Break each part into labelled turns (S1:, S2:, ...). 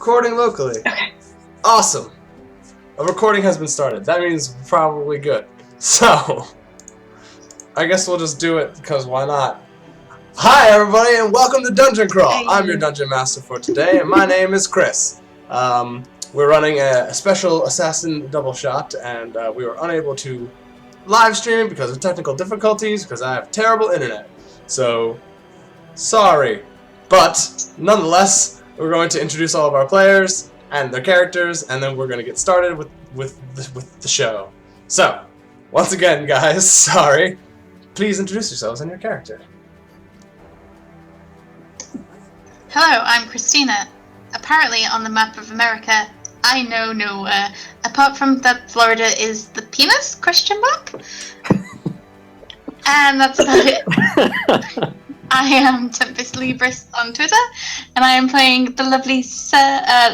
S1: Recording locally.
S2: Okay.
S1: Awesome. A recording has been started. That means we're probably good. So, I guess we'll just do it because why not? Hi everybody and welcome to Dungeon Crawl.
S2: Hey.
S1: I'm your Dungeon Master for today and my name is Chris. We're running a special assassin double shot and we were unable to live stream because of technical difficulties because I have terrible internet. So, sorry. But, nonetheless, we're going to introduce all of our players and their characters, and then we're going to get started with the show. So, once again, guys, sorry. Please introduce yourselves and your character.
S3: Hello, I'm Christina. Apparently, on the map of America, I know nowhere. Apart from that Florida is the penis, ? And that's about it. I am Tempest Libris on Twitter, and I am playing the lovely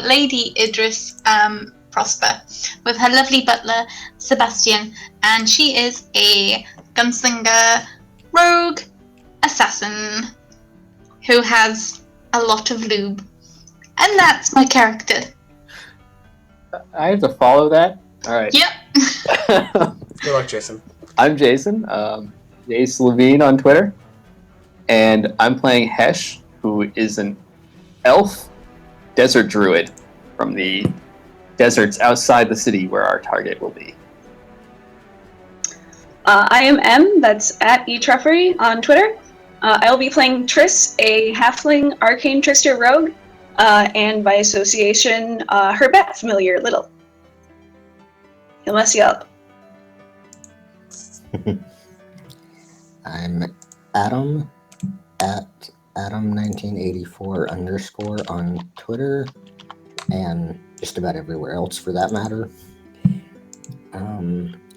S3: Lady Idris Prosper with her lovely butler, Sebastian, and she is a gunslinger, rogue, assassin who has a lot of lube. And that's my character.
S4: I have to follow that? Alright.
S3: Yep.
S1: Good luck, Jason.
S4: I'm Jason, Jace Levine on Twitter. And I'm playing Hesh, who is an elf desert druid from the deserts outside the city where our target will be.
S2: I am M, that's at eTreffery on Twitter. I will be playing Triss, a halfling arcane trickster rogue, and by association, her bat familiar, Little. He'll mess you up.
S5: I'm Adam, at Adam1984_ on Twitter, and just about everywhere else for that matter.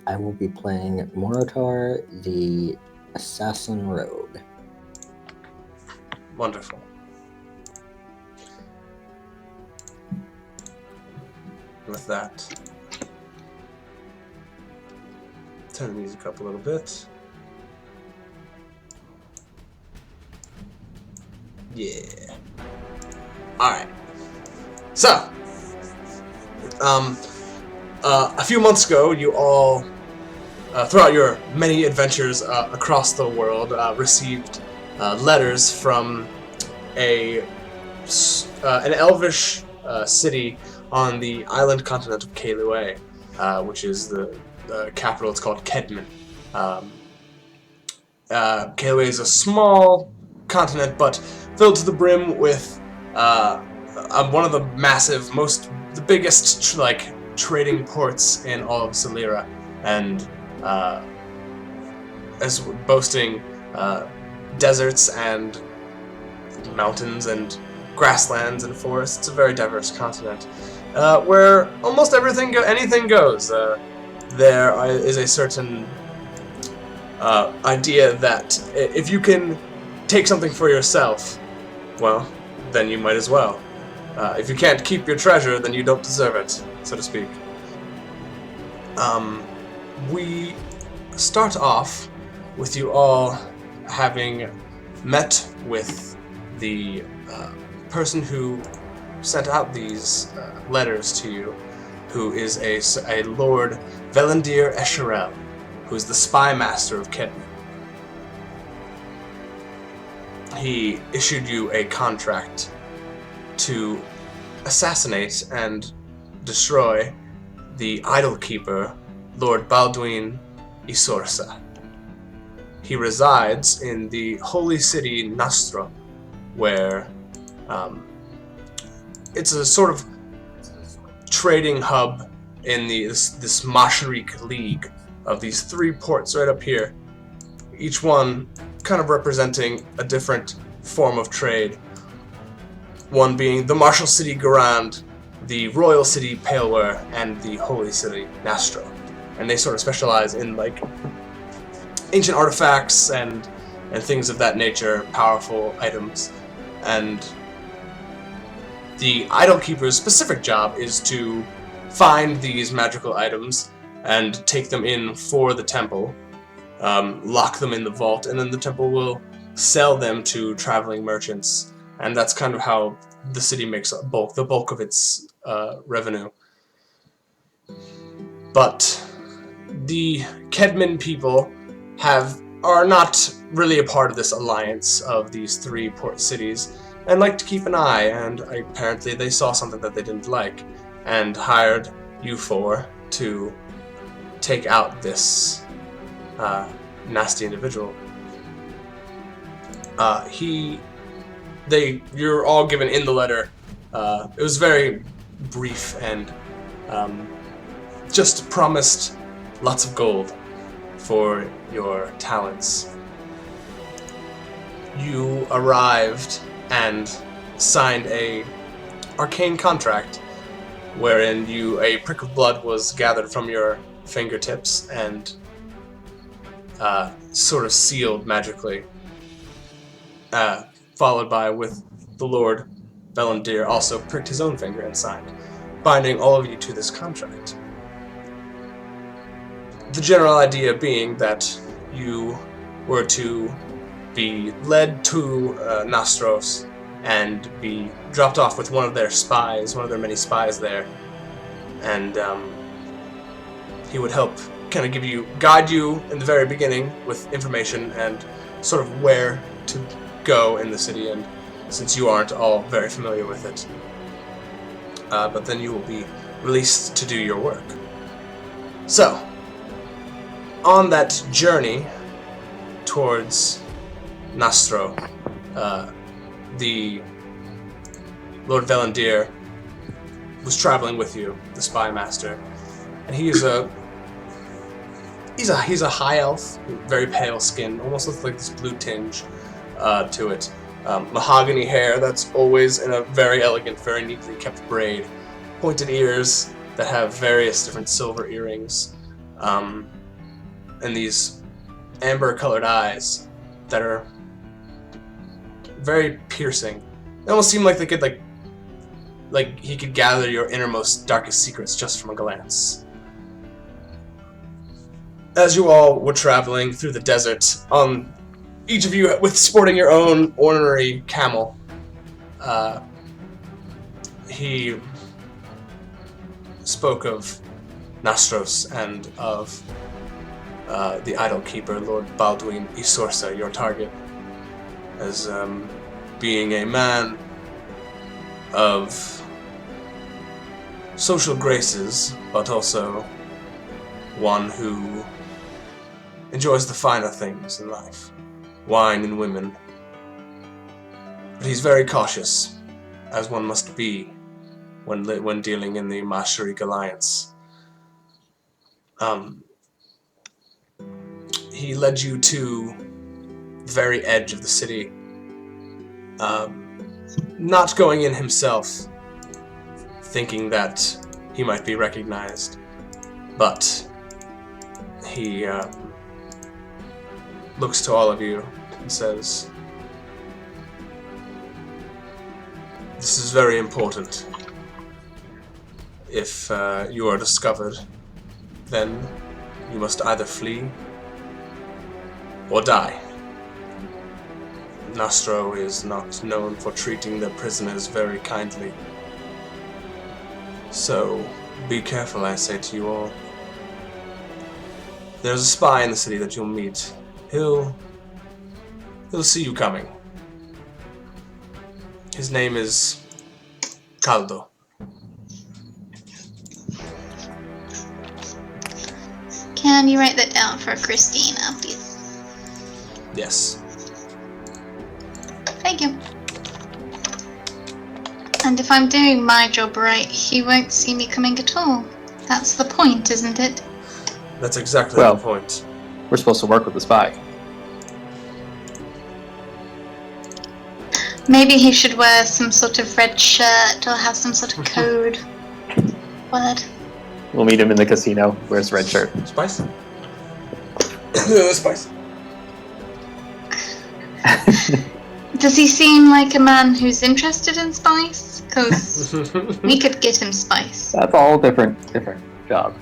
S5: I will be playing Morotar, the Assassin Rogue.
S1: Wonderful. With that, turn the music up a little bit. Yeah. Alright. So, a few months ago, you all, throughout your many adventures across the world, received letters from an elvish city on the island continent of Kailua, which is the capital. It's called Kedman. Kailua is a small continent, but filled to the brim with one of the massive, the biggest trading ports in all of Celira, and as boasting deserts and mountains and grasslands and forests. It's a very diverse continent where almost anything goes. There is a certain idea that if you can take something for yourself, well, then you might as well. If you can't keep your treasure, then you don't deserve it, so to speak. We start off with you all having met with the person who sent out these letters to you, who is a Lord Velandir Escherel, who is the spy master of Kedman. He issued you a contract to assassinate and destroy the Idolkeeper, Lord Balduin Isorsa. He resides in the holy city Nostro, where it's a sort of trading hub in this Mashrik League of these three ports right up here, each one kind of representing a different form of trade. One being the Martial City Garand, the Royal City Paleware, and the Holy City Nastro. And they sort of specialize in ancient artifacts and things of that nature, powerful items. And the Idolkeeper's specific job is to find these magical items and take them in for the temple, lock them in the vault, and then the temple will sell them to traveling merchants and that's kind of how the city makes the bulk of its revenue. But the Kedman people are not really a part of this alliance of these 3 port cities, and like to keep an eye, and apparently they saw something that they didn't like, and hired you 4 to take out this nasty individual. You're all given in the letter. It was very brief and just promised lots of gold for your talents. You arrived and signed a arcane contract wherein a prick of blood was gathered from your fingertips and sort of sealed magically, followed by with the Lord Valendir also pricked his own finger and signed, binding all of you to this contract. The general idea being that you were to be led to Nostros and be dropped off with one of their many spies there, and he would help kind of guide you in the very beginning with information and sort of where to go in the city, and since you aren't all very familiar with it, but then you will be released to do your work. So, on that journey towards Nostro, the Lord Valendir was traveling with you, the spy master, and he's a high elf, very pale skin, almost looks like this blue tinge to it. Mahogany hair that's always in a very elegant, very neatly kept braid, pointed ears that have various different silver earrings, and these amber-colored eyes that are very piercing. They almost seem like they could like he could gather your innermost, darkest secrets just from a glance. As you all were traveling through the desert, each of you sporting your own ornery camel, he spoke of Nostros and of the Idolkeeper, Lord Balduin Isorsa, your target, as being a man of social graces, but also one who enjoys the finer things in life, wine and women. But he's very cautious, as one must be when dealing in the Masharik Alliance. He led you to the very edge of the city, not going in himself, thinking that he might be recognized, but he looks to all of you and says, "This is very important. If you are discovered, then you must either flee or die. Nostro is not known for treating their prisoners very kindly. So, be careful, I say to you all. There's a spy in the city that you'll meet. He'll see you coming. His name is Caldo."
S3: Can you write that down for Christina, please?
S1: Yes.
S3: Thank you. And if I'm doing my job right, he won't see me coming at all. That's the point, isn't it?
S1: That's exactly the point.
S4: We're supposed to work with the spy.
S3: Maybe he should wear some sort of red shirt or have some sort of code word.
S4: We'll meet him in the casino. Wears red shirt.
S1: Spice? Spice.
S3: Does he seem like a man who's interested in spice? Because we could get him spice.
S4: That's all different job.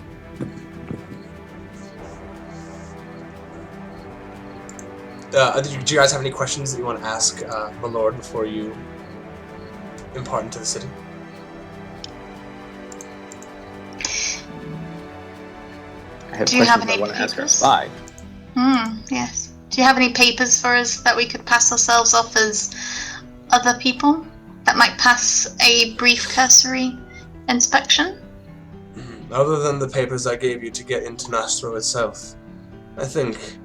S1: Do you guys have any questions that you want to ask the Lord before you impart into the city.
S4: I have
S3: Do you have
S4: questions I
S3: any
S4: want to ask our
S3: papers?
S4: spy.
S3: Yes. Do you have any papers for us that we could pass ourselves off as other people that might pass a brief cursory inspection?
S1: Other than the papers I gave you to get into Nostro itself, I think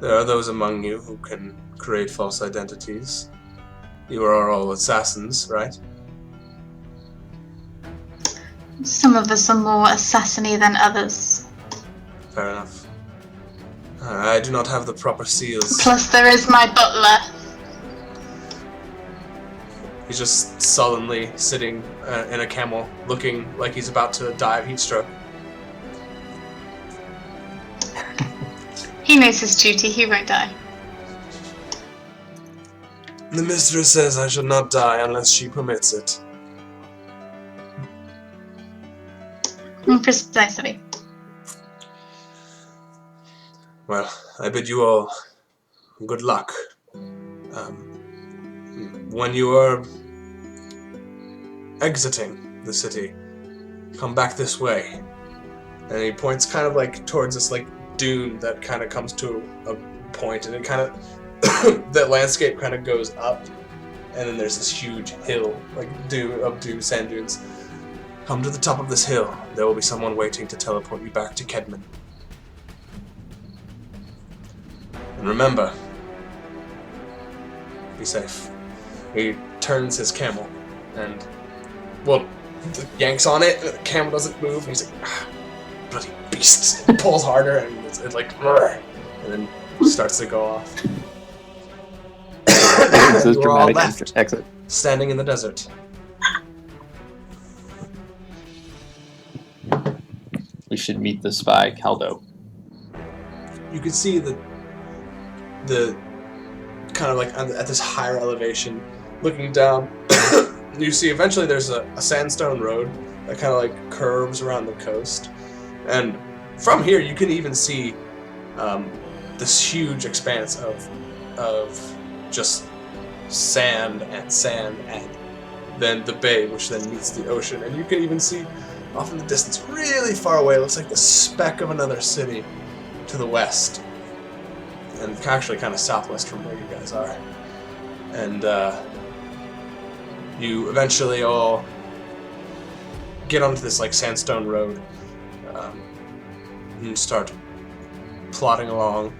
S1: there are those among you who can create false identities. You are all assassins, right?
S3: Some of us are more assassiny than others.
S1: Fair enough. I do not have the proper seals.
S3: Plus, there is my butler.
S1: He's just sullenly sitting in a camel, looking like he's about to die of heat stroke.
S3: He knows his duty. He won't die.
S1: The mistress says I should not die unless she permits it.
S3: Precisely.
S1: Well, I bid you all good luck. When you are exiting the city, come back this way. And he points kind of like towards this like dune that kind of comes to a point, and it kind of that landscape kind of goes up, and then there's this huge hill like sand dunes. Come to the top of this hill. There will be someone waiting to teleport you back to Kedman. And remember, be safe. He turns his camel and, well, yanks on it, and the camel doesn't move, and he's like, bloody beast. Pulls harder, and it's like, and then starts to go off.
S4: This is
S1: You are all
S4: dramatic
S1: left,
S4: exit.
S1: standing in the desert.
S4: We should meet the spy, Caldo.
S1: You can see the kind of like at this higher elevation, looking down, you see eventually there's a sandstone road that kind of like curves around the coast, and from here you can even see this huge expanse of just sand, and then the bay, which then meets the ocean, and you can even see off in the distance, really far away, it looks like the speck of another city to the west, and actually kind of southwest from where you guys are. And you eventually all get onto this like sandstone road, and start plodding along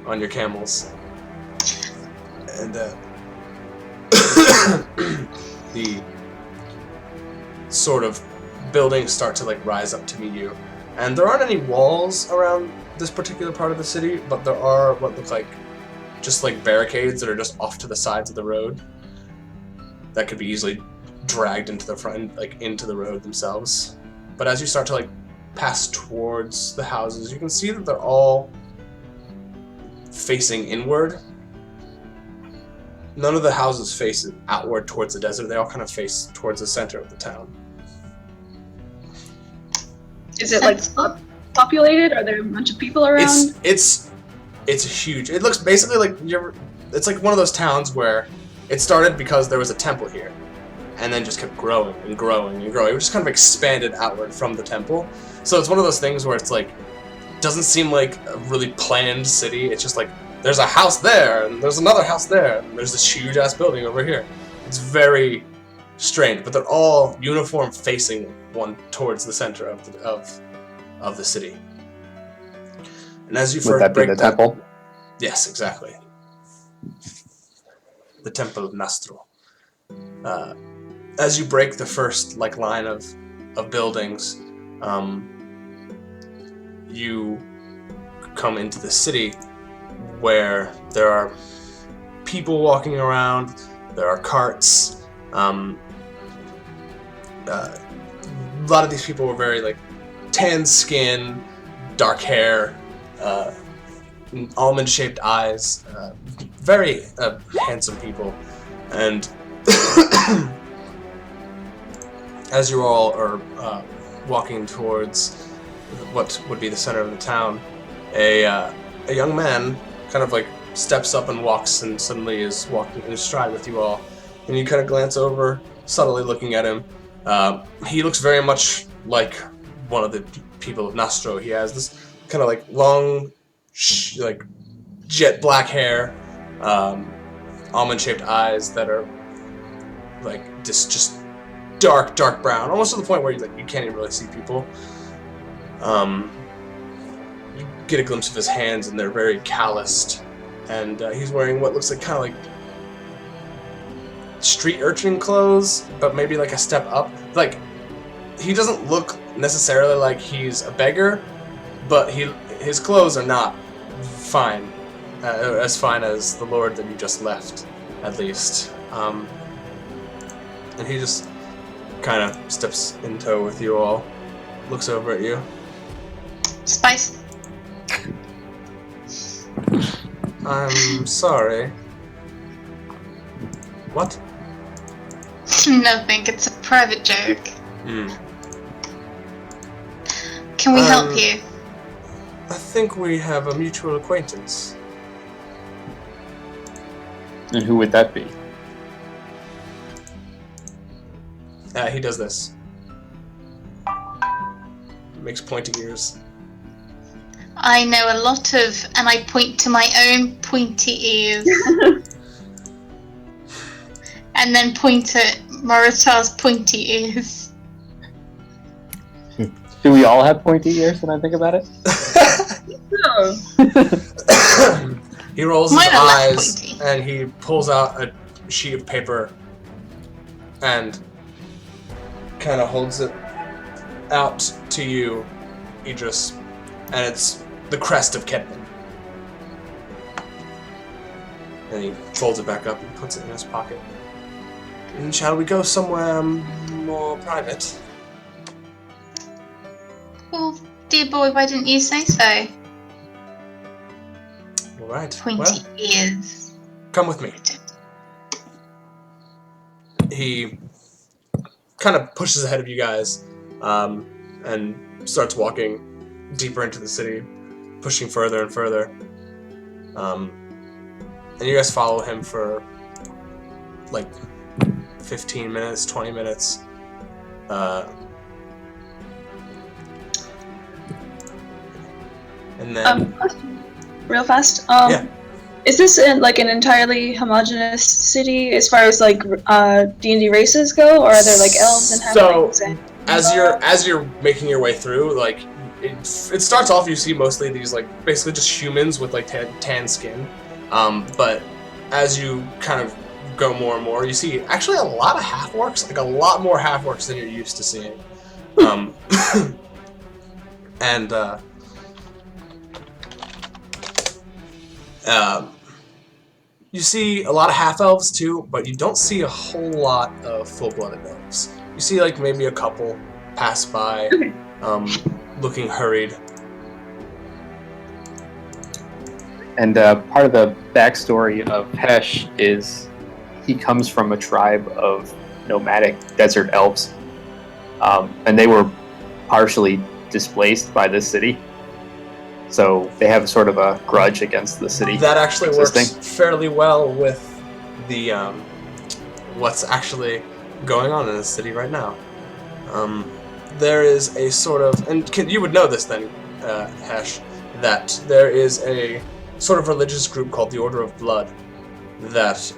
S1: on your camels. And the sort of buildings start to like rise up to meet you, and there aren't any walls around this particular part of the city, but there are what look like just like barricades that are just off to the sides of the road that could be easily dragged into the front, like into the road themselves. But as you start to like pass towards the houses, you can see that they're all facing inward. None of the houses face outward towards the desert. They all kind of face towards the center of the town.
S2: Is it like populated? Are there a bunch of people around?
S1: It's huge. It looks basically like it's like one of those towns where it started because there was a temple here, and then just kept growing and growing and growing. It just kind of expanded outward from the temple. So it's one of those things where it's like doesn't seem like a really planned city. It's just like there's a house there, and there's another house there, and there's this huge ass building over here. It's very strange, but they're all uniform facing one towards the center of the city. And as you
S4: Would
S1: first
S4: that be
S1: break
S4: the
S1: that,
S4: temple?
S1: yes, exactly, the Temple of Nostro. As you break the first like line of buildings, you come into the city where there are people walking around. There are carts. A lot of these people were very like tan skin, dark hair, almond-shaped eyes, very handsome people. And as you all are walking towards what would be the center of the town, a young man kind of like steps up and walks, and suddenly is walking in stride with you all. And you kind of glance over, subtly looking at him. He looks very much like one of the people of Nostro. He has this kind of like long, like jet black hair, almond-shaped eyes that are like just dark brown, almost to the point where you can't even really see people. You get a glimpse of his hands, and they're very calloused, and he's wearing what looks like kind of like street urchin clothes, but maybe like a step up. Like, he doesn't look necessarily like he's a beggar, but his clothes are not fine, as fine as the lord that you just left, at least. And he just kind of steps in tow with you all, looks over at you.
S3: Spice.
S1: I'm sorry. What?
S3: Nothing, it's a private joke.
S1: Hmm.
S3: Can we help you?
S1: I think we have a mutual acquaintance.
S4: And who would that be?
S1: He does this. Makes pointy ears.
S3: I know a lot of, and I point to my own pointy ears. And then point at Moritar's pointy ears.
S4: Do we all have pointy ears when I think about it?
S1: He rolls
S3: Mine
S1: his
S3: are less
S1: eyes
S3: pointy.
S1: and he pulls out a sheet of paper and kind of holds it out to you, Idris, and it's the crest of Kedman. And he folds it back up and puts it in his pocket. And shall we go somewhere more private?
S3: Well, dear boy, why didn't you say so?
S1: All right.
S3: Pointy
S1: Well,
S3: ears.
S1: come with me. He kind of pushes ahead of you guys and starts walking deeper into the city, pushing further and further. And you guys follow him for like 15 minutes, 20 minutes. And then...
S2: Real fast.
S1: Yeah.
S2: Is this like an entirely homogenous city as far as like D&D races go, or are there like elves and halflings?
S1: So,
S2: And
S1: as you're making your way through, like it starts off, you see mostly these like basically just humans with like tan skin, but as you kind of go more and more, you see actually a lot of half-orcs, like a lot more half-orcs than you're used to seeing, and you see a lot of half-elves too, but you don't see a whole lot of full-blooded elves. You see like maybe a couple pass by, looking hurried.
S4: And part of the backstory of Hesh is he comes from a tribe of nomadic desert elves, and they were partially displaced by this city. So they have sort of a grudge against the city.
S1: That actually
S4: existing.
S1: works fairly well with the what's actually going on in the city right now. There is a sort of, and you would know this then, Hesh, that there is a sort of religious group called the Order of Blood that,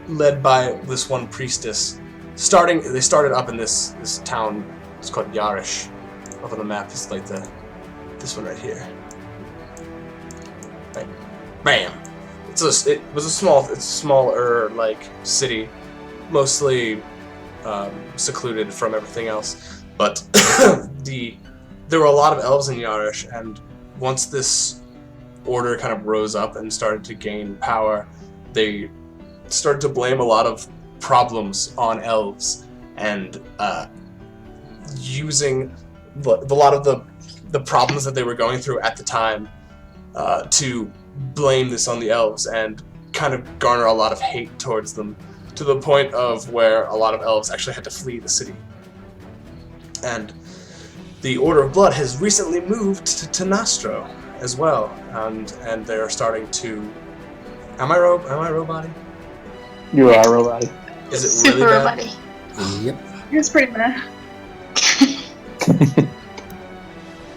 S1: led by this one priestess, they started up in this town. It's called Yarish. Up on the map is like this one right here. Right. Bam. It's a smaller like city, mostly secluded from everything else. But there were a lot of elves in Yarish, and once this order kind of rose up and started to gain power, they started to blame a lot of problems on elves, and using a lot of the problems that they were going through at the time to blame this on the elves and kind of garner a lot of hate towards them, to the point of where a lot of elves actually had to flee the city. And the Order of Blood has recently moved to Nostro as well, and they're starting to... Am I robot?
S4: You are robot.
S1: Is it really
S3: Super
S1: bad?
S3: roboty.
S5: Yep.
S2: It's pretty meh.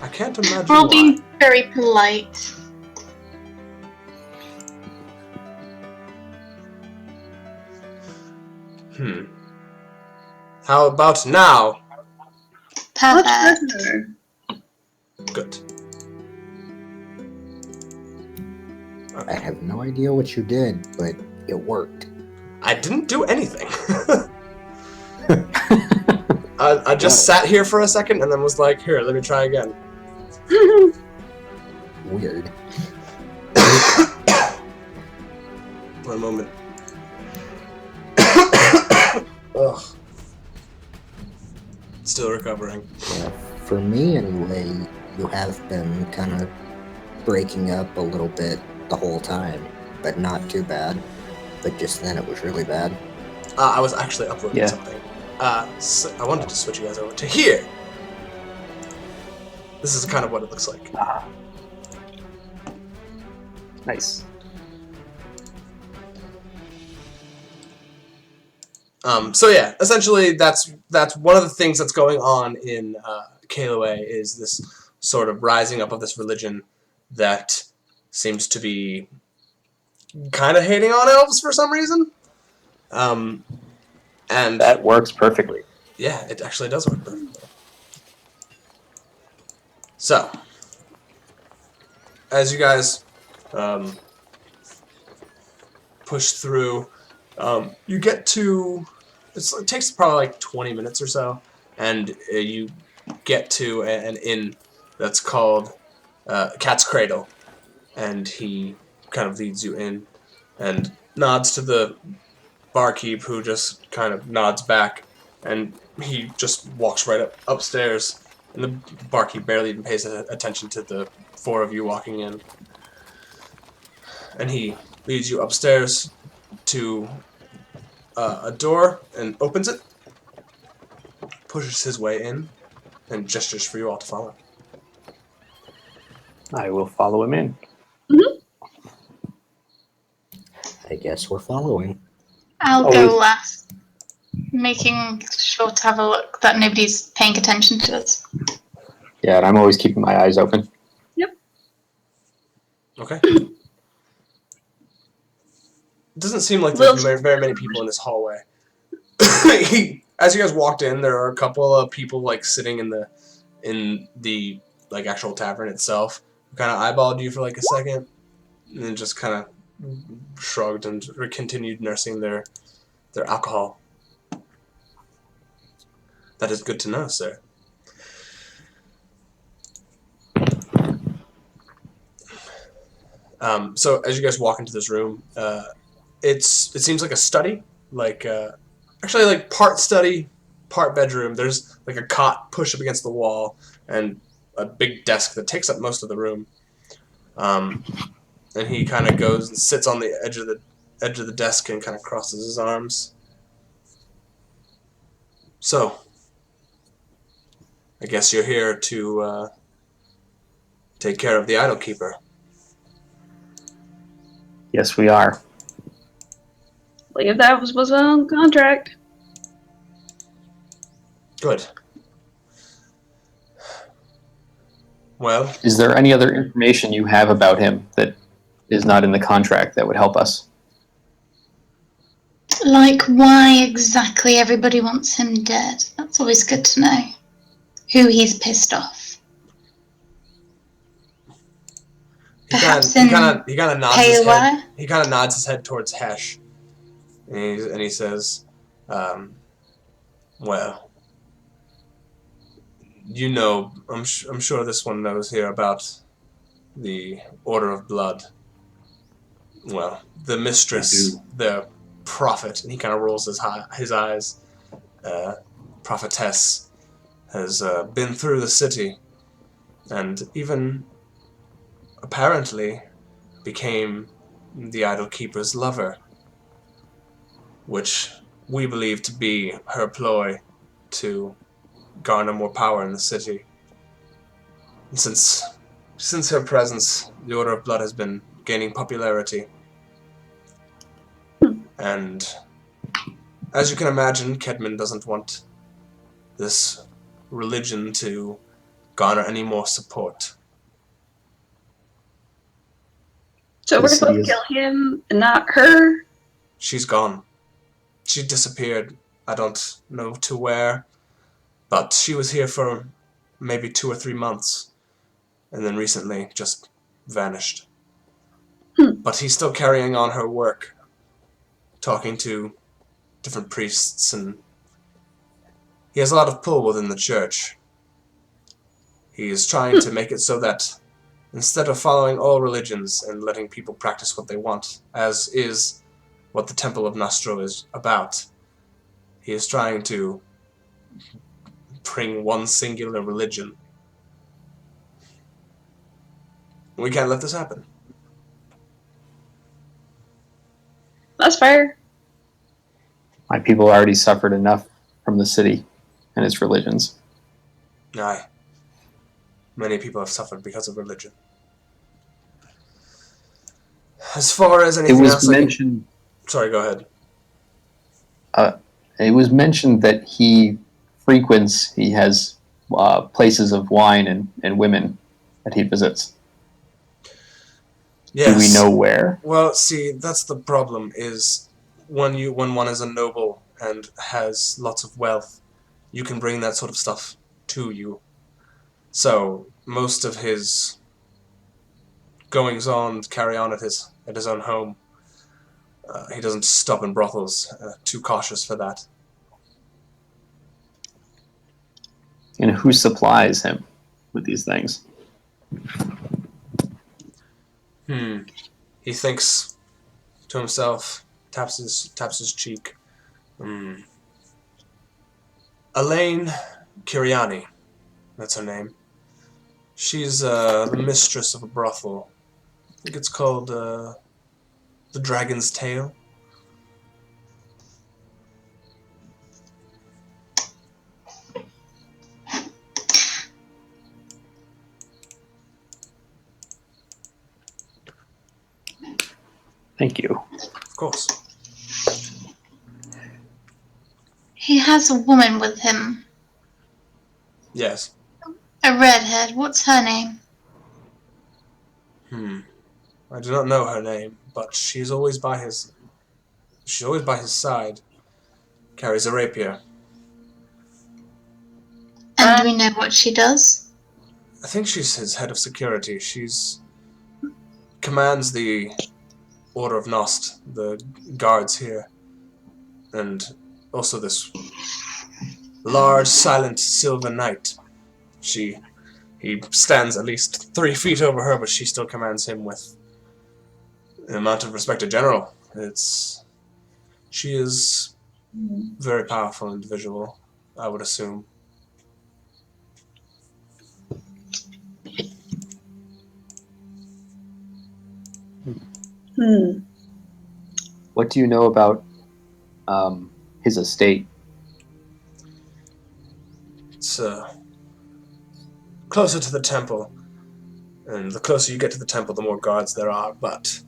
S1: I can't imagine
S3: We're all
S1: why.
S3: being very polite.
S1: How about now?
S2: Much
S3: Perfect.
S2: better.
S1: Good.
S5: I have no idea what you did, but it worked.
S1: I didn't do anything. I just sat here for a second and then was like, here, let me try again.
S5: Weird.
S1: One moment. Ugh. Still recovering.
S5: Yeah, for me, anyway, you have been kind of breaking up a little bit the whole time, but not too bad. But just then it was really bad.
S1: I was actually uploading something. So I wanted to switch you guys over to here. This is kind of what it looks like.
S4: Nice.
S1: So yeah, essentially that's one of the things that's going on in Kaloe is this sort of rising up of this religion that seems to be kind of hating on elves for some reason. And
S4: That works perfectly.
S1: yeah, it actually does work perfectly. So, as you guys push through, you get to, it takes probably like 20 minutes or so, and you get to an inn that's called Cat's Cradle, and he kind of leads you in and nods to the barkeep, who just kind of nods back, and he just walks right upstairs, and the barkeep barely even pays attention to the four of you walking in. And he leads you upstairs to a door and opens it, pushes his way in, and gestures for you all to follow.
S4: I will follow him in.
S5: I guess we're following.
S3: I'll
S4: Always.
S3: go last, making sure to have a look that nobody's paying attention to us.
S4: Yeah, and I'm always keeping my eyes open.
S1: Okay. It doesn't seem like there's very many people in this hallway. As you guys walked in, there are a couple of people like sitting in the like actual tavern itself. Kind of eyeballed you for like a second, and then just kind of shrugged and continued nursing their alcohol. That is good to know, sir. So as you guys walk into this room, it seems like a study, like actually like part study, part bedroom. There's like a cot pushed up against the wall and a big desk that takes up most of the room. And he kind of goes and sits on the edge of the desk and kind of crosses his arms. So, I guess you're here to take care of the Idolkeeper.
S4: Yes, we are.
S2: I believe that was on contract.
S1: Good. Well,
S4: Is there any other information you have about him that is not in the contract that would help us?
S3: Like why exactly everybody wants him dead. That's always good to know. Who he's pissed off. Perhaps
S1: he kind of nods his
S3: Payware?
S1: head. He kind of nods his head towards Hesh, and he says, "Well, you know, I'm sure this one knows here about the Order of Blood. Well, the mistress, the prophet," and he kind of rolls his eyes. Prophetess has been through the city, and even apparently became the Idolkeeper's lover, which we believe to be her ploy to garner more power in the city. And since her presence, the Order of Blood has been gaining popularity. And as you can imagine, Kedman doesn't want this religion to garner any more support.
S2: So we're supposed to kill him and not her?
S1: She's gone. She disappeared. I don't know to where, but she was here for maybe 2 or 3 months, and then recently just vanished. But he's still carrying on her work, talking to different priests, and he has a lot of pull within the church. He is trying to make it so that instead of following all religions and letting people practice what they want, as is what the Temple of Nostro is about, he is trying to bring one singular religion. We can't let this happen.
S2: That's fair.
S4: My people already suffered enough from the city and its religions.
S1: Aye. Many people have suffered because of religion. As far as anything else... Sorry, go ahead.
S4: It was mentioned that he has places of wine and women that he visits.
S1: Yes.
S4: Do we know where?
S1: Well, see, that's the problem, is when one is a noble and has lots of wealth, you can bring that sort of stuff to you. So, most of his goings-on carry on at his own home. He doesn't stop in brothels, too cautious for that.
S4: And who supplies him with these things?
S1: He thinks to himself, taps his cheek. Elaine Kiriani, that's her name. She's the mistress of a brothel. I think it's called the Dragon's Tail.
S4: Thank you.
S1: Of course.
S3: He has a woman with him.
S1: Yes.
S3: A redhead. What's her name?
S1: I do not know her name, but she's always by his side. Carries a rapier.
S3: And do we know what she does?
S1: I think she's his head of security. She's commands the Order of Nost, the guards here, and also this large, silent silver knight. He stands at least 3 feet over her, but she still commands him with an amount of respect to general. She is a very powerful individual, I would assume.
S4: What do you know about his estate?
S1: It's closer to the temple, and the closer you get to the temple, the more guards there are, but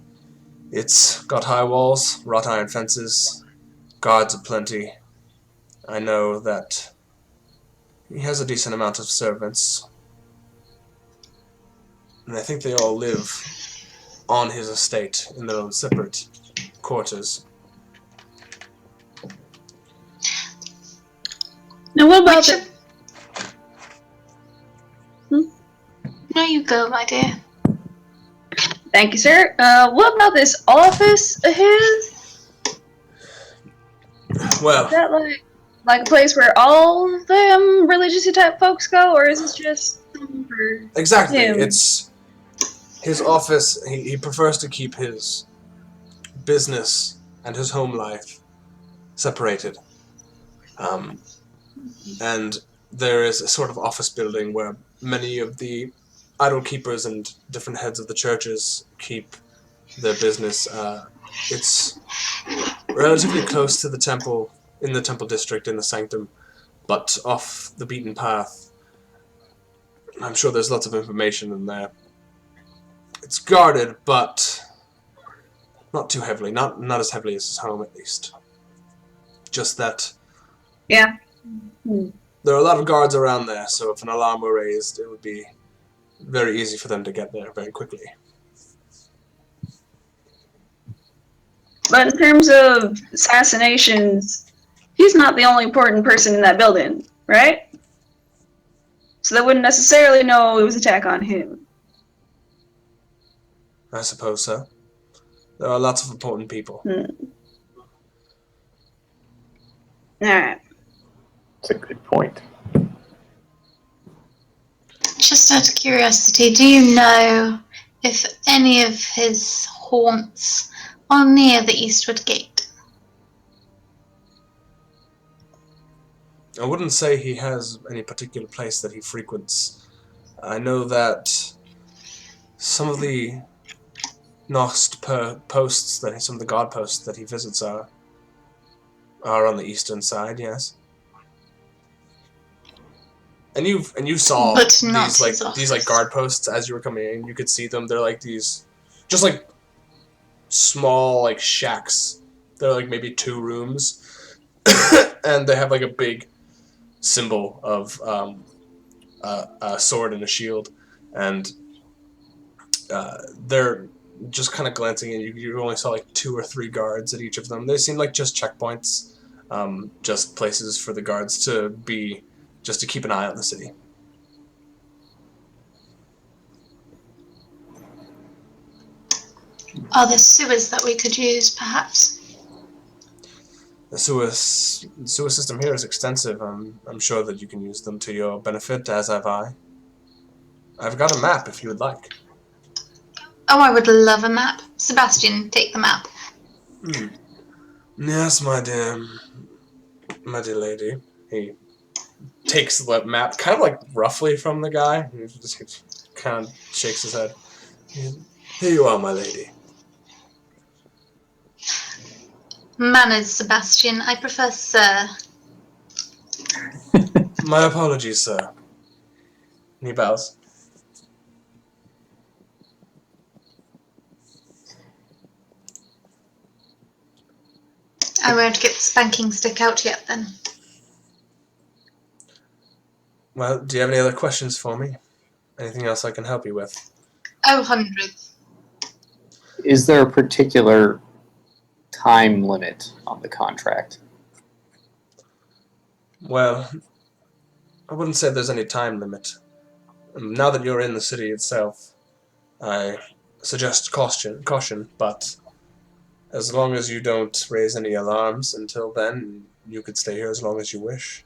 S1: it's got high walls, wrought iron fences, guards aplenty. I know that he has a decent amount of servants, and I think they all live on his estate in their own separate quarters.
S2: Now what about
S3: No, you go, my dear.
S2: Thank you, sir. What about this office of his?
S1: Well,
S2: Is that like a place where all them religious type folks go, or is this just something for
S1: exactly.
S2: him?
S1: It's his office. He prefers to keep his business and his home life separated. And there is a sort of office building where many of the Idolkeepers and different heads of the churches keep their business. It's relatively close to the temple, in the temple district, in the sanctum, but off the beaten path. I'm sure there's lots of information in there. It's guarded, but not too heavily. Not as heavily as his home, at least. Just that
S2: Yeah.
S1: there are a lot of guards around there, so if an alarm were raised, it would be very easy for them to get there very quickly.
S2: But in terms of assassinations, he's not the only important person in that building, right? So they wouldn't necessarily know it was an attack on him.
S1: I suppose so. There are lots of important people.
S2: Alright.
S4: That's a good point.
S3: Just out of curiosity, do you know if any of his haunts are near the Eastward Gate?
S1: I wouldn't say he has any particular place that he frequents. I know that some of the posts that some of the guard posts that he visits are on the eastern side, yes. And you saw
S3: But not
S1: these
S3: his
S1: these
S3: office.
S1: guard posts as you were coming in. You could see them. They're like these, just like small like shacks. They're like maybe 2 rooms, and they have like a big symbol of a sword and a shield, and they're just kind of glancing in. You only saw like 2 or 3 guards at each of them. They seem like just checkpoints, just places for the guards to be, just to keep an eye on the city.
S3: Are there sewers that we could use, perhaps?
S1: The sewer system here is extensive. I'm sure that you can use them to your benefit, as have I. I've got a map if you would like.
S3: Oh, I would love a map. Sebastian, take the map.
S1: Yes, my dear lady. He takes the map, kind of like roughly from the guy. He just kind of shakes his head. Here you are, my lady.
S3: Manners, Sebastian. I prefer sir.
S1: My apologies, sir. And he bows.
S3: I won't get the spanking stick out yet, then.
S1: Well, do you have any other questions for me? Anything else I can help you with?
S3: Oh, hundreds.
S4: Is there a particular time limit on the contract?
S1: Well, I wouldn't say there's any time limit. Now that you're in the city itself, I suggest caution, but as long as you don't raise any alarms until then, you could stay here as long as you wish.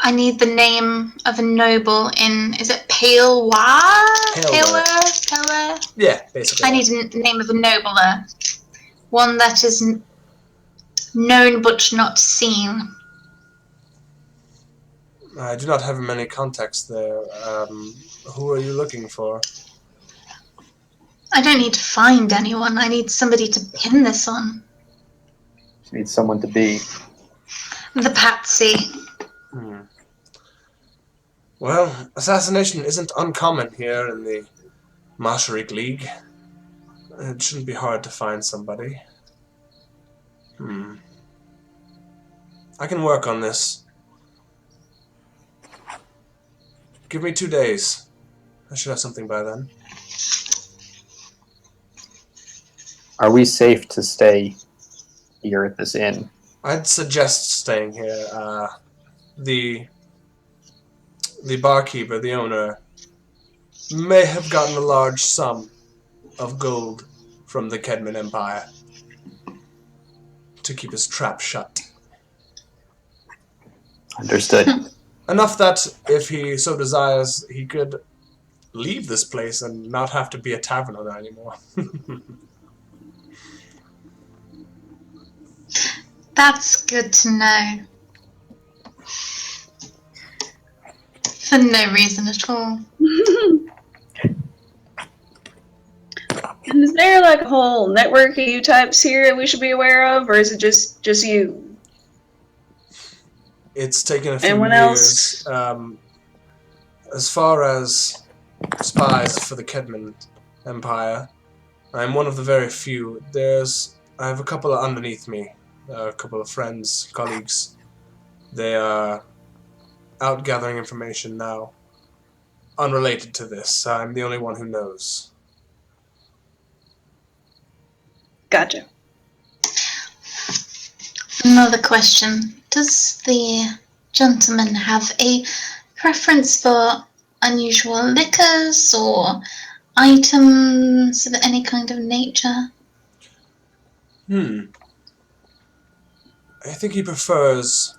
S3: I need the name of a noble in, is it Paleware? Paleware?
S1: Yeah, basically.
S3: I need a name of a noble there. One that is known but not seen.
S1: I do not have many contacts there. Who are you looking for?
S3: I don't need to find anyone. I need somebody to pin this on.
S4: You need someone to be.
S3: The patsy.
S1: Well, assassination isn't uncommon here in the Masharik League. It shouldn't be hard to find somebody. I can work on this. Give me 2 days. I should have something by then.
S4: Are we safe to stay here at this inn?
S1: I'd suggest staying here. The barkeeper, the owner, may have gotten a large sum of gold from the Kedman Empire to keep his trap shut.
S4: Understood.
S1: Enough that, if he so desires, he could leave this place and not have to be a tavern owner anymore.
S3: That's good to know. For no reason at all.
S2: And is there like a whole network of you types here that we should be aware of, or is it just you?
S1: It's taken a few
S2: Anyone
S1: years.
S2: else?
S1: As far as spies for the Kedman Empire, I'm one of the very few. I have a couple underneath me a couple of friends, colleagues. They are out gathering information now. Unrelated to this. I'm the only one who knows.
S2: Gotcha.
S3: Another question. Does the gentleman have a preference for unusual liquors or items of any kind of nature?
S1: I think he prefers,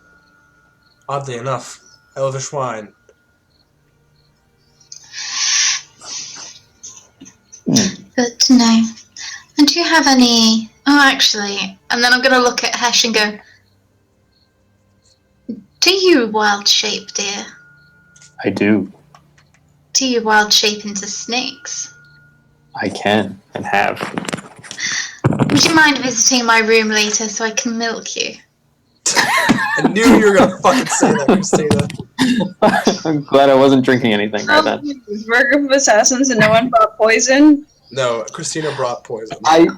S1: oddly enough, elvish wine.
S3: Good to know. And do you have any... Oh, actually... And then I'm going to look at Hesh and go... Do you wild shape, dear?
S4: I do.
S3: Do you wild shape into snakes?
S4: I can and have.
S3: Would you mind visiting my room later so I can milk you?
S1: I knew you were gonna fucking say that, Christina.
S4: I'm glad I wasn't drinking anything right then.
S2: We're a group of assassins and no one brought poison.
S1: No, Christina brought poison.
S3: No,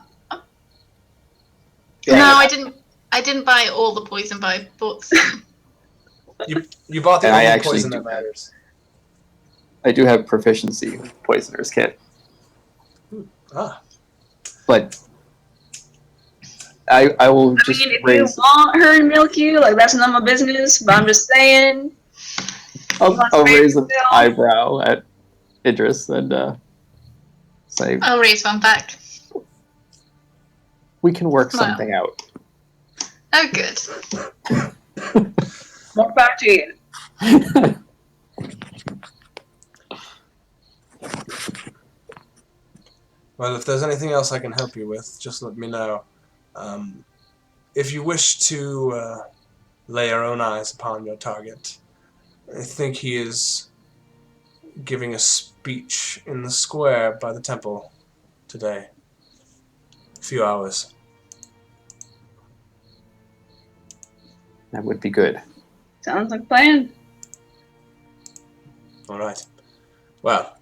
S3: I didn't. I didn't buy all the poison, but I bought some.
S1: You bought the
S4: And I
S1: only
S4: actually
S1: poison
S4: do
S1: that matters.
S4: I do have proficiency with Poisoner's Kit.
S1: Ah.
S4: But I will just
S2: I mean, if
S4: raise...
S2: you want her to milk you, like, that's not my business, but I'm just saying.
S4: I'll raise an eyebrow at Idris and say,
S3: I'll raise one back.
S4: we can work
S3: Smile.
S4: something out.
S3: Oh, good.
S2: More back to you.
S1: Well, if there's anything else I can help you with, just let me know. If you wish to lay your own eyes upon your target, I think he is giving a speech in the square by the temple today. A few hours.
S4: That would be good.
S2: Sounds like a plan.
S1: Alright. Well,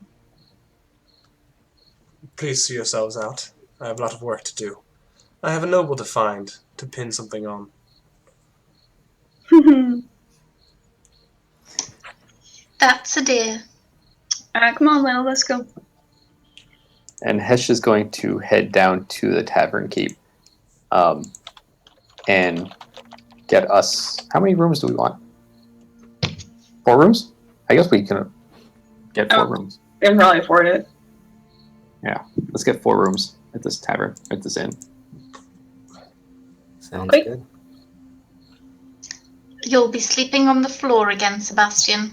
S1: please see yourselves out. I have a lot of work to do. I have a noble to find to pin something on.
S3: That's a dear.
S2: Alright, come on, Lil, let's go.
S4: And Hesh is going to head down to the tavern keep and get us... How many rooms do we want? 4 rooms? I guess we can get 4 rooms.
S2: They can probably afford it.
S4: Yeah, let's get 4 rooms at this tavern, at this inn.
S5: Sounds
S2: Wait.
S5: good.
S3: You'll be sleeping on the floor again, Sebastian.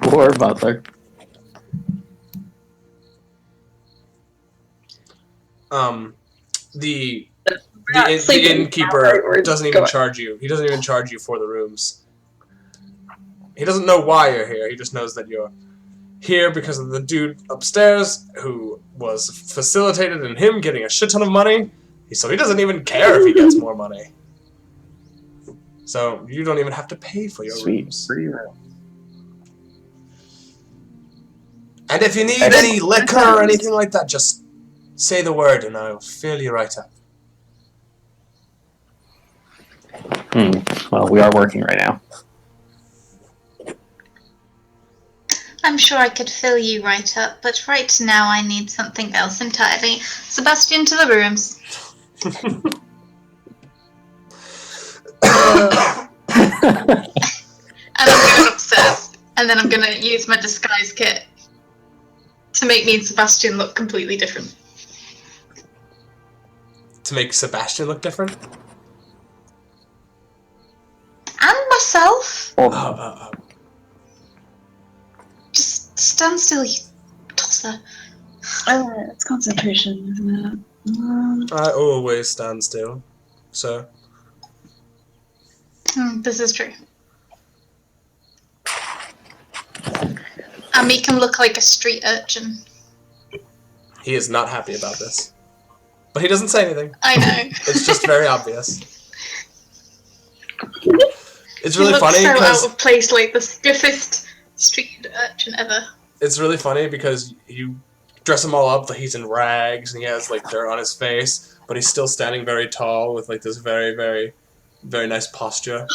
S4: Poor butler.
S1: The
S2: Not sleeping
S1: innkeeper
S2: now, we're
S1: doesn't even
S2: going.
S1: charge you. He doesn't even charge you for the rooms. He doesn't know why you're here. He just knows that you're here because of the dude upstairs who was facilitated in him getting a shit ton of money. So he doesn't even care if he gets more money. So you don't even have to pay for your
S4: Sweet,
S1: rooms.
S4: free room.
S1: And if you need any liquor or anything like that, just say the word and I'll fill you right up.
S4: Well, we are working right now.
S3: I'm sure I could fill you right up, but right now I need something else entirely. Sebastian, to the rooms. And I'm going upstairs. And then I'm going to use my disguise kit to make me and Sebastian look completely different.
S1: To make Sebastian look different?
S3: And myself.
S1: Oh.
S3: Just stand still, you tosser.
S2: It's concentration, isn't it?
S1: I always stand still, so.
S3: This is true. And make him look like a street urchin.
S1: He is not happy about this. But he doesn't say anything.
S3: I know.
S1: It's just very obvious. It's
S3: He
S1: really
S3: looks
S1: funny
S3: so
S1: because
S3: out of place, like the stiffest street urchin ever.
S1: it's really funny because you dress him all up. Like he's in rags and he has like dirt on his face, but he's still standing very tall with like this very, very, very nice posture,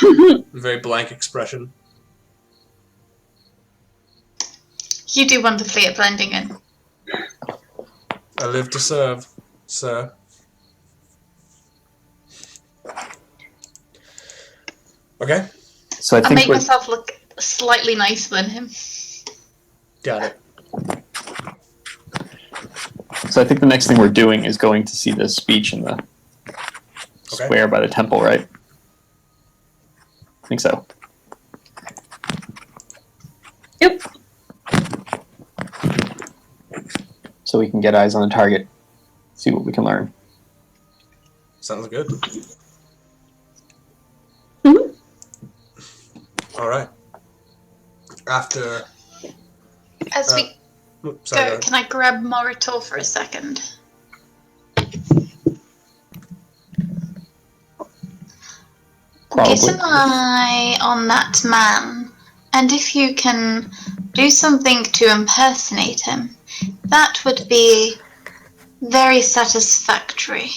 S1: very blank expression.
S3: You do wonderfully at blending in.
S1: I live to serve, sir. Okay.
S4: So I
S3: I
S4: think
S3: make myself look slightly nicer than him.
S1: Got it.
S4: So I think the next thing we're doing is going to see the speech in the square by the temple, right? I think so.
S2: Yep.
S4: So we can get eyes on the target, see what we can learn.
S1: Sounds good.
S2: Mm-hmm.
S1: All right. After.
S3: As we
S1: Sorry,
S3: go, can I grab Moritor for a second?
S4: Probably.
S3: Get an eye on that man, and if you can do something to impersonate him, that would be very satisfactory.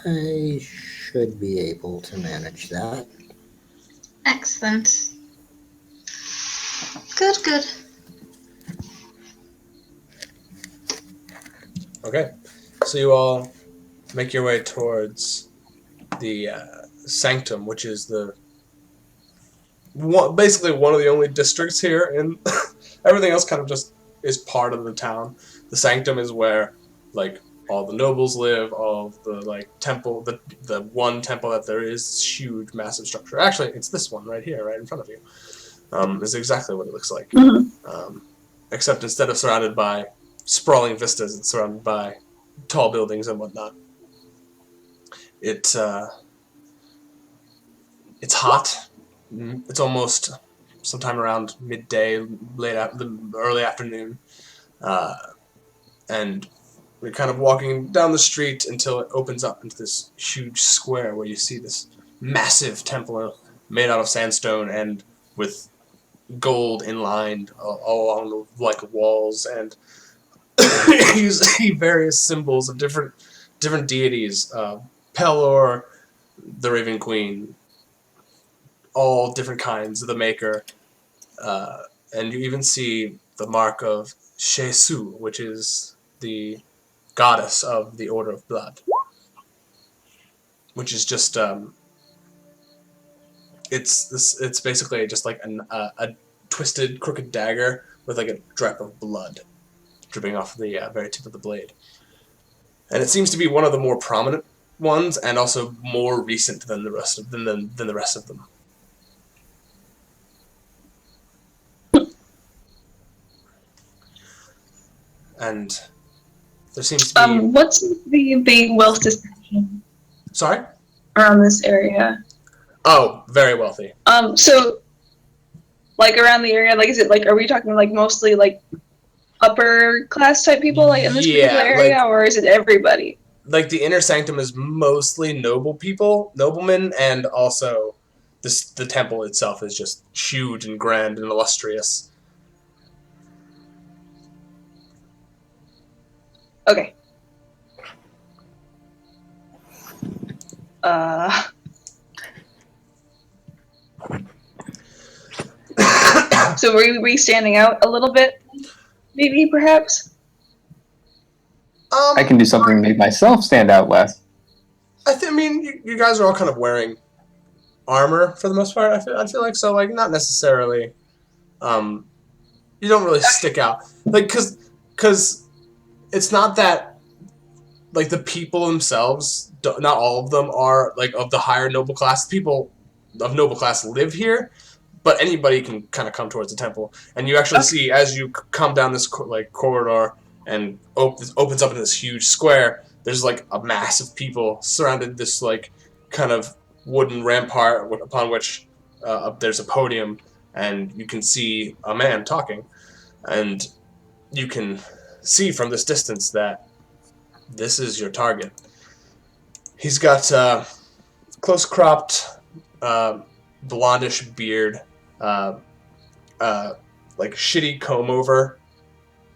S5: I should be able to manage that.
S3: Excellent. Good, good.
S1: Okay. So you all make your way towards the sanctum, which is basically one of the only districts here, and everything else kind of just is part of the town. The sanctum is where like all the nobles live, all of the like temple, the one temple that there is, this huge, massive structure. Actually, it's this one right here, right in front of you. Is exactly what it looks like.
S2: Mm-hmm.
S1: Except instead of surrounded by sprawling vistas, it's surrounded by tall buildings and whatnot. It's hot. It's almost sometime around midday, early afternoon, and we're kind of walking down the street until it opens up into this huge square where you see this massive temple made out of sandstone and with gold inlined all along the like walls, and you see various symbols of different deities, Pelor, the Raven Queen, all different kinds of the Maker, and you even see the mark of Shesu, which is the goddess of the Order of Blood, which is just it's basically just like a twisted, crooked dagger with like a drop of blood dripping off the very tip of the blade, and it seems to be one of the more prominent ones, and also more recent than the rest of them. And there seems to be.
S2: What's the wealth distribution
S1: Sorry?
S2: around this area?
S1: Oh, very wealthy.
S2: So, like around the area, like is it like are we talking like mostly like upper class type people like in this particular area,
S1: like,
S2: or is it everybody?
S1: Like the inner sanctum is mostly noblemen, and also the temple itself is just huge and grand and illustrious.
S2: Okay. So were we standing out a little bit? Maybe, perhaps?
S4: I can do something to make myself stand out less.
S1: I mean, you guys are all kind of wearing armor for the most part. I feel like so, like not necessarily. You don't really stick out, like because it's not that like the people themselves. Not all of them are like of the higher noble class. People of noble class live here, but anybody can kind of come towards the temple, and you actually see as you come down this like corridor and opens up into this huge square. There's like a mass of people surrounded this like kind of wooden rampart upon which there's a podium, and you can see a man talking, and you can see from this distance that this is your target. He's got close-cropped, blondish beard, like shitty comb-over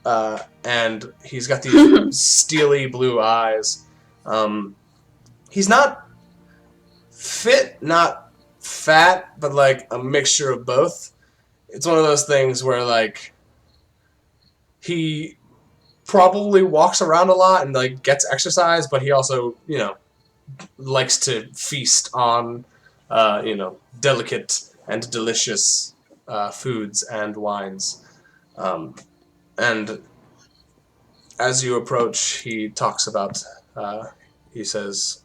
S1: and he's got these steely blue eyes. He's not fit, not fat, but like a mixture of both. It's one of those things where like he probably walks around a lot and like gets exercise, but he also, you know, likes to feast on, you know, delicate and delicious foods and wines. And as you approach, he talks about, he says,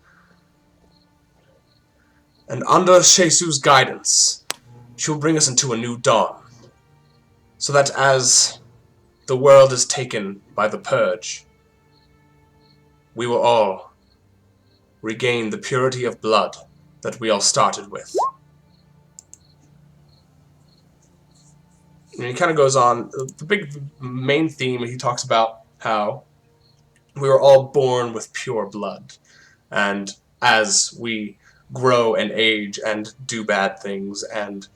S1: and under Shesu's guidance, she will bring us into a new dawn, so that as the world is taken by the purge, we will all regain the purity of blood that we all started with. And he kind of goes on, the big main theme, he talks about how we were all born with pure blood, and as we grow and age and do bad things and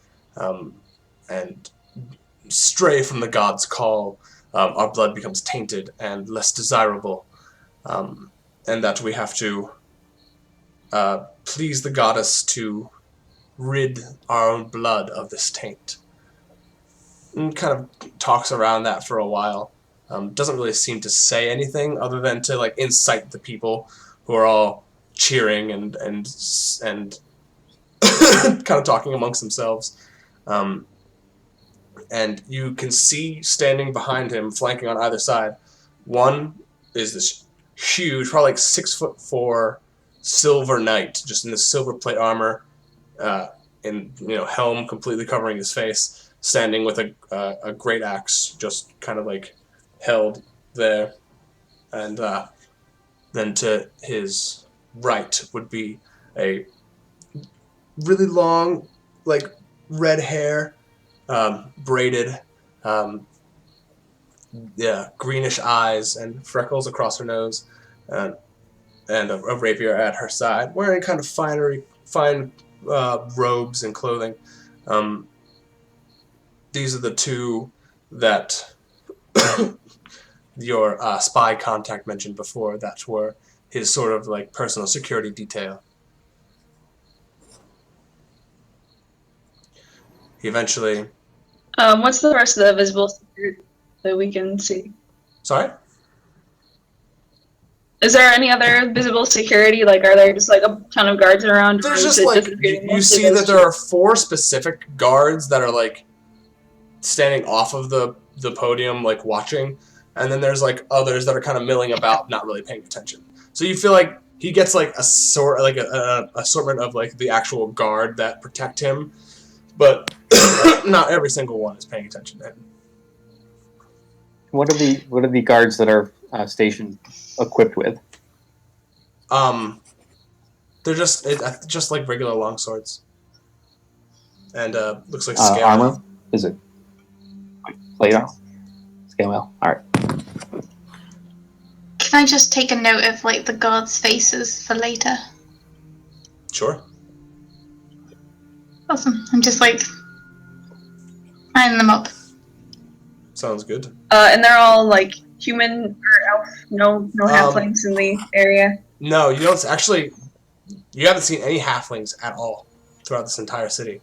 S1: stray from the god's call, our blood becomes tainted and less desirable, and that we have to please the goddess to rid our own blood of this taint. And kind of talks around that for a while. Doesn't really seem to say anything other than to like incite the people who are all cheering and kind of talking amongst themselves. And you can see standing behind him, flanking on either side, one is this huge, probably like 6'4" silver knight, just in this silver plate armor, in, you know, helm completely covering his face, standing with a great axe just kind of like held there. And then to his right would be a really long, like, red hair, braided, greenish eyes and freckles across her nose, and a rapier at her side, wearing kind of fine robes and clothing. These are the two that your spy contact mentioned before, that were his sort of like personal security detail. He eventually...
S2: what's the rest of the visible security that we can see?
S1: Sorry?
S2: Is there any other visible security? Like, are there just like a ton of guards around?
S1: There's just like, you see that there are 4 specific guards that are like standing off of the podium, like watching, and then there's like others that are kind of milling about, not really paying attention. So you feel like he gets like a assortment of like the actual guard that protect him, but not every single one is paying attention to him.
S4: What are the guards that are stationed equipped with?
S1: They're just like regular longswords, and looks like scale
S4: armor. Is it plate armor? Scale mail. All right.
S3: Can I just take a note of like the guards' faces for later?
S1: Sure.
S3: Awesome. I'm just like lining them up.
S1: Sounds good.
S2: And they're all like human or elf? No halflings in the area?
S1: No, you don't actually. You haven't seen any halflings at all throughout this entire city.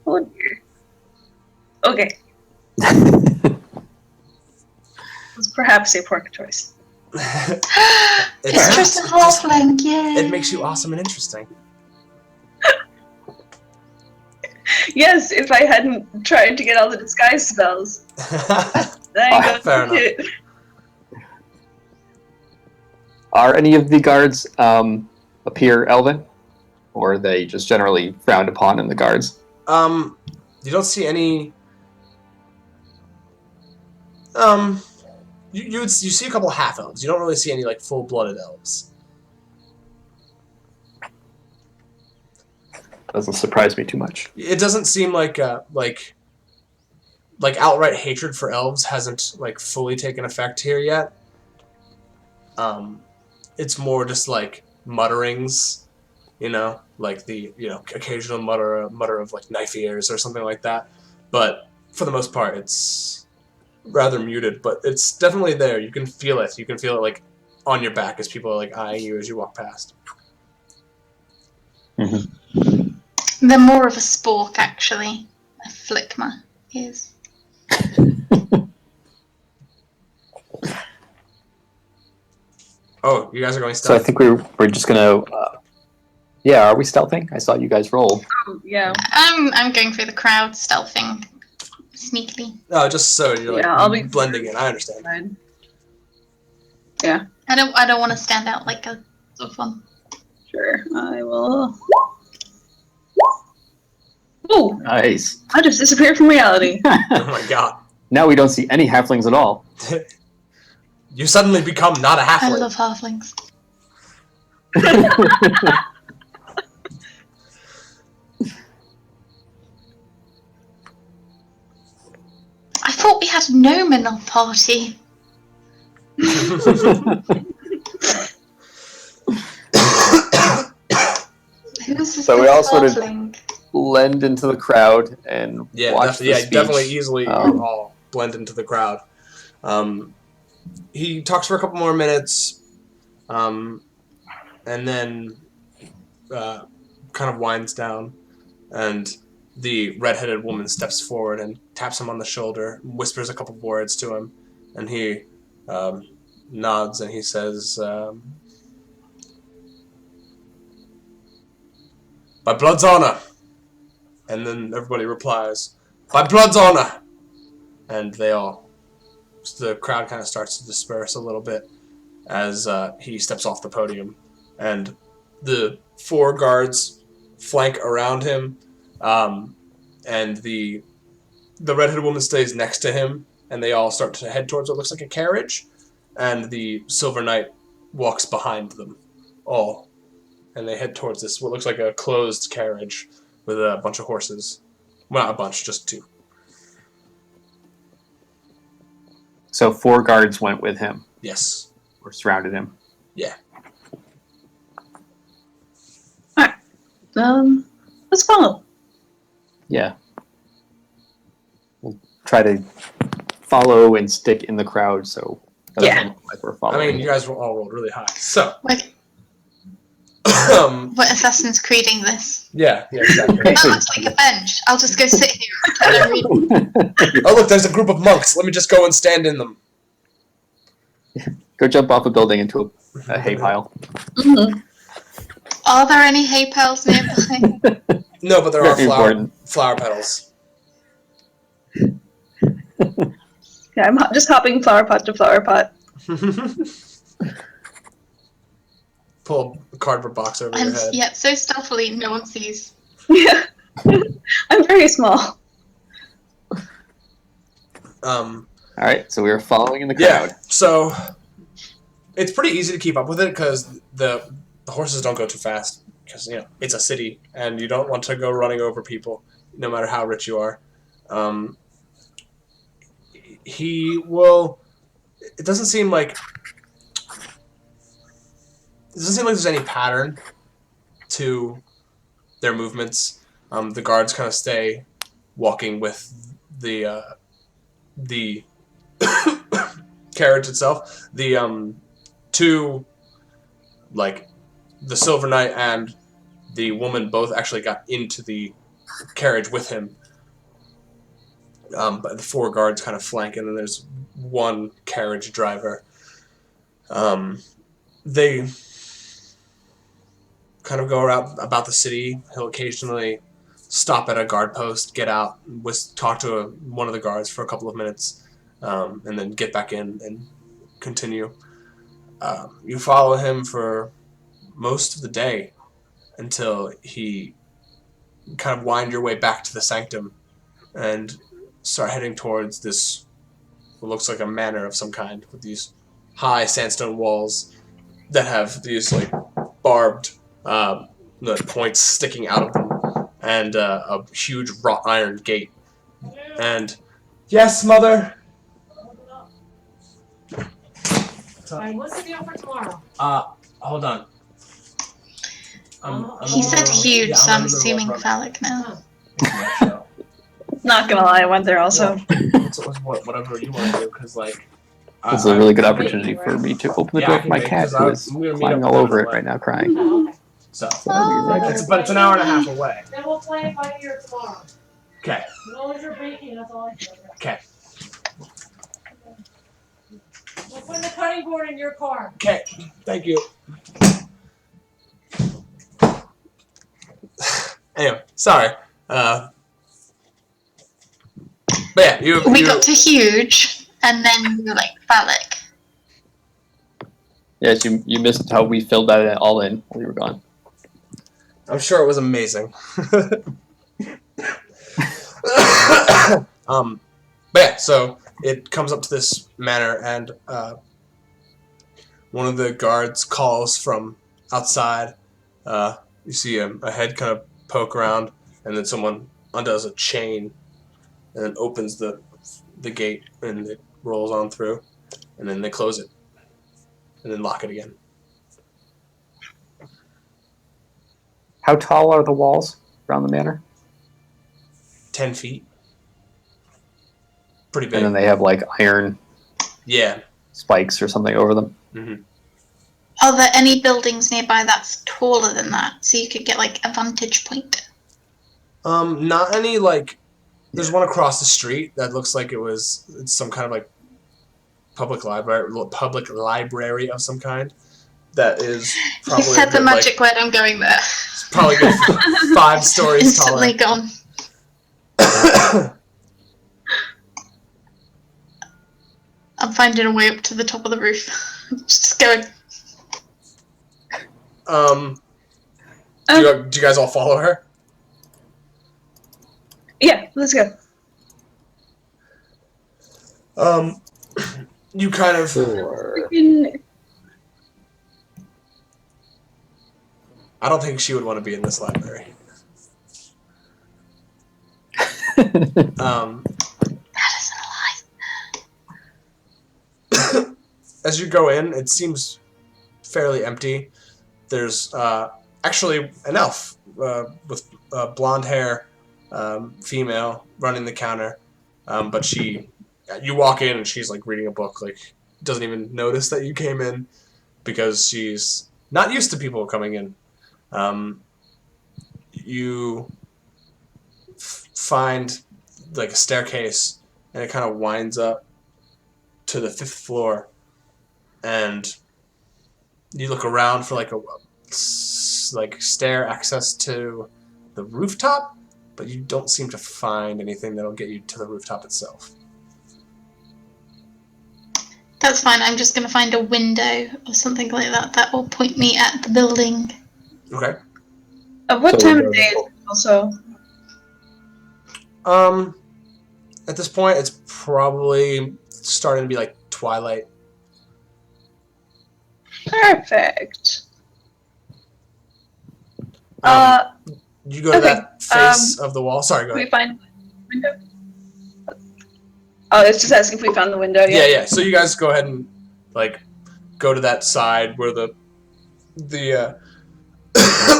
S2: Oh dear. Okay. It's perhaps a poor choice.
S3: It's just a halfling, yay!
S1: It makes you awesome and interesting.
S2: Yes, if I hadn't tried to get all the disguise spells.
S1: Fair enough.
S4: Are any of the guards appear elven, or are they just generally frowned upon in the guards?
S1: You don't see any. You see a couple half elves. You don't really see any like full-blooded elves.
S4: Doesn't surprise me too much.
S1: It doesn't seem like outright hatred for elves hasn't like fully taken effect here yet. It's more just like mutterings, you know, like the occasional mutter of like knife ears or something like that. But for the most part, it's rather muted, but it's definitely there. You can feel it. You can feel it like on your back as people are like eyeing you as you walk past.
S3: They're more of a spork, actually. I flick my ears.
S1: Oh, you guys are going
S4: So I
S1: stealth?
S4: think we're just gonna. Yeah, are we stealthing? I saw you guys roll.
S2: Yeah.
S3: I'm going through the crowd, stealthing sneakily.
S1: No, just so you're like
S2: Yeah, I'll be
S1: blending in. I understand.
S2: fine. Yeah,
S3: I don't want to stand out like a sort of one.
S2: sure. I will. Ooh,
S4: Nice.
S2: I just disappeared from reality.
S1: Oh my god.
S4: Now we don't see any halflings at all.
S1: You suddenly become not a
S3: I
S1: halfling.
S3: love halflings. I thought we had a gnome in our party. Who's this
S4: So we all sort of-
S3: halfling?
S4: Blend into the crowd and
S1: Yeah,
S4: watch the speech.
S1: definitely easily
S4: Um,
S1: all blend into the crowd. He talks for a couple more minutes, and then kind of winds down, and the redheaded woman steps forward and taps him on the shoulder, whispers a couple words to him, and he nods and he says, "By blood's honor." And then everybody replies, "By blood's honor!" And the crowd kind of starts to disperse a little bit as he steps off the podium. And the 4 guards flank around him, and the redheaded woman stays next to him, and they all start to head towards what looks like a carriage, and the Silver Knight walks behind them all. And they head towards this, what looks like a closed carriage, with a bunch of horses. Well, not a bunch, just 2.
S4: So 4 guards went with him,
S1: Yes.
S4: or surrounded him.
S1: Yeah.
S2: Let's follow.
S4: Yeah. We'll try to follow and stick in the crowd, so it doesn't
S2: Yeah.
S4: look like we're
S1: I
S4: following.
S1: mean, you guys all rolled really high. So,
S3: We're Assassin's Creeding this.
S1: yeah, exactly.
S3: That looks like a bench. I'll just go sit here and read.
S1: Oh, look, there's a group of monks. Let me just go and stand in them.
S4: Go jump off a building into a hay pile.
S2: Mm-hmm.
S3: Are there any hay piles nearby?
S1: No, but there are
S4: Very important.
S1: flower petals.
S2: Yeah, I'm just hopping flower pot to flower pot.
S1: Pull a cardboard box over your head.
S3: Yeah, so stealthily, no one sees.
S2: Yeah. I'm very small.
S4: Alright, so we were following in the
S1: Yeah,
S4: crowd.
S1: so it's pretty easy to keep up with it because the horses don't go too fast because, it's a city and you don't want to go running over people no matter how rich you are. It doesn't seem like there's any pattern to their movements. The guards kind of stay walking with the carriage itself. The 2, like the Silver Knight and the woman, both actually got into the carriage with him. But the 4 guards kind of flank, and then there's 1 carriage driver. They kind of go around about the city. He'll occasionally stop at a guard post, get out, talk to one of the guards for a couple of minutes, and then get back in and continue. You follow him for most of the day until he kind of wind your way back to the sanctum and start heading towards this, what looks like a manor of some kind, with these high sandstone walls that have these like barbed points sticking out of them, and a huge wrought iron gate. And yes, mother.
S6: Alright, what's the deal for tomorrow?
S1: Hold on.
S3: He said huge,
S1: Yeah,
S3: so
S1: I'm
S3: I'm
S1: in the middle
S3: assuming
S1: of
S3: phallic now.
S1: running.
S2: Not gonna lie, I went there also.
S1: Whatever you want to do, because like.
S4: This is a really good opportunity for me to open the
S1: Yeah,
S4: door
S1: I
S4: for
S1: can
S4: my
S1: make-
S4: cat
S1: 'cause
S4: who
S1: I-
S4: is
S1: I'm gonna meet
S4: climbing
S1: up
S4: all
S1: with
S4: over
S1: them
S4: it
S1: on
S4: right now crying.
S6: Oh, okay.
S1: So,
S3: Oh.
S1: but it's an hour and a half away.
S6: Then we'll play it by ear tomorrow.
S1: Okay.
S6: As long as you're baking, that's all I care.
S1: Okay.
S6: We'll put the cutting board in your car.
S1: Okay. Thank you. Anyway, sorry. But yeah,
S3: We got to huge, and then we were like phallic.
S4: Yes, you missed how we filled that all in while you were gone.
S1: I'm sure it was amazing. But yeah, so it comes up to this manor, and one of the guards calls from outside. You see a head kind of poke around, and then someone undoes a chain, and then opens the gate, and it rolls on through, and then they close it, and then lock it again.
S4: How tall are the walls around the manor?
S1: 10 feet. Pretty big.
S4: And then they have like iron
S1: Yeah.
S4: spikes or something over them.
S1: Mm-hmm.
S3: Are there any buildings nearby that's taller than that, so you could get like a vantage point?
S1: Not any like. There's one across the street that looks like it's some kind of like public library of some kind. That is probably
S3: You said
S1: a
S3: the
S1: good,
S3: magic word, I'm going there.
S1: It's probably good 5 stories
S3: Instantly
S1: taller.
S3: gone. I'm finding a way up to the top of the roof. Just going.
S1: Do you guys all follow her?
S2: Yeah, let's go.
S1: You kind of.
S2: Freaking-
S1: I don't think she would want to be in this library.
S3: That isn't a lie.
S1: As you go in, it seems fairly empty. There's actually an elf with blonde hair, female, running the counter. But you walk in and she's like reading a book, like doesn't even notice that you came in because she's not used to people coming in. You find like a staircase and it kind of winds up to the 5th floor, and you look around for like a stair access to the rooftop, but you don't seem to find anything that'll get you to the rooftop itself.
S3: That's fine. I'm just going to find a window or something like that that will point me at the building.
S1: Okay.
S2: What time of day is it also?
S1: At this point, it's probably starting to be like twilight.
S2: Perfect.
S1: You go to that face of the wall. Sorry, go
S2: We
S1: ahead.
S2: find window. Oh, it's just asking if we found the window.
S1: Yeah. So you guys go ahead and like go to that side where the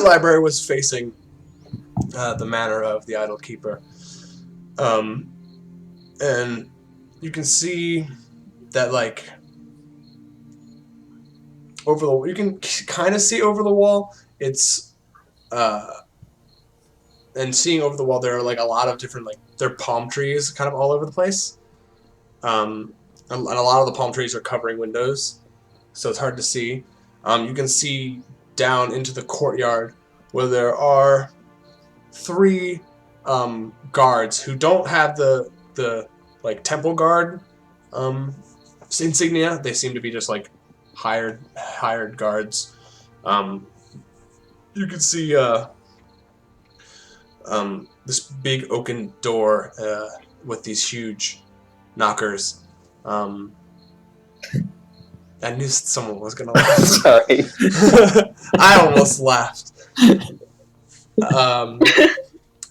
S1: library was facing the manor of the Idolkeeper. And you can see that like you can kind of see over the wall. It's and seeing over the wall, there are like a lot of different there are palm trees kind of all over the place. And a lot of the palm trees are covering windows, so it's hard to see. You can see down into the courtyard where there are 3 guards who don't have the like temple guard insignia. They seem to be just like hired guards. You can see this big oaken door with these huge knockers. I knew someone was gonna laugh.
S4: Sorry.
S1: I almost laughed.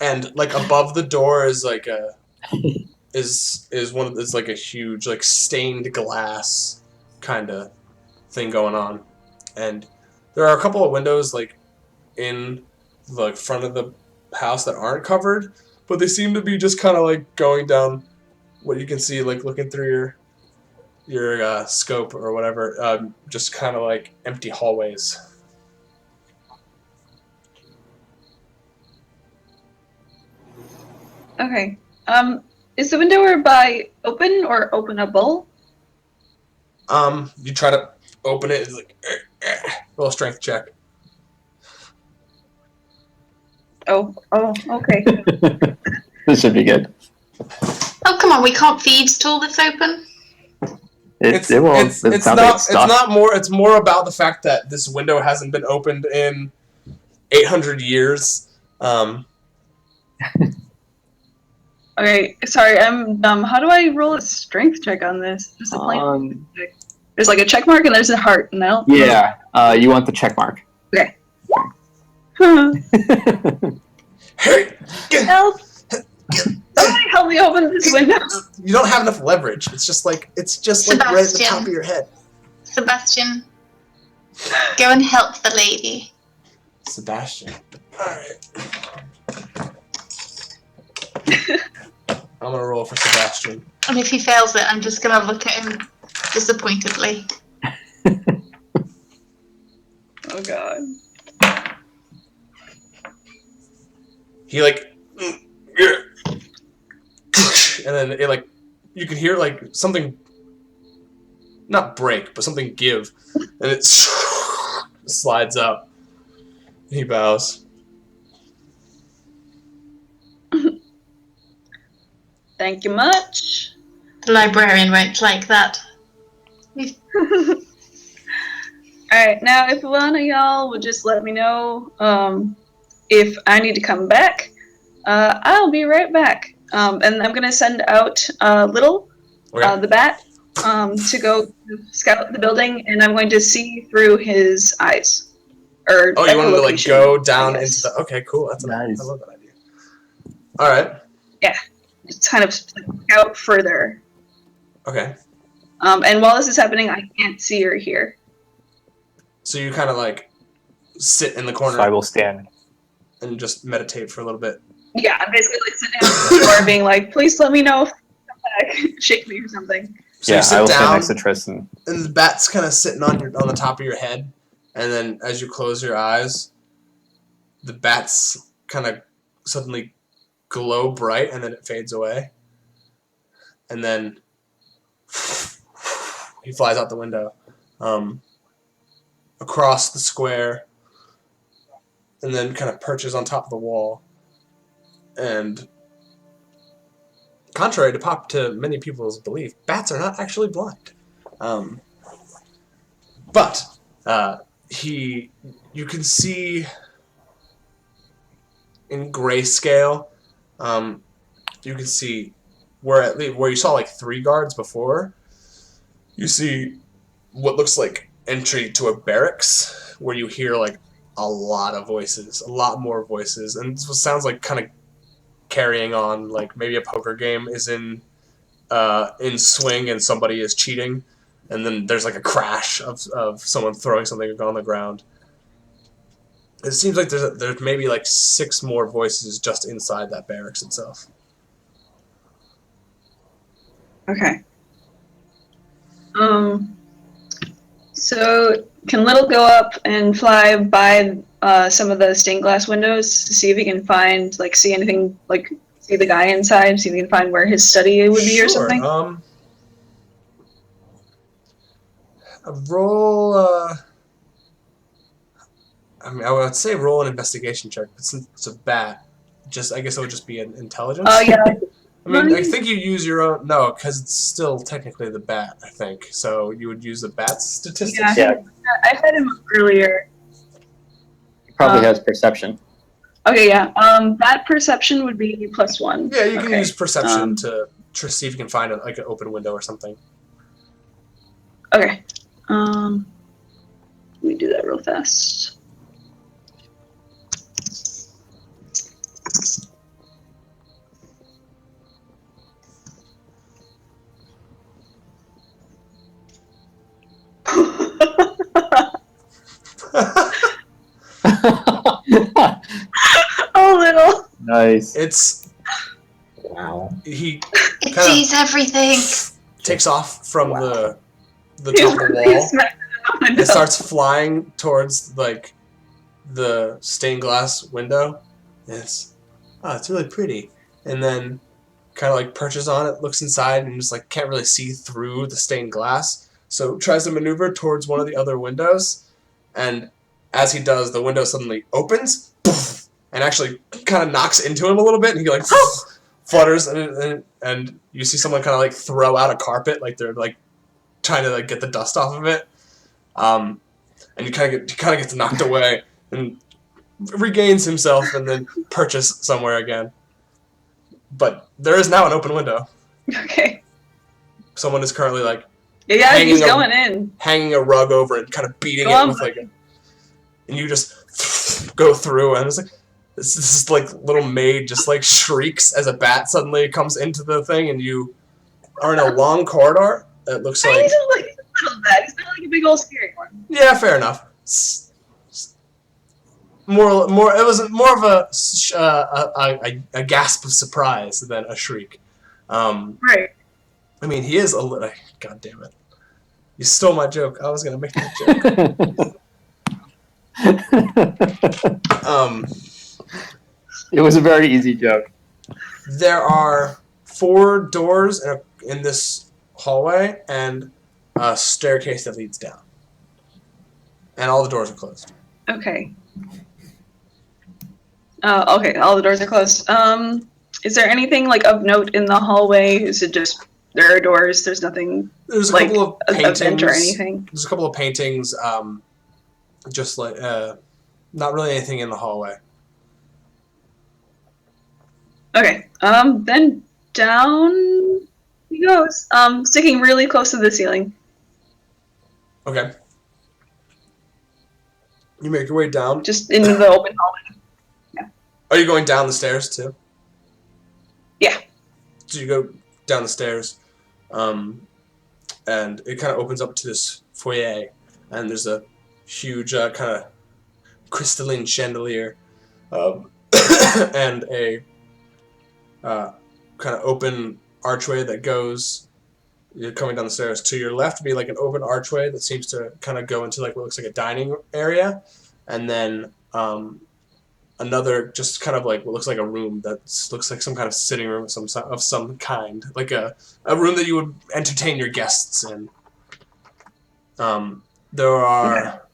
S1: And like above the door is like is like a huge like stained glass kind of thing going on, and there are a couple of windows like in the front of the house that aren't covered, but they seem to be just kind of like going down what you can see, like looking through your scope or whatever, just kind of like empty hallways.
S2: Okay. Is the window nearby open or openable?
S1: You try to open it. It's like roll a strength check.
S2: Oh, okay.
S4: This should be good.
S3: Oh, come on, we can't thieves tool this open?
S1: It's more about the fact that this window hasn't been opened in 800 years.
S2: Okay, sorry, I'm dumb. How do I roll a strength check on this? Just a plain check. There's like a check mark and there's a heart. No.
S4: Yeah. You want the check mark.
S2: Okay.
S1: Hey,
S2: Help! Somebody help me open this window.
S1: you don't have enough leverage. It's just like right at the top of your head.
S3: Sebastian, go and help the lady.
S1: Sebastian. All right. I'm gonna roll for Sebastian.
S3: And if he fails it, I'm just gonna look at him disappointedly.
S2: Oh god.
S1: He like, and then it like, you can hear like something, not break, but something give, and it slides up. He bows.
S2: Thank you much.
S3: The librarian won't like that.
S2: Alright, now if one of y'all would just let me know if I need to come back, I'll be right back. And I'm going to send out Little, the bat, to go scout the building, and I'm going to see through his eyes. Or
S1: you want him to like go down into the... Okay, cool. That's
S4: nice.
S1: I love that idea. All right.
S2: Yeah, just kind of scout further.
S1: Okay.
S2: And while this is happening, I can't see or hear.
S1: So you kind of like sit in the corner.
S4: So I will stand.
S1: And just meditate for a little bit.
S2: Yeah, I'm basically like sitting on the floor being like, please let me know if you come back. Shake me or something.
S1: So
S4: yeah,
S1: you sit
S4: I will
S1: down,
S4: stand next to Triss and
S1: the bat's kind of sitting on the top of your head, and then as you close your eyes, the bat's kind of suddenly glow bright, and then it fades away, and then he flies out the window, across the square, and then kind of perches on top of the wall. And contrary to many people's belief, bats are not actually blind. But you can see in grayscale, you can see where you saw like 3 guards before, you see what looks like entry to a barracks where you hear like a lot of voices, a lot more voices, and it sounds like kind of carrying on, like maybe a poker game is in swing and somebody is cheating, and then there's like a crash of someone throwing something on the ground. It seems like there's maybe like 6 more voices just inside that barracks itself.
S2: Okay. So can Little go up and fly by some of the stained glass windows to see if he can find, like, see anything, like, see the guy inside, see if he can find where his study would be or something?
S1: Roll, I mean, I would say roll an investigation check, but since it's a bat, I guess it would just be an intelligence?
S2: Oh, yeah.
S1: I mean, I think you use your own... No, because it's still technically the bat, I think. So you would use the bat's statistics?
S2: Yeah, I had him earlier.
S4: he probably has perception.
S2: Okay, yeah. That perception would be +1.
S1: Yeah, you can use perception to see if you can find like an open window or something.
S2: Okay. Let me do that real fast. Oh, Little.
S4: Nice.
S1: It's
S5: Wow.
S1: he
S3: It
S1: kinda
S3: sees everything.
S1: takes off from
S5: Wow.
S1: the top of the
S2: He
S1: wall
S2: smacked it open.
S1: and starts flying towards like the stained glass window. And it's really pretty. And then kind of like perches on it, looks inside, and just like can't really see through the stained glass. So tries to maneuver towards one of the other windows, and as he does, the window suddenly opens, and actually kind of knocks into him a little bit, and he like flutters, and you see someone kind of like throw out a carpet, like they're like trying to like get the dust off of it, and he kind of gets knocked away and regains himself, and then perches somewhere again. But there is now an open window.
S2: Okay.
S1: Someone is currently like
S2: Yeah,
S1: Hanging
S2: he's
S1: a-
S2: going in.
S1: hanging a rug over it, kind of beating
S2: Go
S1: it
S2: on,
S1: with like, and you just go through, and it's like this like little maid just like shrieks as a bat suddenly comes into the thing, and you are in a long corridor that looks like
S2: He's a little bad. He's not like a big old scary one.
S1: yeah, fair enough. More. It was more of a gasp of surprise than a shriek.
S2: Right.
S1: I mean, he is a little. God damn it! You stole my joke. I was gonna make that joke.
S4: It was a very easy joke.
S1: There are 4 doors in this hallway and a staircase that leads down, and all the doors are closed.
S2: Okay. Okay, all the doors are closed. Is there anything like of note in the hallway? Is it just there are doors? There's nothing
S1: There's a
S2: like
S1: couple of
S2: a
S1: paintings.
S2: vent or anything.
S1: There's a couple of paintings. Just like not really anything in the hallway.
S2: Okay. Then down he goes. Sticking really close to the ceiling.
S1: Okay. You make your way down.
S2: Just into the open hallway.
S1: Are you going down the stairs too?
S2: Yeah.
S1: So you go down the stairs, and it kind of opens up to this foyer, and there's a huge kind of crystalline chandelier, and a kind of open archway that goes. You're coming down the stairs. To your left, be like an open archway that seems to kind of go into like what looks like a dining area, and then another just kind of like what looks like a room that looks like some kind of sitting room of some kind, like a room that you would entertain your guests in. There are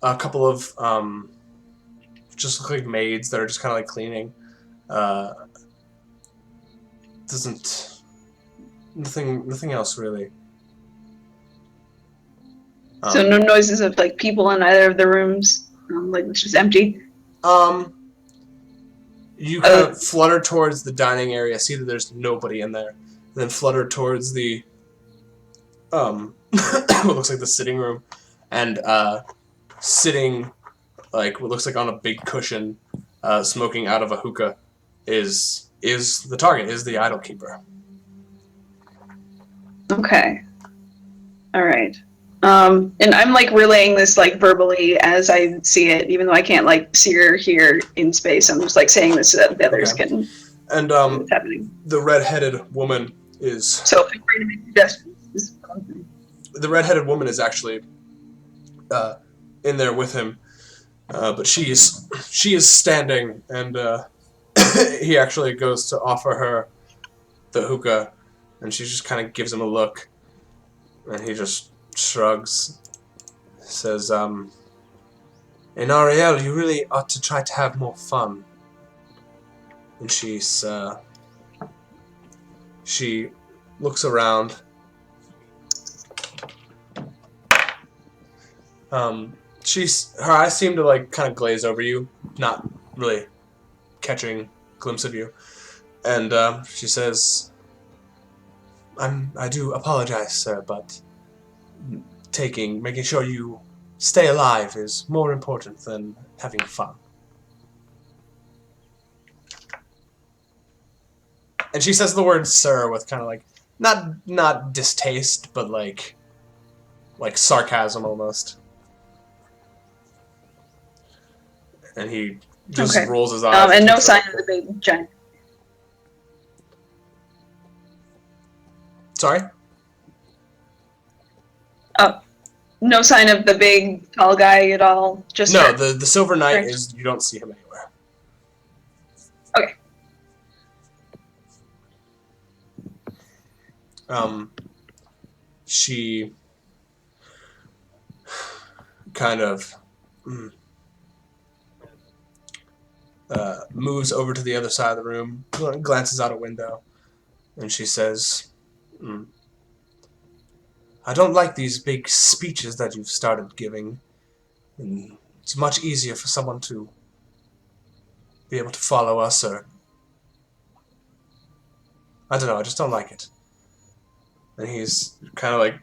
S1: a couple of just look like maids that are just kind of like cleaning. Nothing else really.
S2: So no noises of like people in either of the rooms. Like it's just empty.
S1: You kind of flutter towards the dining area, see that there's nobody in there, and then flutter towards the what looks like the sitting room, and sitting like what looks like on a big cushion, smoking out of a hookah, is the target, is the Idolkeeper.
S2: Okay. All right. And I'm like relaying this like verbally as I see it, even though I can't like see or hear in space. I'm just like saying this so that the others can.
S1: And
S2: what's happening.
S1: the redheaded woman is.
S2: So feel free to make suggestions.
S1: The redheaded woman is actually in there with him, but she is standing, and he actually goes to offer her the hookah, and she just kind of gives him a look, and he just shrugs, says, "In Ariel, you really ought to try to have more fun." And she looks around. Her eyes seem to like kind of glaze over you, not really catching a glimpse of you, and she says, I do apologize, sir, but making sure you stay alive is more important than having fun." And she says the word "sir" with kind of like not distaste, but like sarcasm almost. And he just rolls his eyes.
S2: And no sign of the big giant.
S1: Sorry?
S2: No sign of the big, tall guy at all? Just
S1: No,
S2: her?
S1: the Silver Knight
S2: Right.
S1: is, you don't see him anywhere.
S2: Okay.
S1: She kind of moves over to the other side of the room, glances out a window, and she says, I don't like these big speeches that you've started giving. And it's much easier for someone to be able to follow us, or I don't know, I just don't like it. And he's kind of like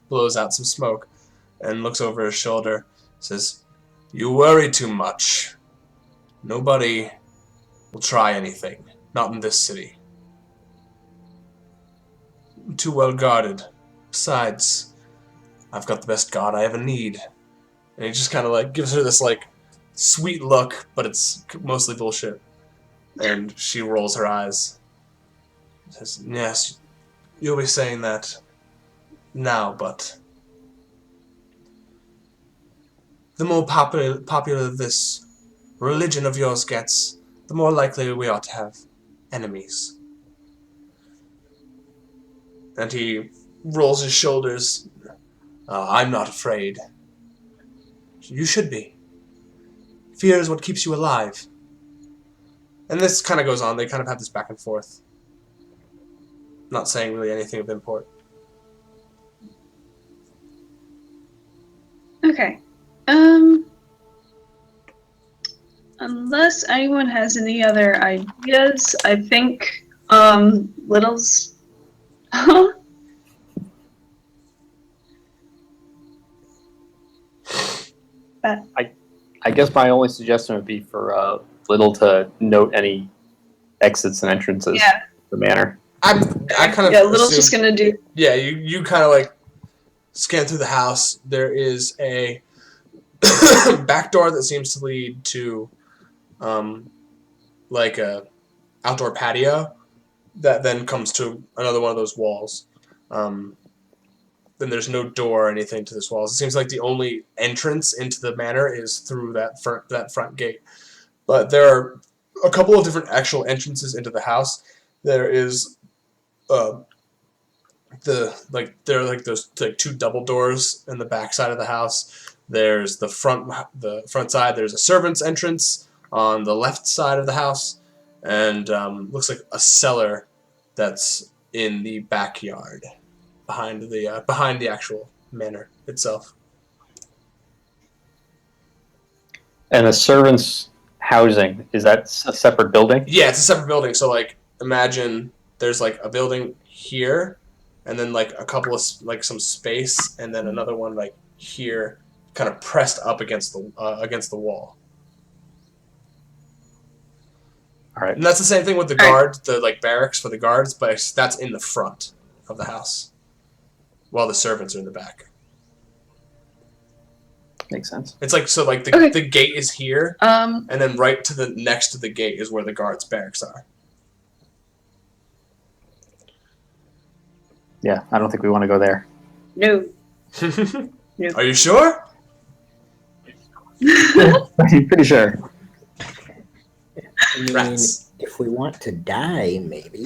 S1: blows out some smoke and looks over his shoulder, says, you worry too much. Nobody will try anything, not in this city. I'm too well guarded. Besides, I've got the best guard I ever need. And he just kind of like gives her this like sweet look, but it's mostly bullshit. And she rolls her eyes. Says, yes, you'll be saying that now, but the more popular this religion of yours gets, the more likely we are to have enemies. And he rolls his shoulders. I'm not afraid. You should be. Fear is what keeps you alive. And this kind of goes on. They kind of have this back and forth. Not saying really anything of import.
S2: Okay. Unless anyone has any other ideas, I think, Little's...
S4: I guess my only suggestion would be for Little to note any exits and entrances
S2: Yeah.
S4: to the manor.
S1: I kind of
S2: Yeah, Little's
S1: assume-
S2: just gonna do...
S1: Yeah, you kind of like scan through the house. There is a back door that seems to lead to like a outdoor patio that then comes to another one of those walls. Then there's no door or anything to this wall. It seems like the only entrance into the manor is through that front gate. But there are a couple of different actual entrances into the house. There is there are like those like two double doors in the back side of the house. There's the front side. There's a servant's entrance on the left side of the house, and looks like a cellar that's in the backyard behind the actual manor itself.
S4: And the servants' housing, is that a separate building?
S1: Yeah, it's a separate building. So like imagine there's like a building here, and then like a couple of like some space, and then another one like here, kind of pressed up against the wall.
S4: All right.
S1: And that's the same thing with the guard, the like barracks for the guards, but that's in the front of the house, while the servants are in the back.
S4: Makes sense.
S1: It's like so like the gate is here, and then right to the next to the gate is where the guards' barracks are.
S4: Yeah, I don't think we want to go there.
S2: No.
S1: Are you sure?
S4: I'm pretty sure.
S5: I mean,
S1: Rats.
S5: if we want to die, maybe.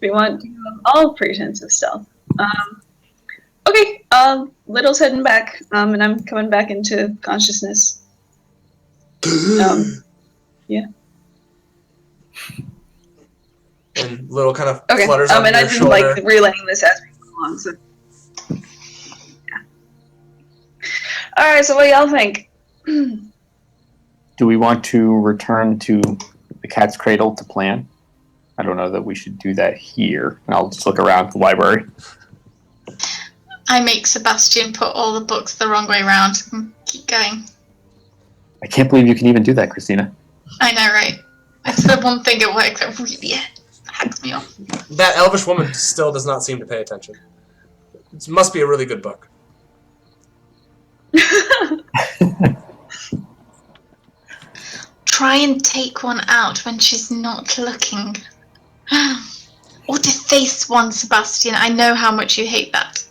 S2: We want to have all pretense of stealth. Okay, Little's heading back, and I'm coming back into consciousness. Yeah.
S1: And Little kind of
S2: Okay,
S1: flutters on
S2: and
S1: your
S2: I've been
S1: shoulder.
S2: like relaying this as we go along, so. Yeah. Alright, so what do y'all think?
S4: Do we want to return to the Cat's Cradle to plan? I don't know that we should do that here. I'll just look around the library.
S3: I make Sebastian put all the books the wrong way around and keep going.
S4: I can't believe you can even do that, Christina.
S3: I know, right? It's the one thing at work that really hacks me off.
S1: That elvish woman still does not seem to pay attention. It must be a really good book.
S3: Try and take one out when she's not looking. Or deface one, Sebastian. I know how much you hate that.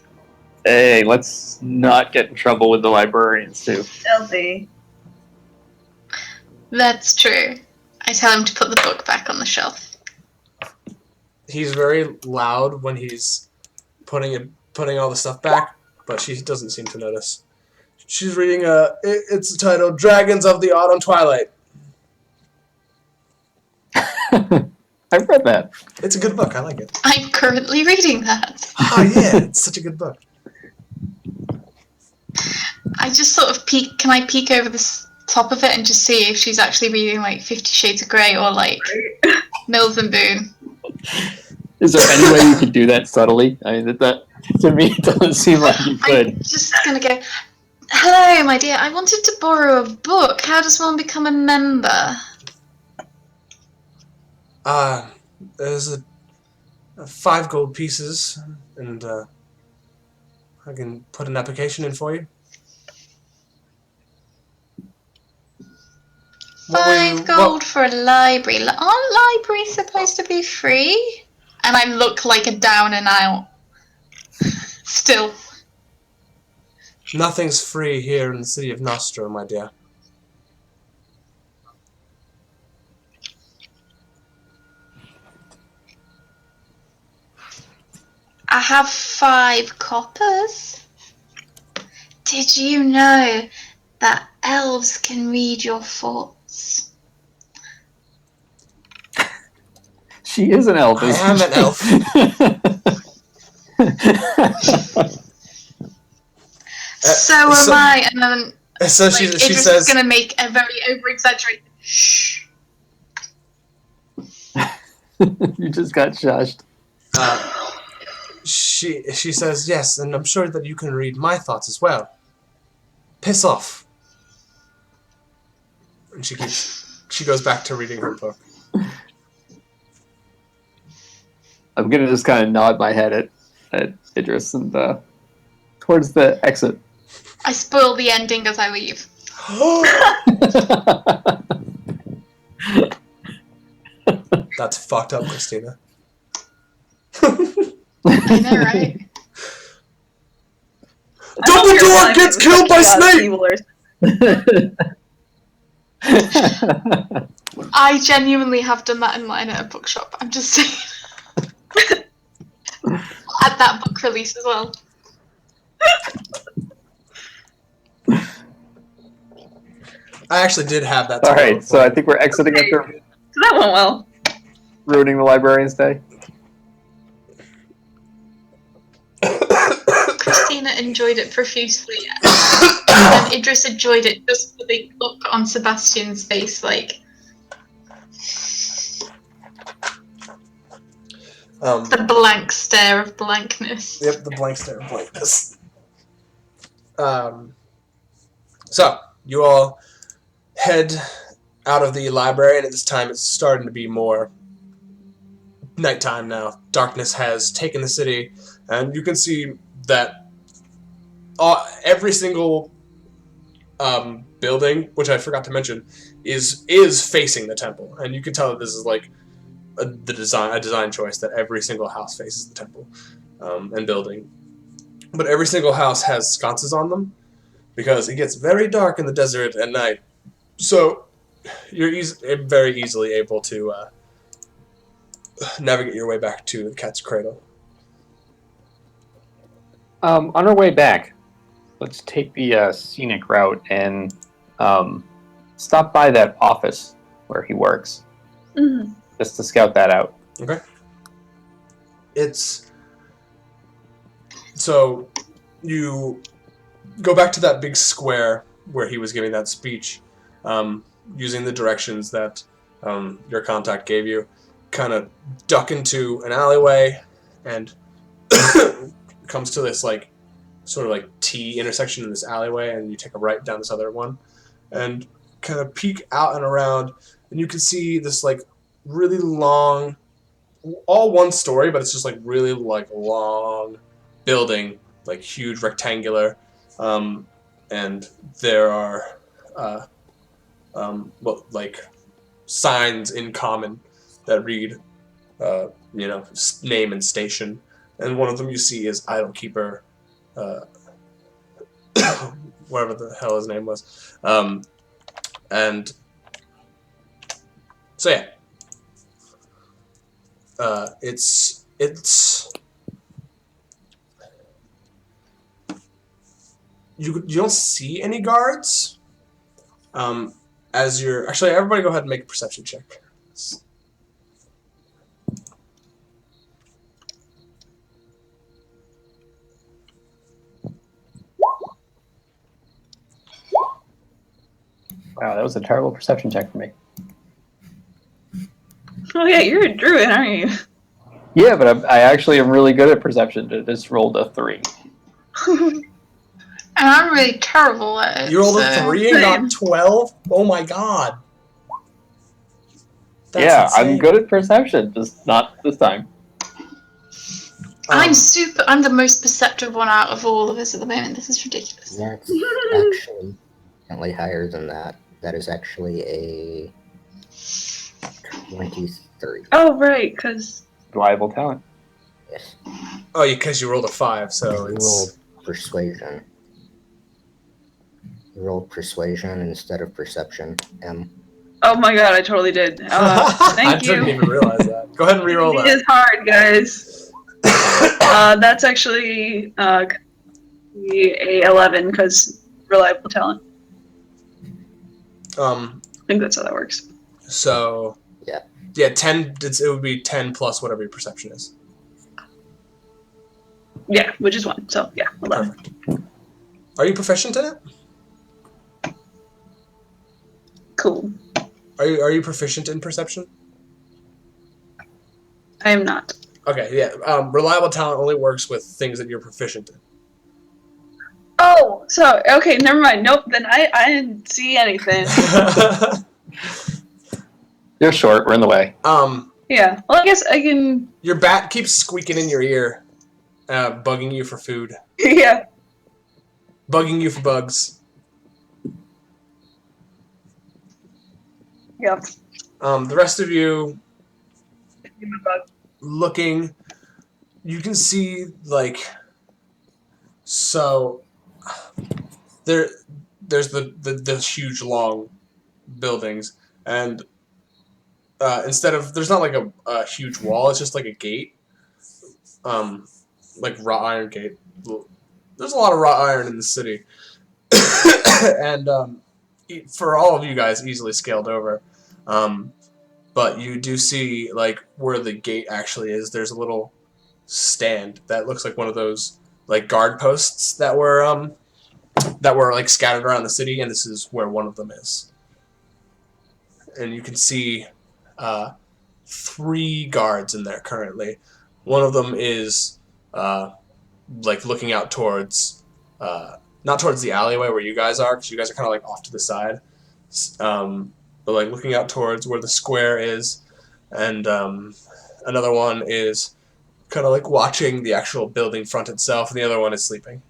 S4: Hey, let's not get in trouble with the librarians, too.
S2: Stealthy.
S3: That's true. I tell him to put the book back on the shelf.
S1: He's very loud when he's putting all the stuff back, but she doesn't seem to notice. She's reading it's titled Dragons of the Autumn Twilight.
S4: I've read that.
S1: It's a good book. I like it.
S3: I'm currently reading that.
S1: Oh yeah, it's such a good book.
S3: I just sort of peek. Can I peek over the top of it and just see if she's actually reading like 50 Shades of Grey or like Mills and Boone?
S4: Is there any way you could do that subtly? I mean, that to me it doesn't seem like you could.
S3: I'm just gonna go. Hello, my dear. I wanted to borrow a book. How does one become a member?
S1: There's 5 gold pieces, and I can put an application in for you.
S3: Five gold for a library. Aren't libraries supposed to be free? And I look like a down and out. Still.
S1: Nothing's free here in the city of Nostro, my dear.
S3: I have 5 coppers. Did you know that elves can read your thoughts?
S4: She is an elf.
S1: I am an elf.
S3: So am I. And then
S1: So
S3: like,
S1: she
S3: Idris
S1: says,
S3: is going to make a very over-exaggerated shh.
S4: You just got shushed.
S1: She says, yes, and I'm sure that you can read my thoughts as well. Piss off. And she goes back to reading her book.
S4: I'm gonna just kind of nod my head at Idris and towards the exit.
S3: I spoil the ending as I leave.
S1: That's fucked up, Christina.
S3: I know, right?
S1: Dumbledore gets killed by Snape!
S3: I genuinely have done that in line at a bookshop. I'm just saying. At that book release as well.
S1: I actually did have that.
S4: Alright, so I think we're exiting after
S2: That went well.
S4: ruining the librarian's day.
S3: Christina enjoyed it profusely, and Idris enjoyed it just for the look on Sebastian's face, like the blank stare of blankness.
S1: Yep, the blank stare of blankness. So, you all head out of the library, and at this time it's starting to be more nighttime now. Darkness has taken the city, and you can see that every single building, which I forgot to mention, is facing the temple, and you can tell that this is like a design choice, that every single house faces the temple and building. But every single house has sconces on them, because it gets very dark in the desert at night. So you're very easily able to navigate your way back to the Cat's Cradle.
S4: On our way back, let's take the scenic route and stop by that office where he works, just to scout that out.
S1: Okay. So you go back to that big square where he was giving that speech, using the directions that your contact gave you. Kind of duck into an alleyway and comes to this like sort of like T intersection in this alleyway, and you take a right down this other one and kind of peek out and around, and you can see this like really long, all one story, but it's just like really like long building, like huge rectangular, and there are like signs in common that read name and station. And one of them you see is Idolkeeper, whatever the hell his name was. And so yeah, it's you don't see any guards. As you're actually, everybody go ahead and make a perception check.
S4: Wow, that was a terrible perception check for me.
S2: Oh yeah, you're a druid, aren't you?
S4: Yeah, but I actually am really good at perception. I just rolled a 3.
S3: And I'm really terrible at it.
S1: You rolled a
S3: so-
S1: 3 and got 12? Oh my god. That's
S4: Yeah,
S1: insane.
S4: I'm good at perception, just not this time.
S3: I'm the most perceptive one out of all of us at the moment. This is ridiculous.
S5: That's actually definitely higher than that. That is actually a 23.
S2: Oh right, because
S4: Reliable talent.
S5: Yes.
S1: Oh, because you rolled a 5, so
S5: You
S1: it's...
S5: rolled persuasion. You rolled persuasion instead of perception.
S2: oh my god, I totally did.
S1: I
S2: Thank
S1: didn't
S2: you.
S1: even realize that. Go ahead and re-roll
S2: It
S1: that.
S2: is hard, guys. That's actually a 11 because reliable talent. I think that's how that works.
S1: So...
S5: Yeah.
S1: 10, it would be 10 plus whatever your perception is.
S2: Yeah, which is 1. So yeah, 11.
S1: Perfect. Are you proficient in it?
S2: Cool.
S1: Are you proficient in perception?
S2: I am not.
S1: Okay, yeah. Reliable talent only works with things that you're proficient in.
S2: Oh, so okay, never mind. Nope, then I didn't see anything.
S4: You're short, we're in the way.
S2: Yeah. Well, I guess I can.
S1: Your bat keeps squeaking in your ear, bugging you for food,
S2: Yeah.
S1: bugging you for bugs.
S2: Yep.
S1: The rest of you looking, you can see so there's the huge long buildings, and instead of there's not like a huge wall, it's just like a gate, like wrought iron gate. There's a lot of wrought iron in the city, and for all of you guys, easily scaled over. But you do see where the gate actually is. There's a little stand that looks like one of those guard posts that were scattered around the city, and this is where one of them is. And you can see 3 guards in there currently. One of them is looking out towards not towards the alleyway where you guys are, because you guys are kind of off to the side, but looking out towards where the square is, and another one is kind of watching the actual building front itself, and the other one is sleeping.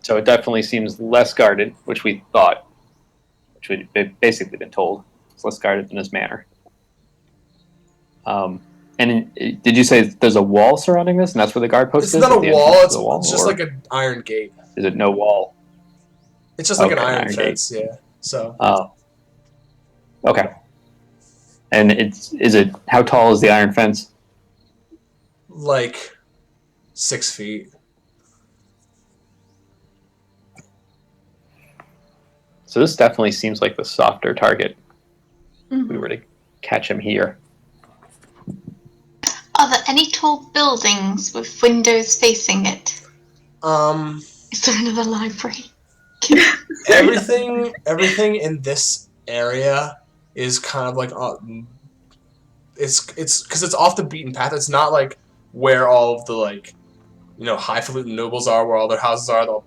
S4: So it definitely seems less guarded, which we thought, which we'd basically been told. It's less guarded than his manor. And did you say there's a wall surrounding this, and that's where the guard post
S1: It's
S4: is?
S1: not
S4: at
S1: a
S4: the
S1: wall,
S4: entrance to the
S1: it's just
S4: or
S1: an iron gate.
S4: Is it no wall?
S1: It's just an
S4: Okay,
S1: iron
S4: iron
S1: fence, yeah. So
S4: Oh. Okay. And is it how tall is the iron fence?
S1: 6 feet.
S4: So this definitely seems like the softer target.
S2: Mhm.
S4: If we were to catch him here.
S3: Are there any tall buildings with windows facing it? Is there another library?
S1: Everything in this area is kind of it's because it's off the beaten path. It's not where all of the highfalutin nobles are, where all their houses are, the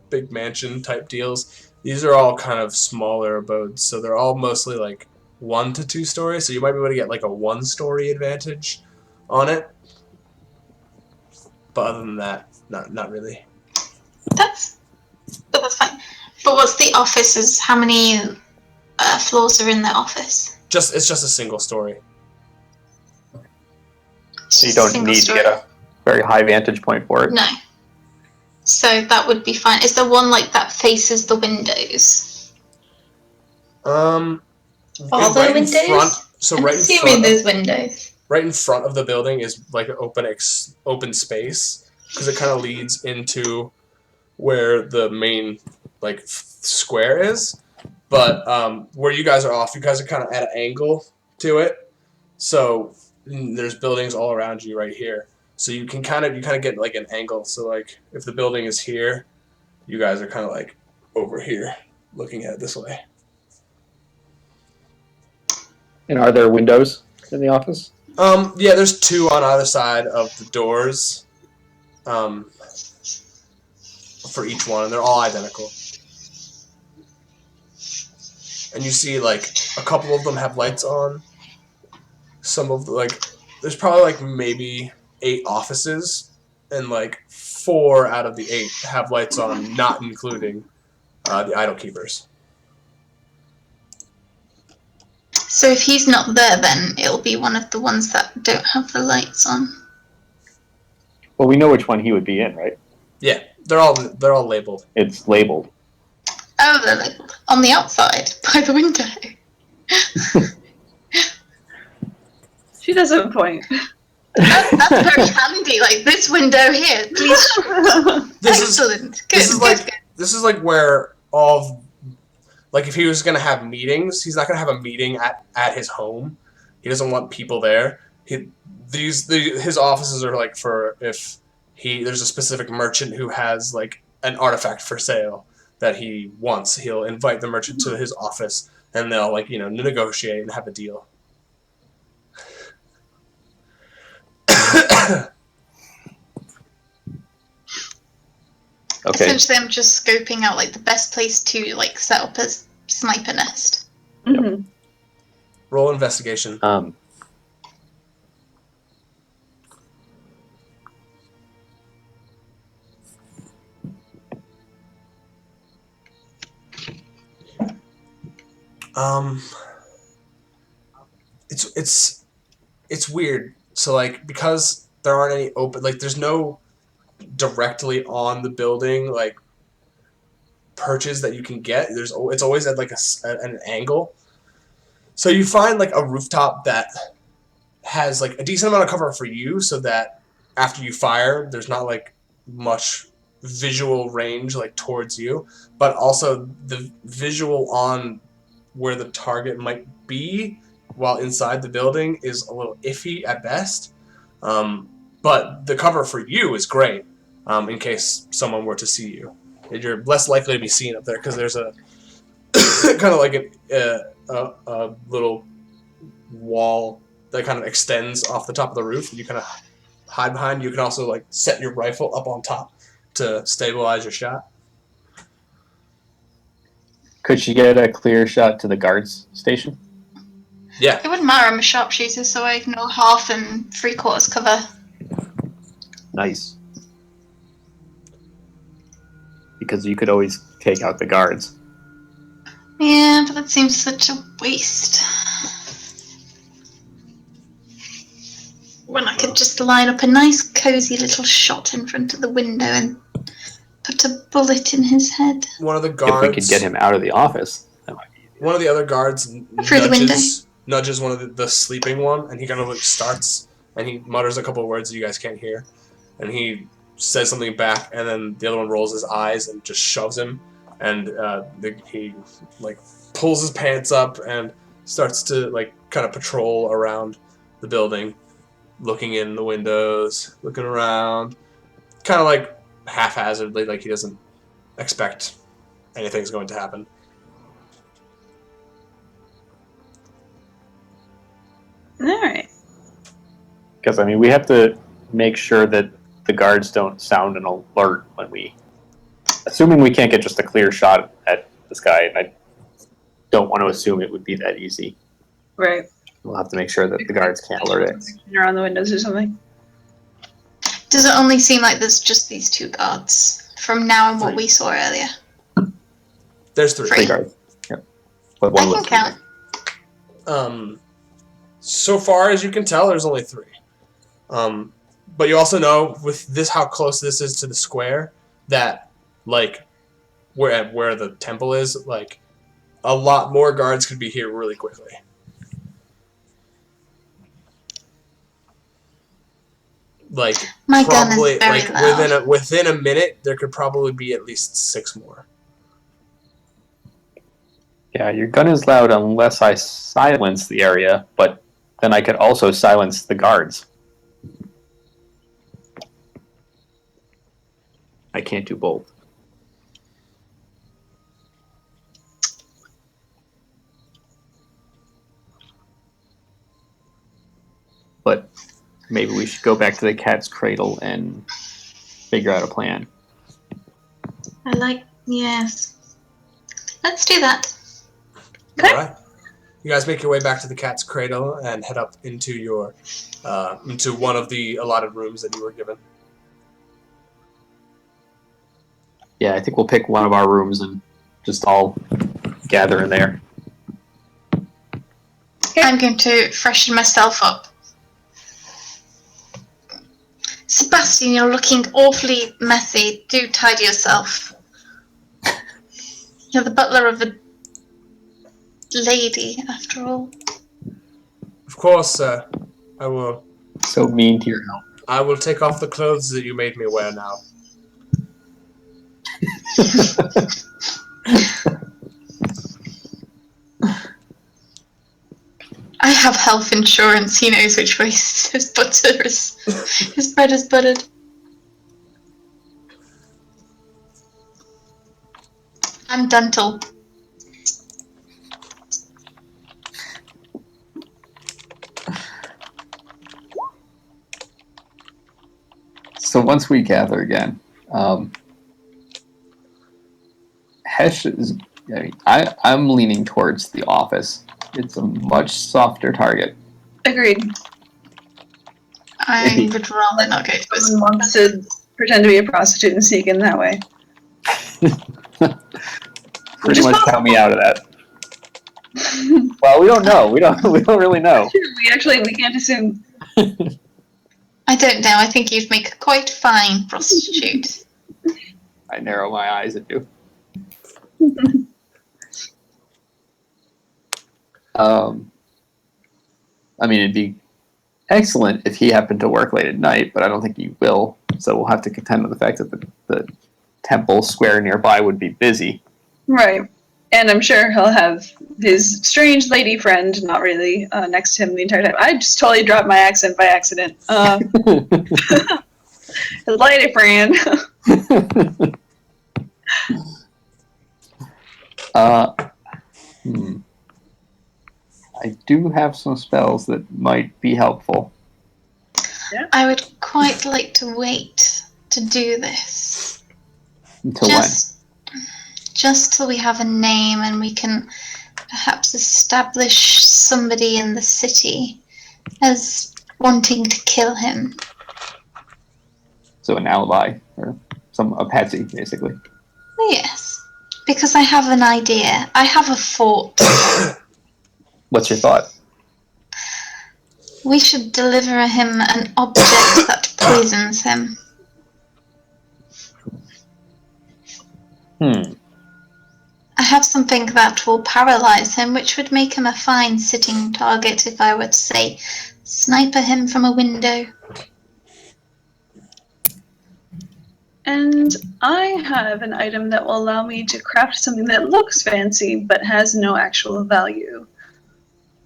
S1: big mansion type deals. These are all kind of smaller abodes, so they're all mostly 1 to 2 stories. So you might be able to get a 1-story advantage on it, but other than that, not really.
S3: That's fine. But what's the offices? How many floors are in the office?
S1: It's just a single story.
S4: So you don't
S3: Single
S4: need
S3: story.
S4: to get a very high vantage point for it.
S3: No. So that would be fine. Is there one like that faces the windows?
S1: Are
S3: there windows? I'm assuming there's windows.
S1: Right in front of the building is like an open space because it kind of leads into where the main like square is. But where you guys are off, you guys are kind of at an angle to it. So there's buildings all around you right here. So you kind of get like an angle. So like if the building is here, you guys are kind of like over here looking at it this way.
S4: And are there windows in the office?
S1: Yeah, there's 2 on either side of the doors. For each one, and they're all identical. And you see like a couple of them have lights on. Some of there's probably like maybe 8 offices, and like 4 out of the 8 have lights on, not including the Idolkeepers.
S3: So if he's not there, then it'll be one of the ones that don't have the lights on.
S4: Well, we know which one he would be in, right?
S1: Yeah, they're all labeled.
S4: It's labeled.
S3: Oh, they're labeled on the outside by the window.
S2: She does have a point.
S3: That's very handy. Like this window here, please. Excellent.
S1: This is like where all like if he was gonna have meetings, he's not gonna have a meeting at his home. He doesn't want people there. His offices are like for if there's a specific merchant who has like an artifact for sale that he wants. He'll invite the merchant to his office, and they'll like negotiate and have a deal.
S4: Okay.
S3: Essentially, I'm just scoping out like the best place to like set up a sniper nest.
S2: Mm-hmm.
S1: Roll investigation. It's weird. So like because there aren't any open there's no directly on the building like perches that you can get. It's always at like an angle. So you find like a rooftop that has like a decent amount of cover for you, so that after you fire, there's not like much visual range like towards you, but also the visual on where the target might be while inside the building is a little iffy at best. But the cover for you is great in case someone were to see you. You're less likely to be seen up there because there's a kind of like a little wall that kind of extends off the top of the roof that you kind of hide behind. You can also like set your rifle up on top to stabilize your shot.
S4: Could she get a clear shot to the guards station?
S1: Yeah.
S3: It wouldn't matter. I'm a sharpshooter, so I ignore half and 3/4 cover.
S4: Nice. Because you could always take out the guards.
S3: Yeah, but that seems such a waste. When I could just line up a nice, cozy little shot in front of the window and put a bullet in his head.
S1: One of the guards.
S4: If we could get him out of the office, that might be easier.
S1: One of the other guards
S3: Through the window.
S1: nudges one of the sleeping one, and he kind of like starts and he mutters a couple of words that you guys can't hear, and he says something back, and then the other one rolls his eyes and just shoves him, and he like pulls his pants up and starts to like kind of patrol around the building, looking in the windows, looking around, kind of like haphazardly, like he doesn't expect anything's going to happen.
S2: All right.
S4: Because, I mean, we have to make sure that the guards don't sound an alert when we... Assuming we can't get just a clear shot at this guy, and I don't want to assume it would be that easy.
S2: Right.
S4: We'll have to make sure that the guards can't alert it.
S2: Around the windows or something.
S3: Does it only seem like there's just these 2 guards from now and what we saw earlier?
S1: There's 3.
S3: 3
S4: guards. Yep. But one
S3: I can
S4: less.
S3: count.
S1: So far as you can tell, there's only 3. But you also know, with this, how close this is to the square, that, like, where the temple is, like, a lot more guards could be here really quickly. Like,
S3: My
S1: probably,
S3: gun is very loud.
S1: within a minute, there could probably be at least 6 more.
S4: Yeah, your gun is loud unless I silence the area, but then I could also silence the guards. I can't do both. But maybe we should go back to the cat's cradle and figure out a plan.
S3: Yes. Let's do that.
S1: All right. You guys make your way back to the cat's cradle and head up into your into one of the allotted rooms that you were given.
S4: Yeah, I think we'll pick one of our rooms and just all gather in there.
S3: I'm going to freshen myself up. Sebastian, you're looking awfully messy. Do tidy yourself. You're the butler of a lady, after all.
S1: Of course, I will.
S4: So mean to your help.
S1: I will take off the clothes that you made me wear now.
S3: I have health insurance. He knows which way his butter is. His bread is buttered. I'm dental.
S4: So once we gather again, Hesh is. I'm leaning towards the office. It's a much softer target.
S2: Agreed.
S3: I would rather not go to his.
S2: Someone wants to pretend to be a prostitute and sneak in that way.
S4: Pretty much count me out of that. Well, we don't know. We don't really know.
S2: We can't assume.
S3: I don't know. I think you'd make a quite fine prostitute.
S4: I narrow my eyes at you. I mean, it'd be excellent if he happened to work late at night, but I don't think he will. So we'll have to contend with the fact that the temple square nearby would be busy.
S2: Right. And I'm sure he'll have his strange lady friend, not really, next to him the entire time. I just totally dropped my accent by accident. His lady friend.
S4: I do have some spells that might be helpful.
S2: Yeah.
S3: I would quite like to wait to do this.
S4: Until
S3: Just till we have a name and we can perhaps establish somebody in the city as wanting to kill him.
S4: So an alibi, or a patsy, basically.
S3: Yes, because I have an idea. I have a thought.
S4: What's your thought?
S3: We should deliver him an object that poisons him. I have something that will paralyze him, which would make him a fine sitting target if I were to, say, sniper him from a window.
S2: And I have an item that will allow me to craft something that looks fancy but has no actual value.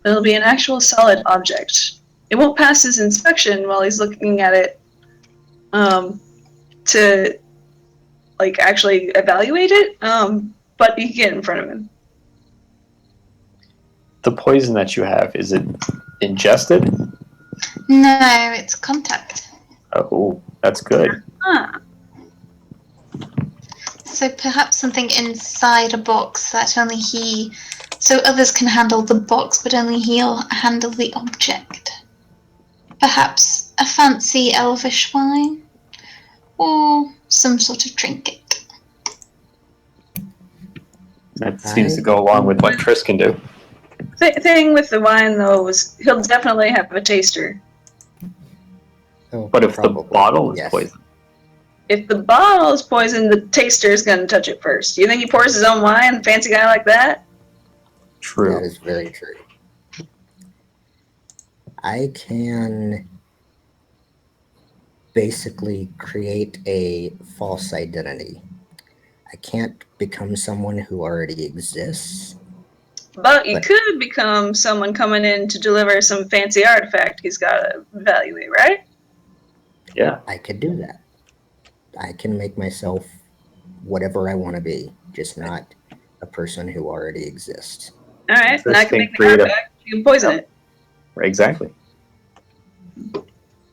S2: It'll be an actual solid object. It won't pass his inspection while he's looking at it to actually evaluate it, but you can get in front of him.
S4: The poison that you have, is it ingested?
S3: No, it's contact.
S4: Oh, that's good.
S2: Ah.
S3: So perhaps something inside a box that only he... So others can handle the box, but only he'll handle the object. Perhaps a fancy elvish wine? Or some sort of trinket.
S4: That seems to go along with what Triss can do.
S2: Thing with the wine, though, is he'll definitely have a taster.
S5: Oh,
S4: But if
S5: probably.
S4: the bottle is
S5: Yes.
S4: poison,
S2: If the bottle is poisoned, the taster is going to touch it first. Do you think he pours his own wine? Fancy guy like that?
S4: true.
S5: That is very true. I can basically create a false identity. I can't become someone who already exists.
S2: But you
S5: But-
S2: could become someone coming in to deliver some fancy artifact he's got to evaluate, right?
S4: Yeah.
S5: I could do that. I can make myself whatever I want to be, just not a person who already exists.
S2: All right, and I can
S4: Interesting,
S2: make the
S4: creative.
S2: artifact. You can poison it.
S4: Exactly.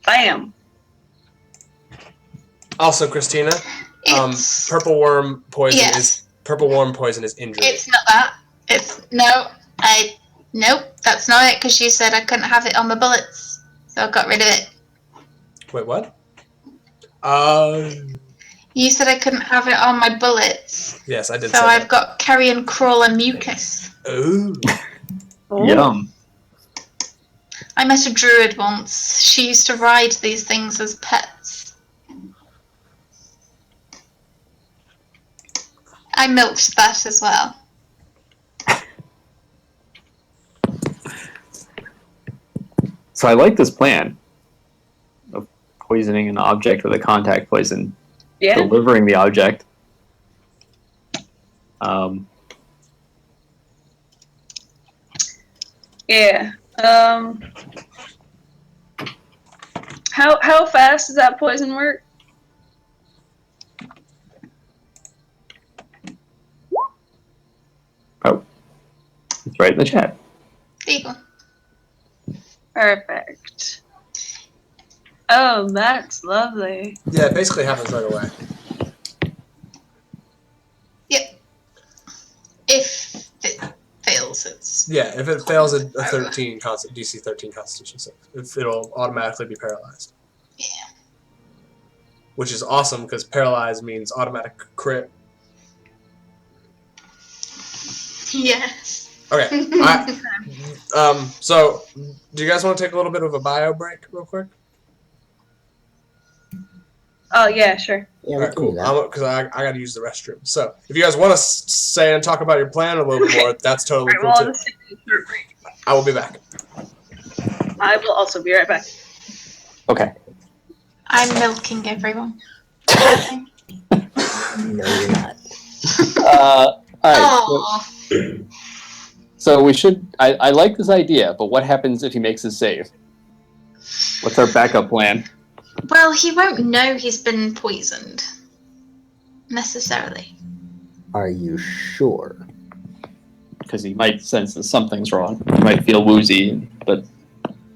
S2: Bam.
S1: Also, Christina,
S3: It's,
S1: purple worm poison
S3: Yes.
S1: is injury.
S3: it's not that. Nope, that's not it, because you said I couldn't have it on my bullets. So I got rid of it.
S1: Wait, what?
S3: You said I couldn't have it on my bullets.
S1: Yes, I did
S3: So
S1: say
S3: I've
S1: that.
S3: got carrion crawler mucus.
S1: Ooh.
S4: Yum.
S3: I met a druid once. She used to ride these things as pets. I milked that as well.
S4: So I like this plan of poisoning an object with a contact poison,
S2: Yeah.
S4: delivering the object.
S2: Yeah. How fast does that poison work?
S4: It's right in the chat.
S3: There you go.
S2: Perfect. Oh, that's lovely.
S1: Yeah, it basically happens right away.
S3: If it fails, it's
S1: Yeah, if it fails a 13 DC 13 Constitution save, it'll automatically be paralyzed.
S3: Yeah.
S1: Which is awesome because paralyzed means automatic crit.
S3: yes.
S1: Okay. So do you guys want to take a little bit of a bio break real quick?
S2: Oh, yeah, sure.
S5: Yeah,
S1: All
S5: we
S1: right,
S5: can do
S1: cool.
S5: that.
S1: Because I got to use the restroom. So if you guys want to say and talk about your plan a little bit more, that's totally
S2: Right,
S1: cool
S2: well,
S1: too.
S2: I'll just take a short break.
S1: I will be back.
S2: I will also be right back.
S4: Okay.
S3: I'm milking everyone.
S5: No, you're not.
S4: All right.
S3: Oh,
S4: So we should. I like this idea, but what happens if he makes his save? What's our backup plan?
S3: well, he won't know he's been poisoned. Necessarily.
S5: Are you sure?
S4: Because he might sense that something's wrong. He might feel woozy, but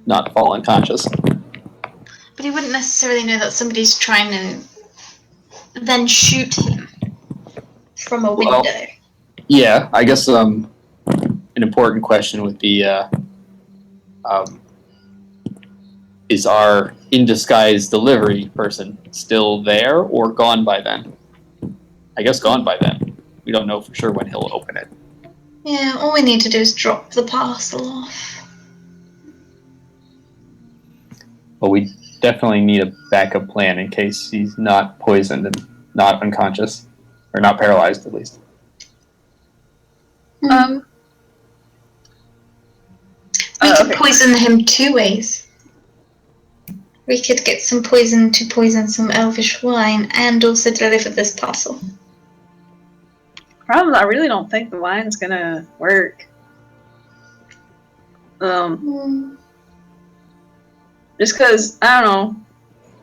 S4: not fall unconscious.
S3: But he wouldn't necessarily know that somebody's trying to then shoot him from a
S4: Well-
S3: window.
S4: Yeah, I guess an important question would be is our in disguise delivery person still there or gone by then? I guess gone by then. We don't know for sure when he'll open it.
S3: Yeah, all we need to do is drop the parcel off.
S4: But we definitely need a backup plan in case he's not poisoned and not unconscious. Or not paralyzed, at least.
S3: We
S2: Okay.
S3: could poison him two ways. We could get some poison to poison some elvish wine and also deliver this parcel.
S2: Problem is, I really don't think the wine's gonna work. Just because, I don't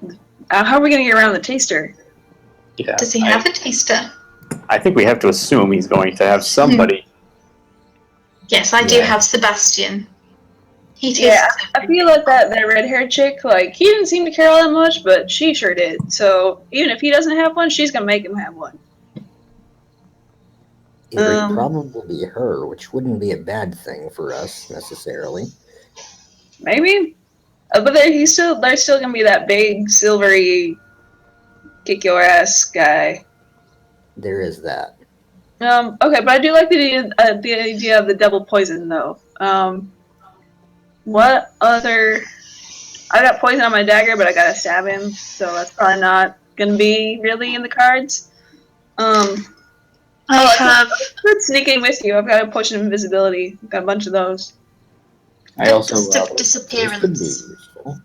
S2: know. How are we gonna get around the taster?
S4: Yeah.
S3: Does he have a taster?
S4: I think we have to assume he's going to have somebody.
S3: Yes, I do
S5: Yeah.
S3: have Sebastian. He tastes
S2: Yeah, I feel like that red-haired chick, like, he didn't seem to care all that much, but she sure did. So, even if he doesn't have one, she's gonna make him have one.
S5: It would
S2: Um,
S5: probably be her, which wouldn't be a bad thing for us necessarily.
S2: Maybe? But there's still gonna be that big, silvery, kick-your-ass guy.
S5: There is that.
S2: Okay, but I do like the idea of the double poison, though. What other... I got poison on my dagger, but I gotta stab him, so that's probably not gonna be really in the cards.
S3: I
S2: I
S3: have
S2: could sneak in with you. I've got a potion of invisibility. I've got a bunch of those.
S4: I also
S3: dust of
S5: This could be
S3: disappearance.
S5: useful.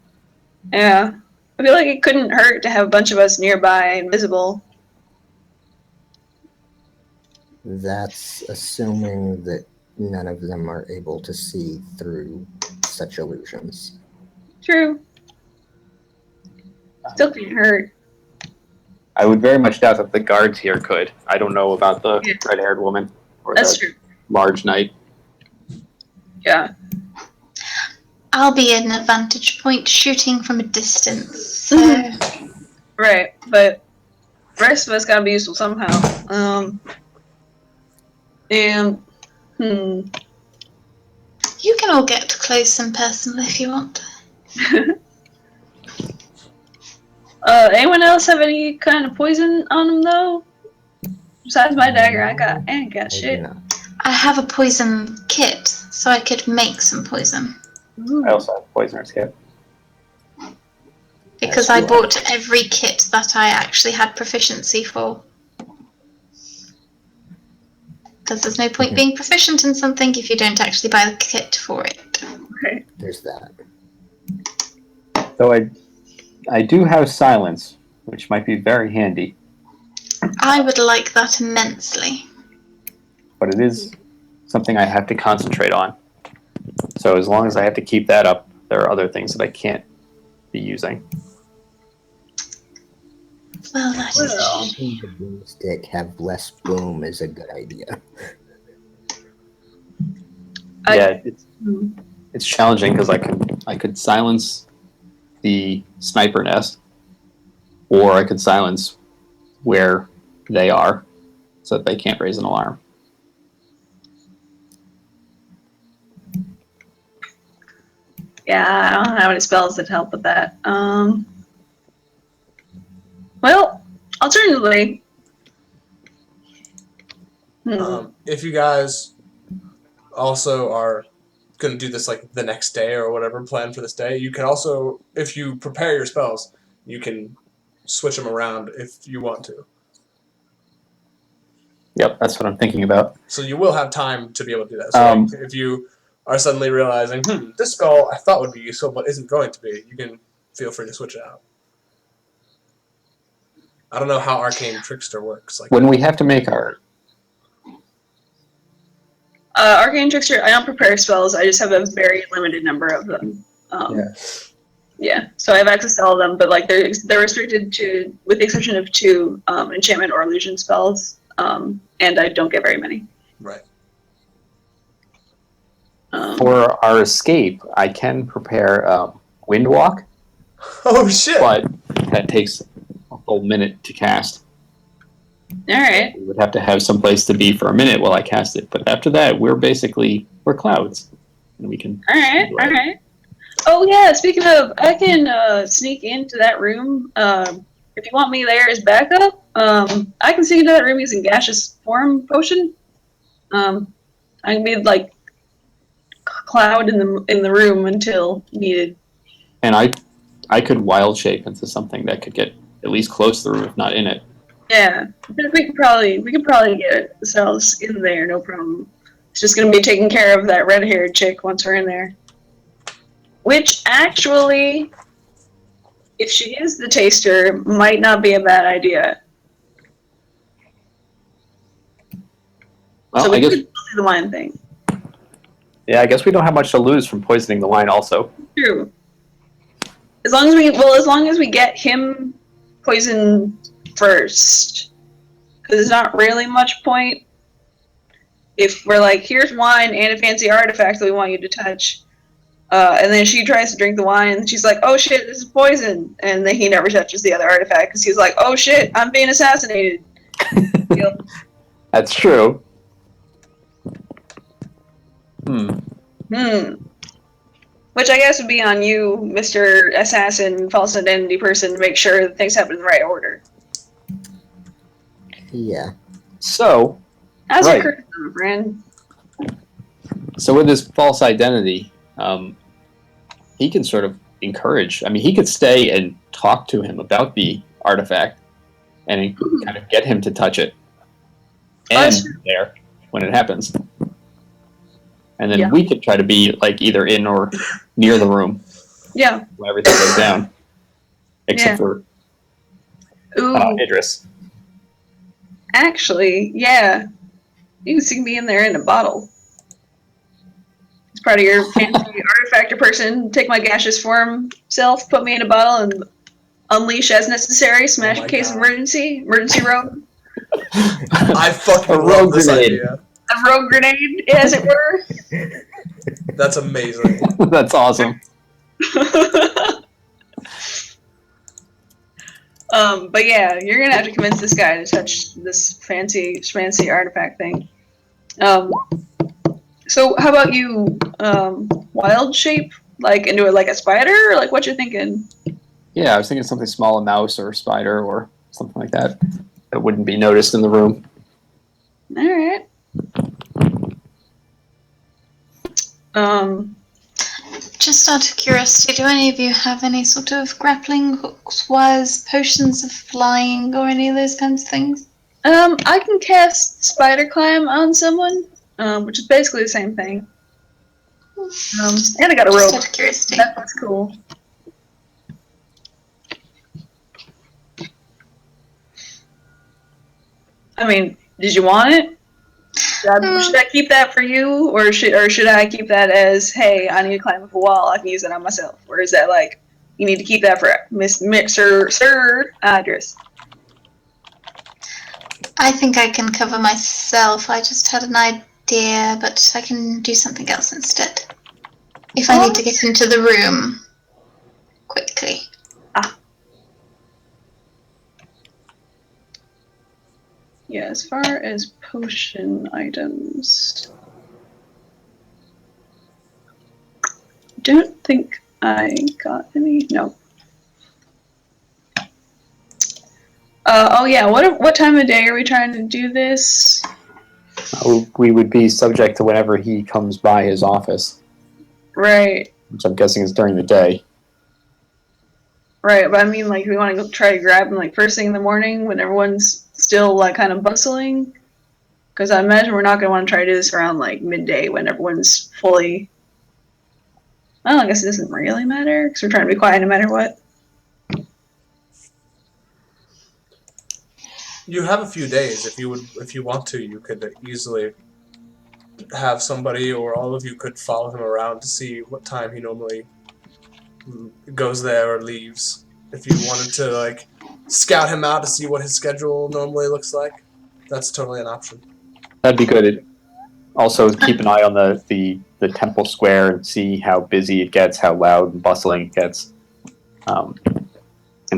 S2: Yeah. I feel like it couldn't hurt to have a bunch of us nearby, invisible.
S5: That's assuming that none of them are able to see through such illusions.
S2: True. Still can't hurt.
S4: I would very much doubt that the guards here could. I don't know about the
S2: Yeah.
S4: red-haired woman or
S2: That's
S4: the
S2: true.
S4: large knight.
S2: Yeah.
S3: I'll be in a vantage point shooting from a distance. So
S2: Right, but the rest of us gotta be useful somehow. And
S3: you can all get close and personal if you want.
S2: anyone else have any kind of poison on them though? Besides my dagger, I ain't got
S5: I do
S2: shit.
S5: not.
S3: I have a poison kit, so I could make some poison.
S2: Ooh.
S4: I also have a poisoner's kit.
S3: Because
S5: That's
S3: I
S5: cool.
S3: bought every kit that I actually had proficiency for. Because there's no point being proficient in something if you don't actually buy the kit for it.
S2: Okay.
S5: There's that.
S4: Though I do have silence, which might be very handy,
S3: I would like that immensely.
S4: but it is something I have to concentrate on. So as long as I have to keep that up, there are other things that I can't be using.
S3: Well, that is
S2: Well.
S5: Making the broomstick have less boom is a good idea.
S4: Yeah, it's challenging because I could silence the sniper nest, or I could silence where they are, so that they can't raise an alarm.
S2: Yeah, I don't have any spells that help with that. Well, alternatively,
S1: If you guys also are going to do this like the next day or whatever, plan for this day, you can also, if you prepare your spells, you can switch them around if you want to.
S4: Yep, that's what I'm thinking about.
S1: So you will have time to be able to do that. So like, if you are suddenly realizing, this spell I thought would be useful but isn't going to be, you can feel free to switch it out. I don't know how Arcane Trickster works. Like
S4: When we have to make our...
S2: Arcane Trickster, I don't prepare spells. I just have a very limited number of them. Yeah, so I have access to all of them, but like they're restricted to, with the exception of 2 enchantment or illusion spells, and I don't get very many.
S1: Right.
S4: For our escape, I can prepare Windwalk,
S1: Oh shit!
S4: but that takes a whole minute to cast.
S2: Alright.
S4: We would have to have some place to be for a minute while I cast it, but after that, we're clouds, and we can.
S2: Alright. Oh yeah, speaking of, I can sneak into that room. If you want me there as backup, I can sneak into that room using gaseous form potion. I can be like cloud in the room until needed.
S4: And I could wild shape into something that could get at least close to the room, if not in it.
S2: Yeah, we could probably get ourselves in there, no problem. It's just gonna be taking care of that red-haired chick once we're in there. Which actually, if she is the taster, might not be a bad idea.
S4: Well,
S2: So we
S4: I guess
S2: could do the wine thing.
S4: yeah, I guess we don't have much to lose from poisoning the wine. Also,
S2: True. As long as we get him poisoned first, because there's not really much point if we're like, here's wine and a fancy artifact that we want you to touch, and then she tries to drink the wine and she's like, oh shit, this is poison, and then he never touches the other artifact because he's like, oh shit, I'm being assassinated. Yep.
S4: that's true.
S2: Which I guess would be on you, Mr. Assassin, false identity person, to make sure that things happen in the right order.
S5: Yeah.
S4: So,
S2: How's
S4: Right.
S2: your charisma, friend?
S4: So with this false identity, he can sort of encourage. I mean, he could stay and talk to him about the artifact and kind of get him to touch it. And there when it happens. And then we could try to be like either in or near the room.
S2: Yeah.
S4: When everything goes down. Except for Idris.
S2: Actually, yeah. You can stick me in there in a bottle. It's part of your fancy artifactor person. Take my gaseous form self, put me in a bottle, and unleash as necessary. Smash in case of emergency. Emergency rogue.
S1: I fucking
S4: A
S1: love
S4: rogue
S1: this
S4: grenade.
S1: idea.
S2: A rogue grenade, as it were.
S1: That's amazing.
S4: That's awesome.
S2: But yeah, you're gonna have to convince this guy to touch this fancy artifact thing. So how about you wild shape, like into it like a spider, or like what you're thinking?
S4: Yeah, I was thinking something small, a mouse or a spider or something like that. That wouldn't be noticed in the room.
S2: Alright.
S3: Just out of curiosity, do any of you have any sort of grappling hooks, wires, potions of flying, or any of those kinds of things?
S2: I can cast spider climb on someone, which is basically the same thing. And I got a rope.
S3: Just out of curiosity.
S2: That's cool. I mean, did you want it? Should I keep that for you, or should I keep that as, hey, I need to climb up a wall, I can use it on myself? Or is that like, you need to keep that for Sir Idris?
S3: I think I can cover myself. I just had an idea, but I can do something else instead. If I need to get into the room quickly.
S2: Yeah, as far as potion items, don't think I got any. No. Oh yeah. What time of day are we trying to do this?
S4: We would be subject to whenever he comes by his office.
S2: Right.
S4: Which I'm guessing is during the day.
S2: Right, but I mean, like, we want to go try to grab him like first thing in the morning when everyone's still like kind of bustling. Because I imagine we're not going to want to try to do this around like midday when everyone's fully. Well, I guess it doesn't really matter because we're trying to be quiet no matter what.
S1: You have a few days if you want to. You could easily have somebody or all of you could follow him around to see what time he normally goes there or leaves. If you wanted to like scout him out to see what his schedule normally looks like, that's totally an option.
S4: That'd be good. Also, keep an eye on the temple square and see how busy it gets, how loud and bustling it gets. And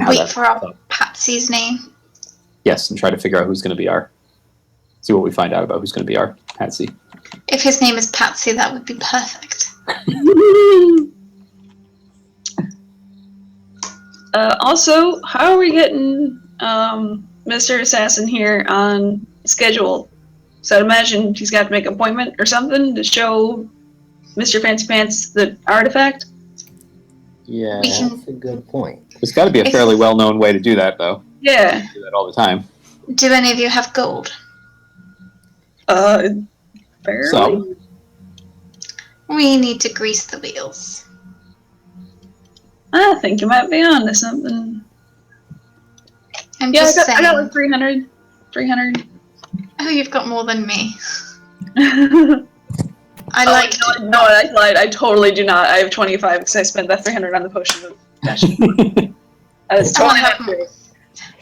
S4: how
S3: Wait for our Patsy's name.
S4: Yes, and try to figure out who's going to be see what we find out about who's going to be our Patsy.
S3: If his name is Patsy, that would be perfect.
S2: Also, how are we getting Mr. Assassin here on schedule? So I'd imagine he's got to make an appointment or something to show Mr. Fancy Pants the artifact.
S5: Yeah, that's a good point.
S4: There's got to be a fairly well-known way to do that, though.
S2: Yeah.
S4: Do that all the time.
S3: Do any of you have gold?
S2: Barely.
S4: Some.
S3: We need to grease the wheels.
S2: I think you might be on to something.
S3: I'm
S2: Yeah,
S3: just
S2: I
S3: saying.
S2: got like 300. 300.
S3: Oh, you've got more than me.
S2: I
S3: like
S2: to. No, I lied. I totally do not. I have 25 because I spent that 300 on the potion of dashing. That's totally
S3: have
S2: not true.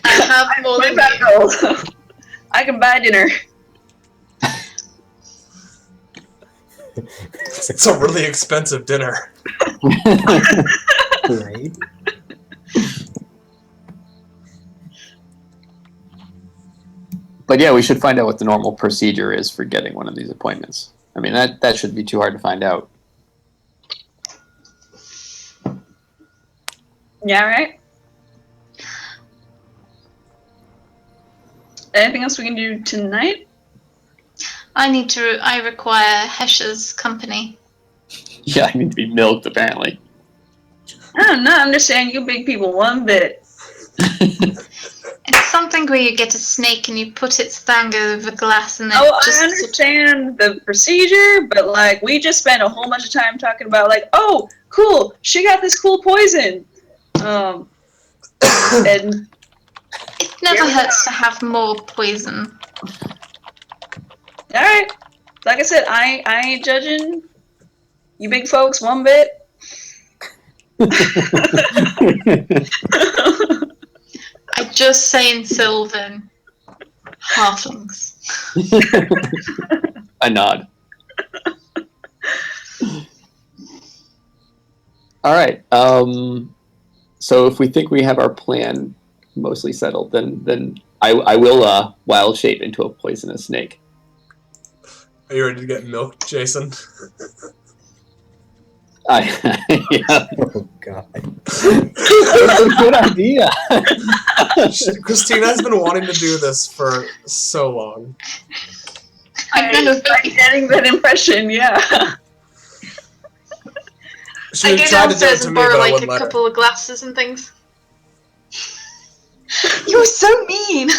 S3: I have more than you.
S2: Gold. I can buy dinner.
S1: It's a really expensive dinner.
S5: Right?
S4: But yeah, we should find out what the normal procedure is for getting one of these appointments. I mean, that shouldn't be too hard to find out.
S2: Yeah, right? Anything else we can do tonight?
S3: I require Hesh's company.
S4: Yeah, I need to be milked, apparently.
S2: I don't know, understand you big people one bit.
S3: It's something where you get a snake and you put its thing over glass and then
S2: Oh,
S3: just
S2: I understand the procedure, but like we just spent a whole bunch of time talking about like, oh, cool, she got this cool poison. And
S3: It never hurts to have more poison.
S2: alright. Like I said, I ain't judging you big folks one bit.
S3: I just say in Sylvan, halflings.
S4: I nod. All right. So if we think we have our plan mostly settled, then I will wild shape into a poisonous snake.
S1: Are you ready to get milked, Jason?
S4: Yeah.
S5: Oh god.
S4: That's a good idea.
S1: Christina has been wanting to do this for so long.
S3: I know.
S2: I'm getting that impression, yeah.
S1: She
S3: I go
S1: tried to do it
S3: downstairs
S1: to
S3: and
S1: me,
S3: borrow
S1: but I
S3: like a
S1: wouldn't let her.
S3: couple of glasses and things. You're so mean.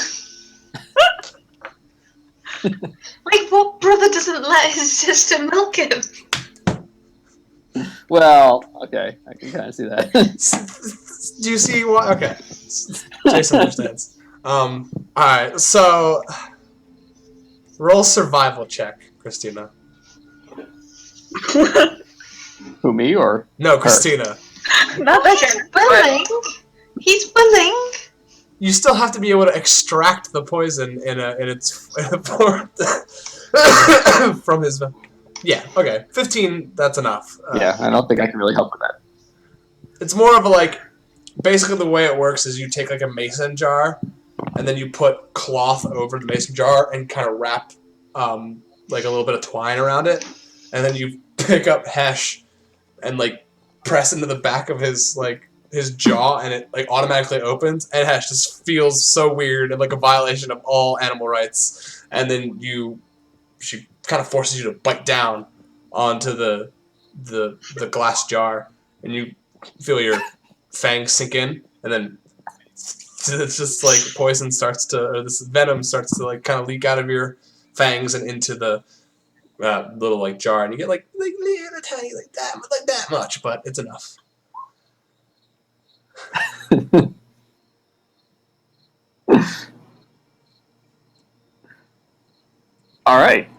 S3: Like, what brother doesn't let his sister milk him?
S4: Well, okay, I can kind of see that.
S1: Do you see why? Okay. Jason understands. Alright, so roll survival check, Christina.
S4: Who, me or
S1: No,
S4: her?
S1: Christina.
S2: Not that
S3: He's
S2: kind
S3: willing. He's willing.
S1: You still have to be able to extract the poison in its form from his. Yeah. Okay. 15. That's enough.
S4: Yeah, I don't think I can really help with that.
S1: It's more of a like. Basically, the way it works is you take like a mason jar, and then you put cloth over the mason jar and kind of wrap like a little bit of twine around it, and then you pick up Hesh and like press into the back of his jaw, and it like automatically opens, and Hesh just feels so weird and like a violation of all animal rights, and then she kind of forces you to bite down onto the glass jar, and you feel your fangs sink in, and then it's just like poison starts to, or this venom starts to like kind of leak out of your fangs and into the little like jar, and you get like little tiny like that much, but it's enough.
S4: All right.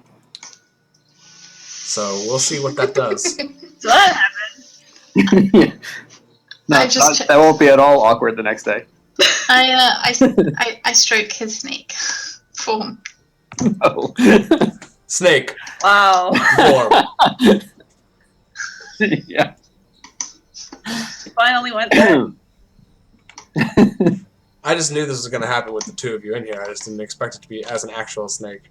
S1: So we'll see what that does.
S2: So that happened.
S4: That won't be at all awkward the next day.
S3: I stroke his snake form.
S4: Oh.
S1: Snake
S2: Wow.
S1: form.
S4: Yeah.
S2: Finally went there.
S1: I just knew this was going to happen with the two of you in here. I just didn't expect it to be as an actual snake.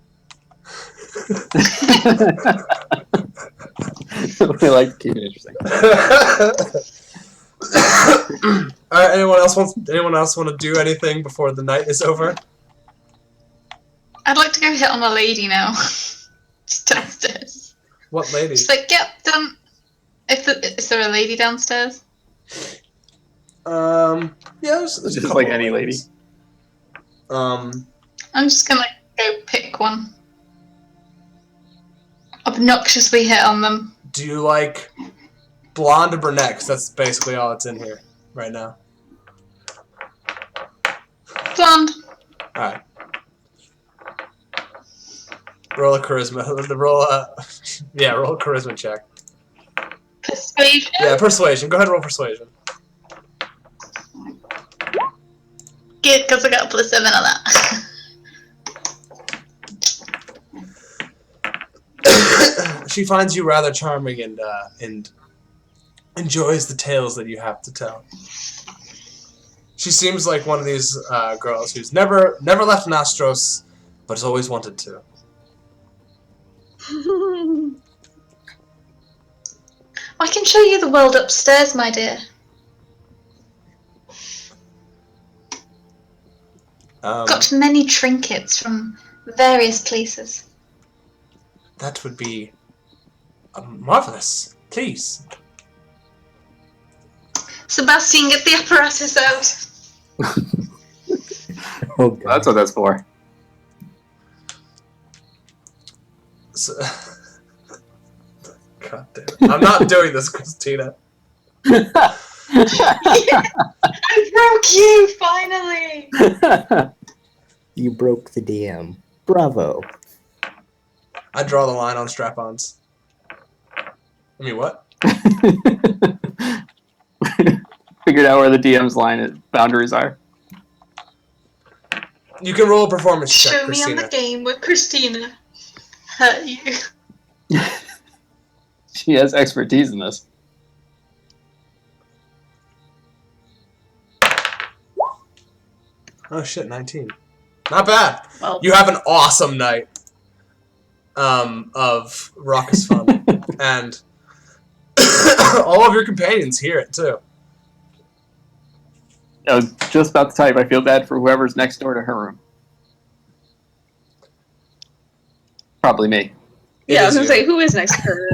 S4: We like to keep it interesting.
S1: All right. Anyone else want to do anything before the night is over?
S3: I'd like to go hit on a lady now. Just downstairs.
S1: What lady?
S3: Just like, yep, done. Is there a lady downstairs?
S1: Yeah, there's a
S4: Just
S1: couple
S4: like
S1: of
S4: any
S1: ladies.
S3: I'm just gonna go pick one. Obnoxiously hit on them.
S1: Do you like blonde or brunette? 'Cause that's basically all that's in here right now.
S3: Blonde.
S1: All right. Roll a charisma. Roll a charisma check.
S3: Persuasion.
S1: Yeah, persuasion. Go ahead and roll persuasion.
S3: Good, because I got a +7 on that.
S1: She finds you rather charming and enjoys the tales that you have to tell. She seems like one of these girls who's never left Nostros, but has always wanted to.
S3: I can show you the world upstairs, my dear. Got many trinkets from various places.
S1: That would be marvelous. Please.
S3: Sebastian, get the apparatus out.
S5: Oh,
S4: Well, that's what that's for.
S1: So, God damn. I'm not doing this, Christina.
S3: I broke you, finally!
S5: You broke the DM. Bravo.
S1: I draw the line on strap-ons. I mean, what?
S4: Figured out where the DM's boundaries are.
S1: You can roll a performance check,
S3: Show me on
S1: Christina.
S3: the game where Christina hurt you.
S4: She has expertise in this.
S1: Oh shit, 19. Not bad.
S2: Well,
S1: You have an awesome night of raucous fun. And all of your companions hear it, too.
S4: I was just about to type. I feel bad for whoever's next door to her room. Probably me.
S1: It
S2: yeah, I was
S1: is
S2: gonna
S1: you.
S2: say, who is next to her?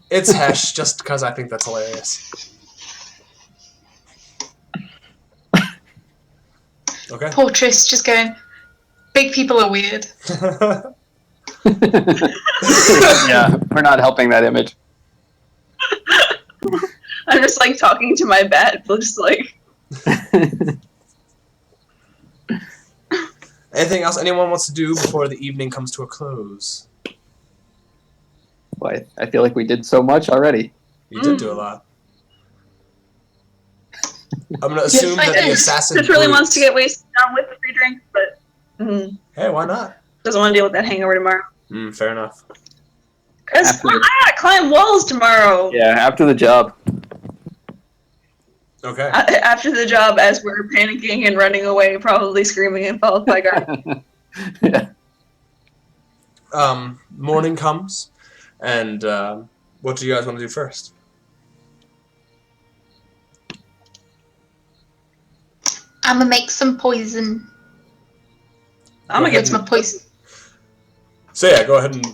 S1: It's Hesh, just because I think that's hilarious. Okay.
S3: Poor Triss just going, big people are weird.
S4: Yeah, we're not helping that image.
S2: I'm just like talking to my bat, just like.
S1: Anything else anyone wants to do before the evening comes to a close?
S4: Boy, I feel like we did so much already.
S1: You did do a lot. I'm gonna assume
S3: I
S1: that the
S3: did.
S1: assassin.
S2: Just really wants
S1: brutes-
S2: to get wasted on with the free drink, but
S1: Hey, why not?
S2: doesn't want to deal with that hangover tomorrow.
S1: Fair enough.
S2: Cause
S4: After
S2: I
S4: the-
S2: gotta climb walls tomorrow.
S4: Yeah, after the job.
S1: Okay.
S2: After the job, as we're panicking and running away, probably screaming and followed by guards.
S4: Yeah.
S1: Morning comes, and what do you guys want to do first?
S3: I'm gonna make some poison.
S2: I'm gonna
S1: Go
S2: get
S3: What's my poison?
S1: So yeah, go ahead and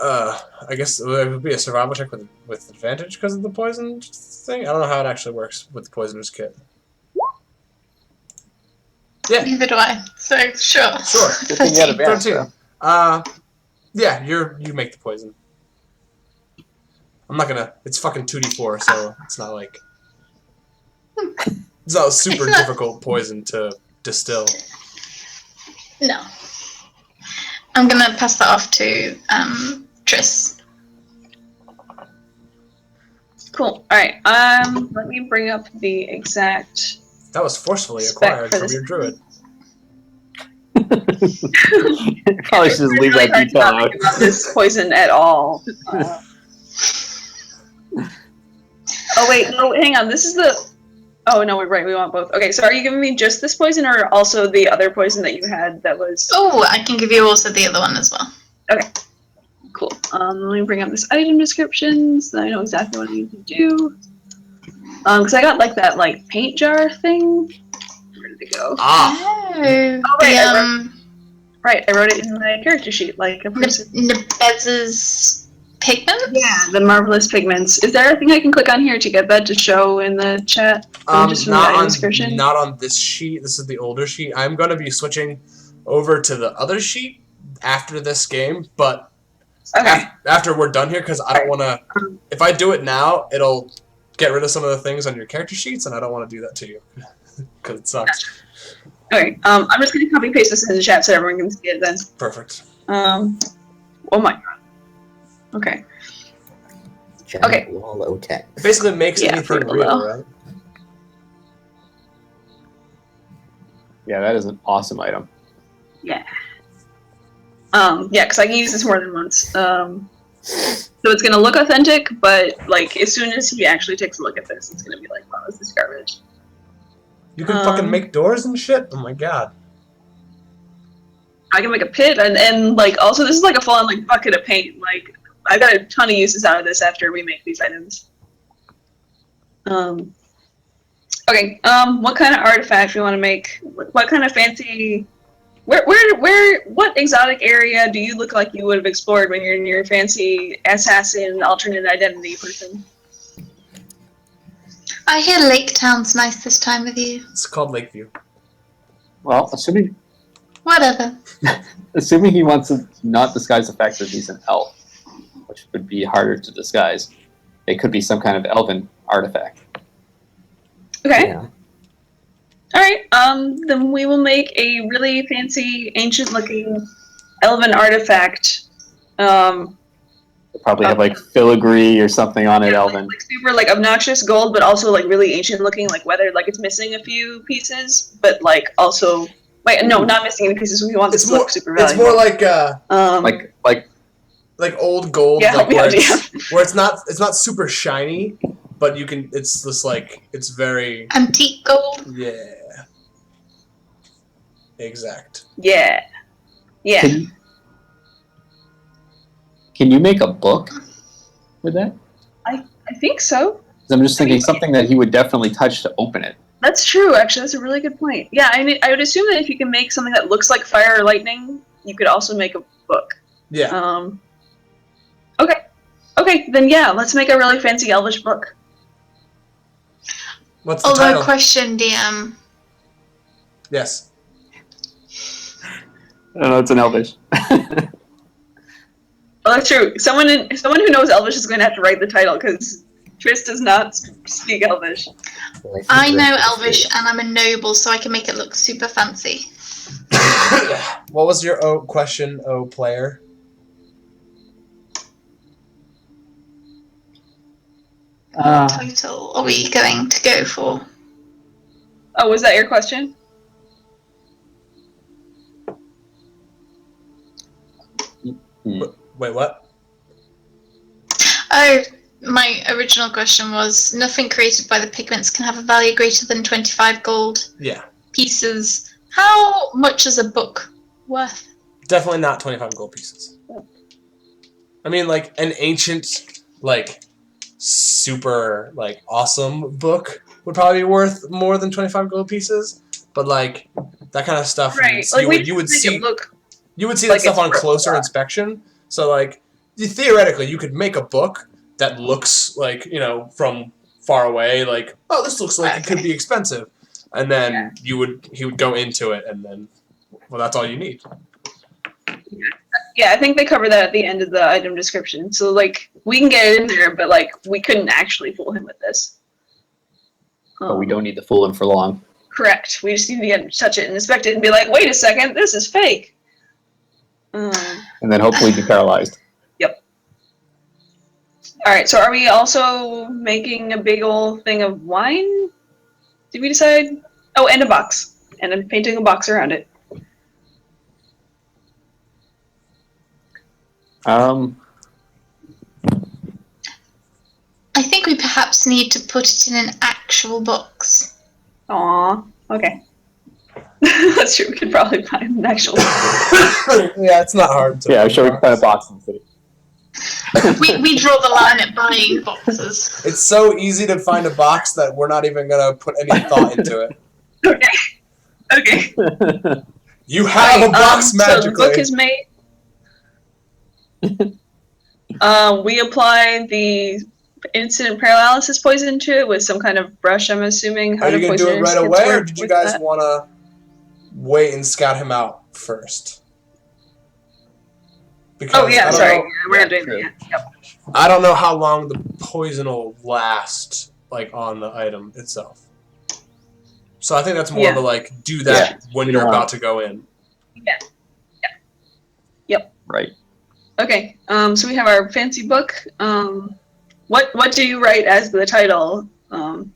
S1: I guess it would be a survival check with advantage because of the poison thing. I don't know how it actually works with the poisoner's kit. Yeah,
S3: Neither do I. So sure.
S1: sure.
S4: Good thing you had advantage,
S1: 13. Yeah, you make the poison. I'm not gonna. It's fucking 2d4, so it's not like it's not a super
S3: It's not-
S1: difficult poison to distill.
S3: No. I'm gonna pass that off to Triss.
S2: Cool. All right. Let me bring up the exact.
S1: That was forcefully
S2: Spec
S1: acquired
S2: for
S1: from
S2: this.
S1: your druid.
S4: Probably should just
S2: It's
S4: leave
S2: really
S4: that
S2: hard to
S4: detail
S2: not
S4: out.
S2: think about this poison at all. Oh wait, no, hang on. This is the. Oh no, we're right. We want both. Okay, so are you giving me just this poison, or also the other poison that you had that was?
S3: Oh, I can give you also the other one as well.
S2: Cool. Let me bring up this item description so that I know exactly what I need to do. Because I got like that paint jar thing. Where did it go?
S1: Ah,
S3: Oh,
S2: wait,
S3: the
S2: Right, I wrote it in my character sheet, like a person.
S3: Nebez's pigments?
S2: Yeah, the marvelous pigments. Is there a thing I can click on here to get that to show in the chat? Just from the
S1: not
S2: item
S1: on
S2: description?
S1: not on this sheet. This is the older sheet. I'm going to be switching over to the other sheet after this game, but
S2: Okay.
S1: after we're done here, because I don't want to. If I do it now, it'll get rid of some of the things on your character sheets, and I don't want to do that to you because it sucks.
S2: Okay. I'm just gonna copy paste this in the chat so everyone can see it then.
S1: Perfect.
S2: Oh my god. Okay.
S5: Giant
S2: Okay.
S5: wall of tech.
S1: Basically, it makes
S2: Yeah,
S1: anything
S2: for
S1: real,
S2: below.
S1: right?
S4: Yeah, that is an awesome item.
S2: Yeah, because I can use this more than once. So it's gonna look authentic, but as soon as he actually takes a look at this, it's gonna be like, wow, this is garbage.
S1: You can fucking make doors and shit. Oh my god.
S2: I can make a pit, and also this is like a full-on bucket of paint. I got a ton of uses out of this after we make these items. Okay. What kind of artifact we want to make? What kind of fancy What exotic area do you look like you would have explored when you're in your fancy assassin alternate identity person?
S3: I hear Lake Town's nice this time of year.
S1: It's called Lakeview.
S4: Well, assuming
S3: Whatever.
S4: he wants to not disguise the fact that he's an elf, which would be harder to disguise, it could be some kind of elven artifact.
S2: Okay.
S5: Yeah.
S2: All right. Then we will make a really fancy, ancient-looking elven artifact.
S4: They'll probably have like filigree or something on it, elven.
S2: Like super like obnoxious gold, but also like really ancient-looking, like weathered, like it's missing a few pieces, but like also. Wait, no, not missing any pieces. We want this to look super valuable.
S1: It's more like like old gold,
S2: Yeah,
S1: like
S2: help me
S1: where,
S2: out,
S1: where it's not super shiny, but you can. It's just like it's very
S3: Antique gold.
S1: yeah. Exact.
S2: Yeah. Yeah.
S4: Can you make a book with that?
S2: I think so.
S4: 'Cause I'm just thinking something that he would definitely touch to open it.
S2: That's true, actually. That's a really good point. Yeah, I would assume that if you can make something that looks like fire or lightning, you could also make a book.
S1: Yeah.
S2: Okay. Okay, then yeah, let's make a really fancy elvish book.
S1: What's the
S3: Although,
S1: title?
S3: question, DM.
S1: Yes.
S4: No, it's an elvish.
S2: Oh, that's true. Someone who knows Elvish is going to have to write the title because Triss does not speak Elvish.
S5: Well, think
S3: I know
S5: Rick is
S3: Elvish
S5: the-
S3: and I'm a noble, so I can make it look super fancy.
S1: What was your question, player?
S3: What title are we going to go for?
S2: Oh, was that your question?
S1: Wait, what?
S3: Oh, my original question was, nothing created by the pigments can have a value greater than 25 gold
S1: Yeah.
S3: pieces. How much is a book worth?
S1: Definitely not 25 gold pieces. I mean, like, an ancient, like, super, like, awesome book would probably be worth more than 25 gold pieces. But, like, that kind of stuff,
S2: Right. Like
S1: you would see
S2: look.
S1: you would see
S2: like
S1: that stuff
S2: it's
S1: on
S2: worth
S1: closer
S2: that.
S1: inspection. So, like, theoretically, you could make a book that looks like, from far away, like, oh, this looks like it could be expensive. And then he would go into it, and then, well, that's all you need.
S2: Yeah, I think they cover that at the end of the item description. So like we can get it in there, but like we couldn't actually fool him with this.
S4: But we don't need to fool him for long.
S2: Correct. We just need to get him to touch it and inspect it and be like, wait a second, this is fake.
S4: And then hopefully be paralyzed.
S2: All right. So are we also making a big old thing of wine? Did we decide? Oh, and a box, and I'm painting a box around it.
S3: I think we perhaps need to put it in an actual box.
S2: Aw. Okay. That's true. We could probably find an actual.
S1: Yeah, it's not hard to.
S4: Yeah, I'm sure we can find a box in the city.
S3: We draw the line at buying boxes.
S1: It's so easy to find a box that we're not even gonna put any thought into it.
S2: Okay.
S1: You have a box
S2: So
S1: magically.
S2: the book is made. We apply the instant paralysis poison to it with some kind of brush, I'm assuming.
S1: Are you gonna do it right away, or did you guys
S2: that?
S1: want to wait and scout him out first? Because
S2: Oh, yeah,
S1: I don't
S2: sorry.
S1: know-
S2: Yeah, we're not doing
S4: true.
S2: that. Yep.
S1: I don't know how long the poison will last, like, on the item itself. So I think that's more of a, like, do that when
S4: we
S1: you're
S4: don't
S1: about
S4: want-
S1: to go in.
S4: Right.
S2: Okay, so we have our fancy book. What do you write as the title?
S3: I'm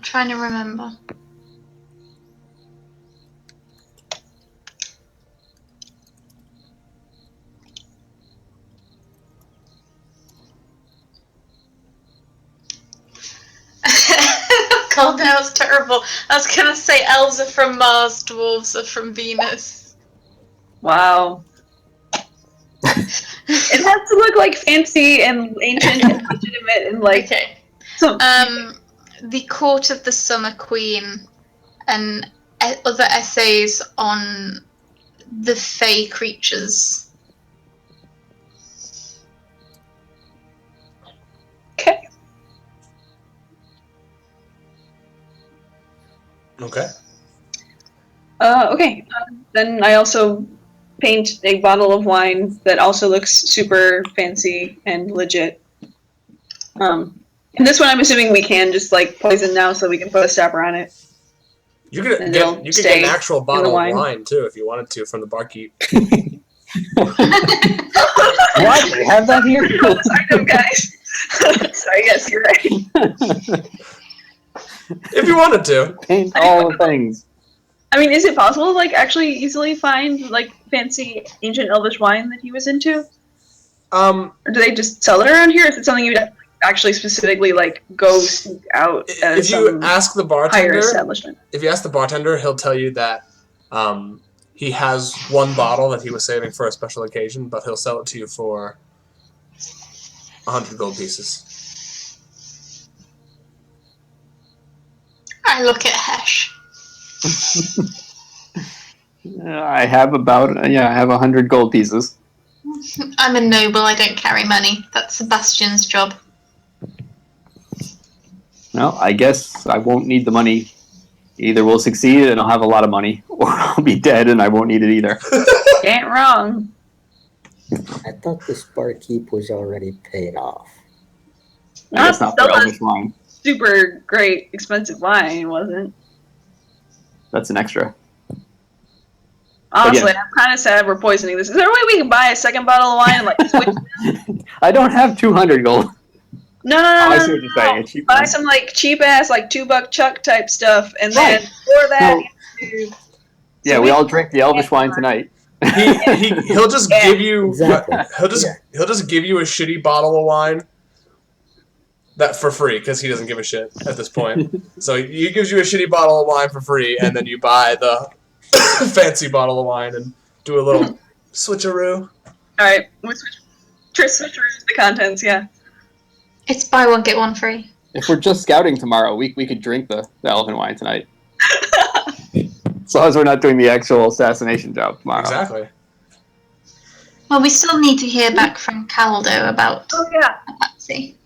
S3: trying to remember. God, that was terrible. I was gonna say elves are from Mars, dwarves are from Venus.
S2: Wow. It has to look like fancy and ancient and legitimate and like
S3: Okay.
S2: some.
S3: The Court of the Summer Queen and other essays on the Fey creatures.
S2: Okay.
S1: Okay.
S2: Okay. Then I also paint a bottle of wine that also looks super fancy and legit. And this one I'm assuming we can just like poison now so we can put a stopper on it.
S1: You could
S2: And
S1: get
S2: it'll
S1: an
S2: stay
S1: actual
S2: in the
S1: bottle of
S2: wine.
S1: wine too if you wanted to from the barkeep.
S4: What? We have that here?
S2: Sorry, no, guys. Sorry, yes, you're right.
S1: If you wanted to.
S4: Paint all the things.
S2: I mean, is it possible to like actually easily find like fancy ancient elvish wine that he was into? Or do they just sell it around here? Is it something you actually specifically like go seek out at
S1: If you ask the
S2: higher
S1: bartender,
S2: establishment?
S1: he'll tell you that he has one bottle that he was saving for a special occasion, but he'll sell it to you for 100 gold pieces.
S3: I look at Hesh.
S4: I have I have 100 gold pieces.
S3: I'm a noble, I don't carry money. That's Sebastian's job.
S4: Well, I guess I won't need the money. Either we'll succeed and I'll have a lot of money, or I'll be dead and I won't need it either.
S2: Ain't wrong.
S5: I thought this barkeep was already paid off.
S4: I guess not for
S2: Still
S4: Elvish wine.
S2: super great expensive wine, wasn't?
S4: That's an extra.
S2: Honestly, I'm kind of sad we're poisoning this. Is there a way we can buy a second bottle of wine and like switch?
S4: I don't have 200 gold.
S2: No.
S4: I see what you're saying. A cheap
S2: Buy
S4: one.
S2: some like cheap ass like $2 chuck type stuff, and then pour that into.
S4: Yeah, we all drink the Elvish wine tonight.
S1: He'll just give you
S5: Exactly.
S1: he'll just give you a shitty bottle of wine that for free because he doesn't give a shit at this point. So he gives you a shitty bottle of wine for free, and then you buy the fancy bottle of wine and do a little switcheroo.
S2: All right, Triss switcheroos the contents. Yeah.
S3: It's buy one, get one free.
S4: If we're just scouting tomorrow, we could drink the elven wine tonight. As long as we're not doing the actual assassination job tomorrow.
S1: Exactly.
S3: Well, we still need to hear back from Caldo about
S2: Oh yeah.
S3: Patsy.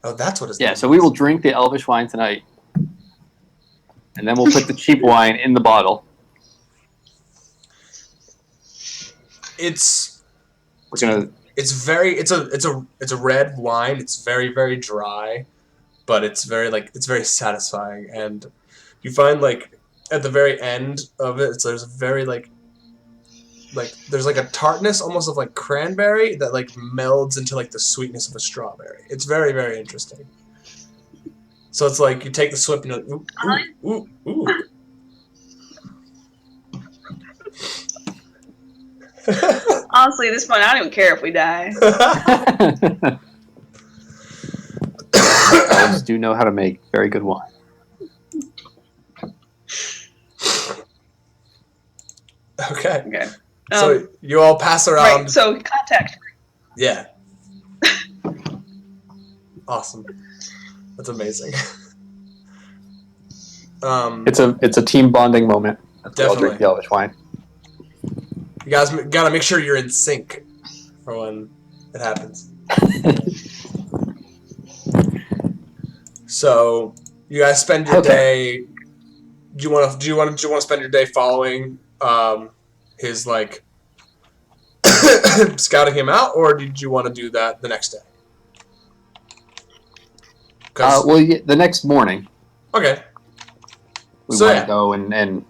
S1: Oh, that's what his
S4: Yeah,
S1: name
S4: so we
S1: is.
S4: will drink the elvish wine tonight. And then we'll put the cheap wine in the bottle.
S1: It's
S4: We're gonna
S1: it's a red wine. It's very, very dry, but it's very satisfying. And you find like at the very end of it, there's a very like there's like a tartness almost of like cranberry that like melds into like the sweetness of a strawberry. It's very, very interesting. So it's like you take the sip and you're like, ooh, ooh, ooh.
S2: Honestly, at this point, I don't even care if we die.
S4: Elves do know how to make very good wine.
S1: Okay.
S2: Okay.
S1: So you all pass around.
S2: Right. So contact.
S1: Yeah. Awesome. That's amazing.
S4: It's a team bonding moment. We all drink
S1: Definitely.
S4: the elvish wine.
S1: You guys gotta make sure you're in sync for when it happens. So you guys spend your day. Do you want to spend your day following his like scouting him out, or did you want to do that the next day?
S4: The next morning
S1: Okay.
S4: we
S1: So,
S4: want
S1: yeah.
S4: to go and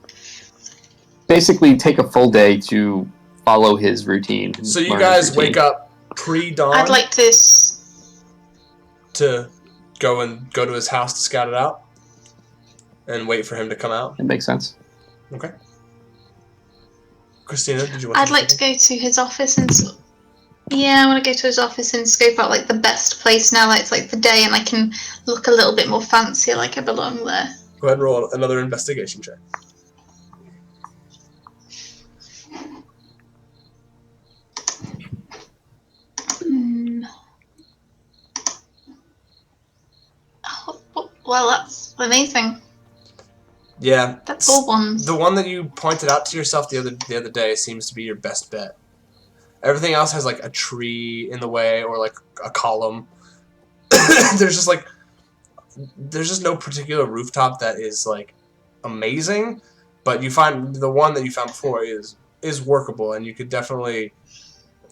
S4: basically take a full day to follow his routine. and
S1: So you
S4: learn
S1: guys
S4: his routine.
S1: wake up pre-dawn
S3: I'd like to.
S1: to go to his house to scout it out and wait for him to come out.
S4: It makes sense.
S1: Okay. Christina, did you want
S3: I'd like to go to his office and. Yeah, I want to go to his office and scope out like the best place now that it's like the day and I can look a little bit more fancy, like I belong there.
S1: Go ahead and roll another investigation check.
S3: Well, that's amazing.
S1: Yeah.
S3: That's all ones.
S1: The one that you pointed out to yourself the other day seems to be your best bet. Everything else has like a tree in the way or like a column. There's just no particular rooftop that is like amazing, but you find the one that you found before is workable, and you could definitely,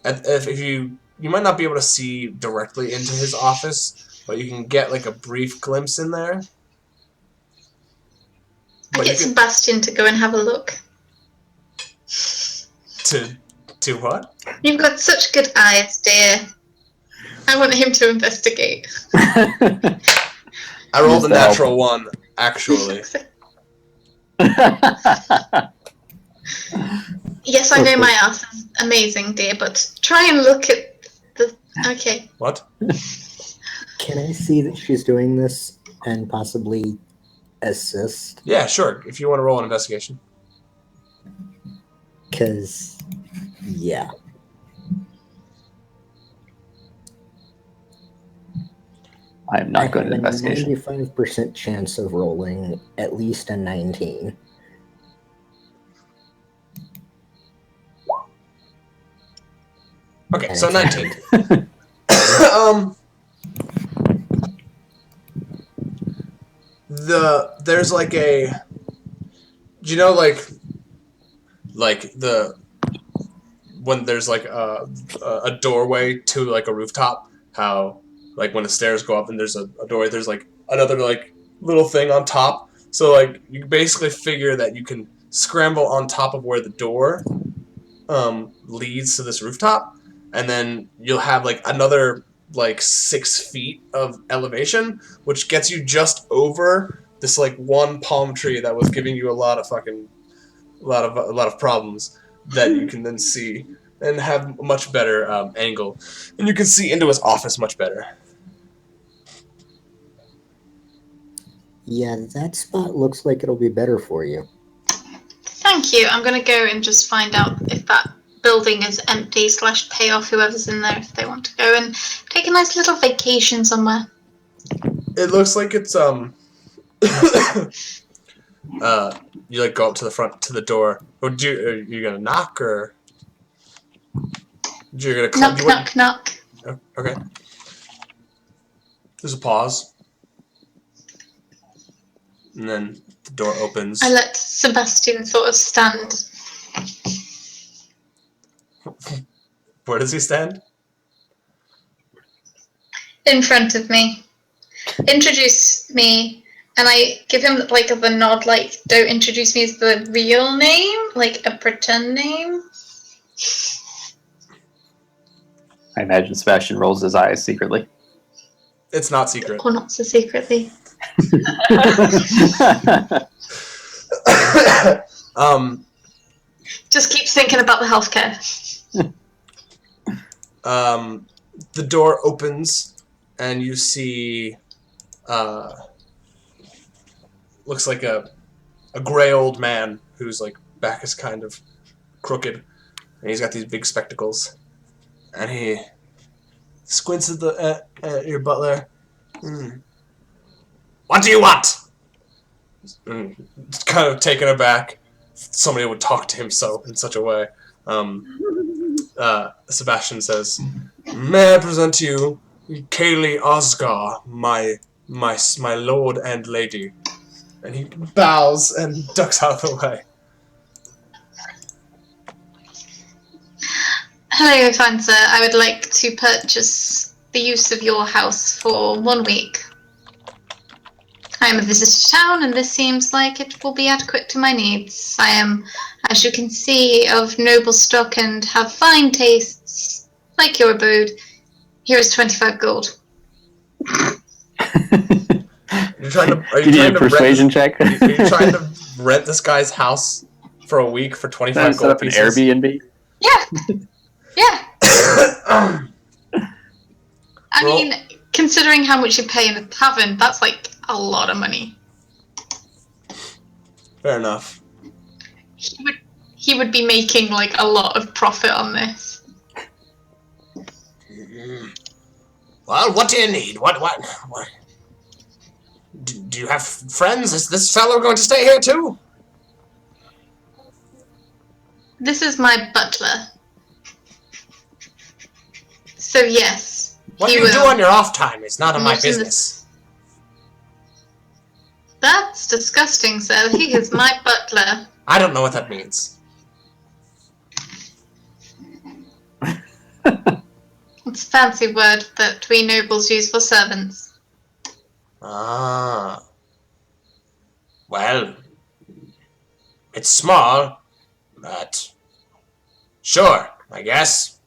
S1: if you might not be able to see directly into his office, but you can get like a brief glimpse in there.
S3: I get Sebastian to go and have a look.
S1: To what?
S3: You've got such good eyes, dear. I want him to investigate.
S1: I rolled a natural one, actually.
S3: Yes, I know my ass is amazing, dear, but try and look at the... Okay.
S1: What?
S5: Can I see that she's doing this and possibly assist?
S1: Yeah, sure. If you want to roll an investigation.
S5: Because, yeah.
S4: I am not good at investigation.
S5: I have a 95% chance of rolling at least a 19.
S1: Okay, so 19. There's like a, do you know like when there's like a doorway to like a rooftop, how like when the stairs go up and there's a doorway, there's like another like little thing on top. So like you basically figure that you can scramble on top of where the door leads to this rooftop, and then you'll have like another like 6 feet of elevation, which gets you just over this like one palm tree that was giving you a lot of problems that you can then see and have a much better angle, and you can see into his office much better.
S5: Yeah, that spot looks like it'll be better for you.
S3: Thank you. I'm going to go and just find out if that building is empty / pay off whoever's in there if they want to go and take a nice little vacation somewhere.
S1: It looks like it's you like go up to the front to the door. Or are you gonna knock or you're gonna
S3: knock?
S1: Oh, okay. There's a pause, and then the door opens.
S3: I let Sebastian sort of stand.
S1: Where does he stand?
S3: In front of me. Introduce me, and I give him like the nod, like don't introduce me as the real name, like a pretend name.
S4: I imagine Sebastian rolls his eyes secretly.
S1: It's not secret.
S3: Or not so secretly. Just keep thinking about the healthcare.
S1: The door opens, and you see, looks like a gray old man whose like back is kind of crooked, and he's got these big spectacles, and he squints at your butler. What do you want? Kind of taken aback. Somebody would talk to him in such a way. Sebastian says, "May I present to you Kaylee Osgar, my lord and lady." And he bows and ducks out of the way.
S3: Hello, fine sir. I would like to purchase the use of your house for 1 week. I am a visitor to town, and this seems like it will be adequate to my needs. I am, as you can see, of noble stock and have fine tastes, like your abode. Here is 25 gold.
S1: Are
S4: you need a persuasion check?
S1: Are you trying to rent this guy's house for a week for 25
S4: set
S1: gold
S4: up an
S1: pieces?
S4: Airbnb?
S3: Yeah. Yeah. I mean, considering how much you pay in a tavern, that's like a lot of money.
S1: Fair enough.
S3: He would be making like a lot of profit on this.
S1: Well, what do you need? What? Do you have friends? Is this fellow going to stay here too?
S3: This is my butler. So yes,
S1: What
S3: he
S1: you
S3: will.
S1: do on your off time is none of my
S3: Not in the-
S1: business.
S3: That's disgusting, sir. He is my butler.
S1: I don't know what that means.
S3: It's a fancy word that we nobles use for servants.
S1: Ah. Well, it's small, but sure, I guess.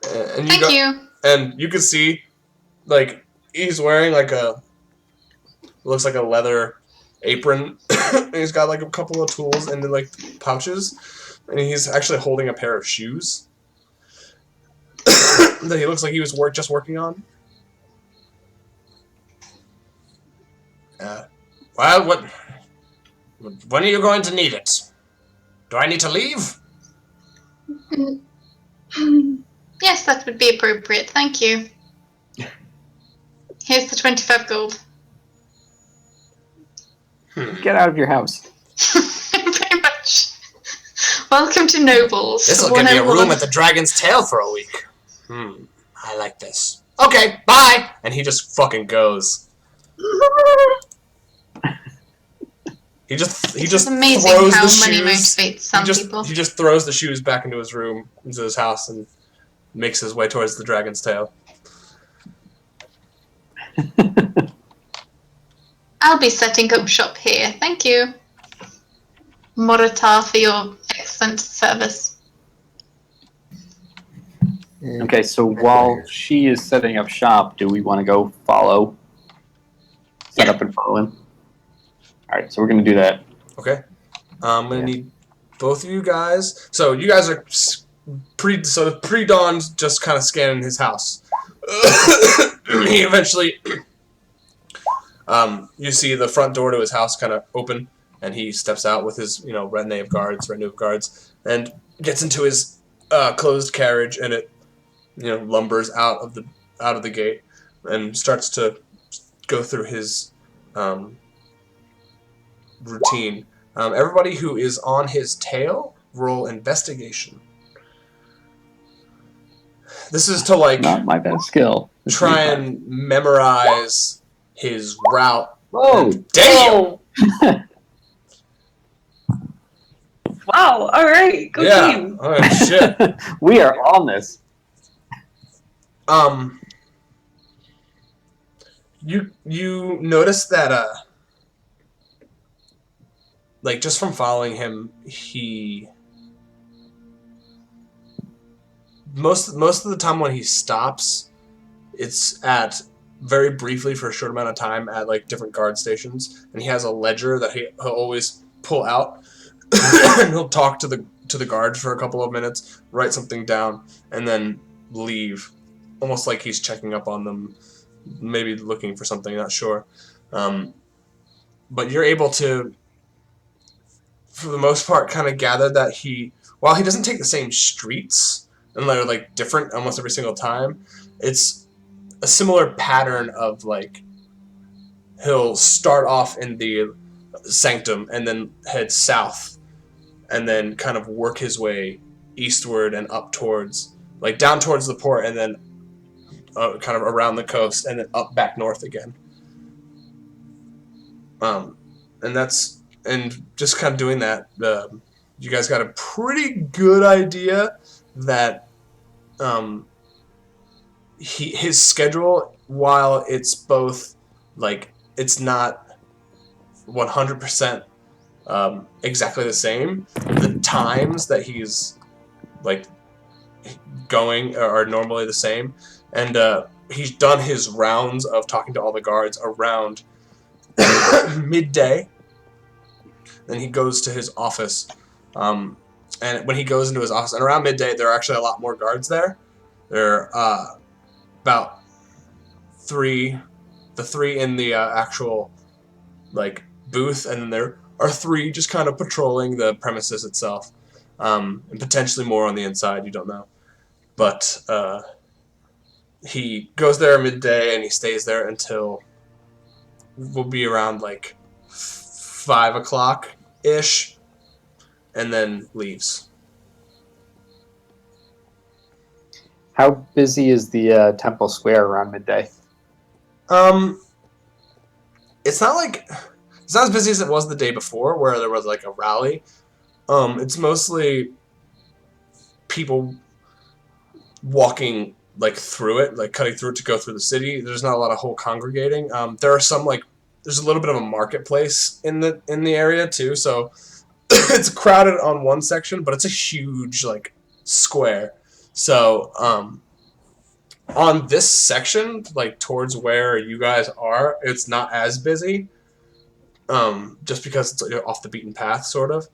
S1: And
S3: Thank you.
S1: And you can see, like, he's wearing like looks like a leather apron. And he's got like a couple of tools and then like pouches, and he's actually holding a pair of shoes that he looks like he was just working on. Well, when are you going to need it? Do I need to leave?
S3: Yes, that would be appropriate. Thank you. Here's the 25 gold.
S4: Get out of your house.
S3: Pretty much. Welcome to nobles.
S1: This will give me a room at the Dragon's Tail for a week. I like this. Okay, bye! And he just fucking goes. He just
S3: It's amazing
S1: throws
S3: how
S1: the
S3: money
S1: shoes.
S3: motivates some people.
S1: He just throws the shoes back into his room, into his house, and makes his way towards the Dragon's Tail.
S3: I'll be setting up shop here. Thank you, Morata, for your excellent service.
S4: Okay, so while she is setting up shop, do we want to go set up and follow him? Alright, so we're going to do that.
S1: Okay. I'm going to need both of you guys. So you guys are pre-dawn just kind of scanning his house. He eventually... you see the front door to his house kind of open, and he steps out with his, retinue of guards, and gets into his closed carriage, and it, lumbers out of the gate, and starts to go through his routine. Everybody who is on his tail, roll investigation. This is to
S4: Not my best skill.
S1: try and memorize his route.
S4: Whoa!
S1: Damn!
S2: Wow, alright, go team.
S1: Oh shit.
S4: We are on this.
S1: You notice that like just from following him, he most of the time when he stops, it's at very briefly for a short amount of time at like different guard stations, and he has a ledger that he'll always pull out and he'll talk to the guards for a couple of minutes, write something down, and then leave, almost like he's checking up on them, maybe looking for something, not sure. But you're able to, for the most part, kind of gather that while he doesn't take the same streets, and they're like different almost every single time, it's a similar pattern of like he'll start off in the sanctum and then head south, and then kind of work his way eastward and up towards, like down towards the port, and then kind of around the coast, and then up back north again. And just kind of doing that, you guys got a pretty good idea that his schedule, while it's both like it's not 100% exactly the same, the times that he's like going are normally the same, and he's done his rounds of talking to all the guards around midday. Then he goes to his office, and when he goes into his office, and around midday, there are actually a lot more guards there. There are about the three in the actual like booth, and then there are three just kind of patrolling the premises itself, and potentially more on the inside. You don't know, but he goes there midday and he stays there until will be around like 5 o'clock ish, and then leaves.
S4: How busy is the Temple Square around midday?
S1: It's not as busy as it was the day before, where there was like a rally. It's mostly people walking like through it, like cutting through it to go through the city. There's not a lot of whole congregating. There are some there's a little bit of a marketplace in the area too, so it's crowded on one section, but it's a huge like square. So on this section, like towards where you guys are, it's not as busy. Just because it's off the beaten path, sort of.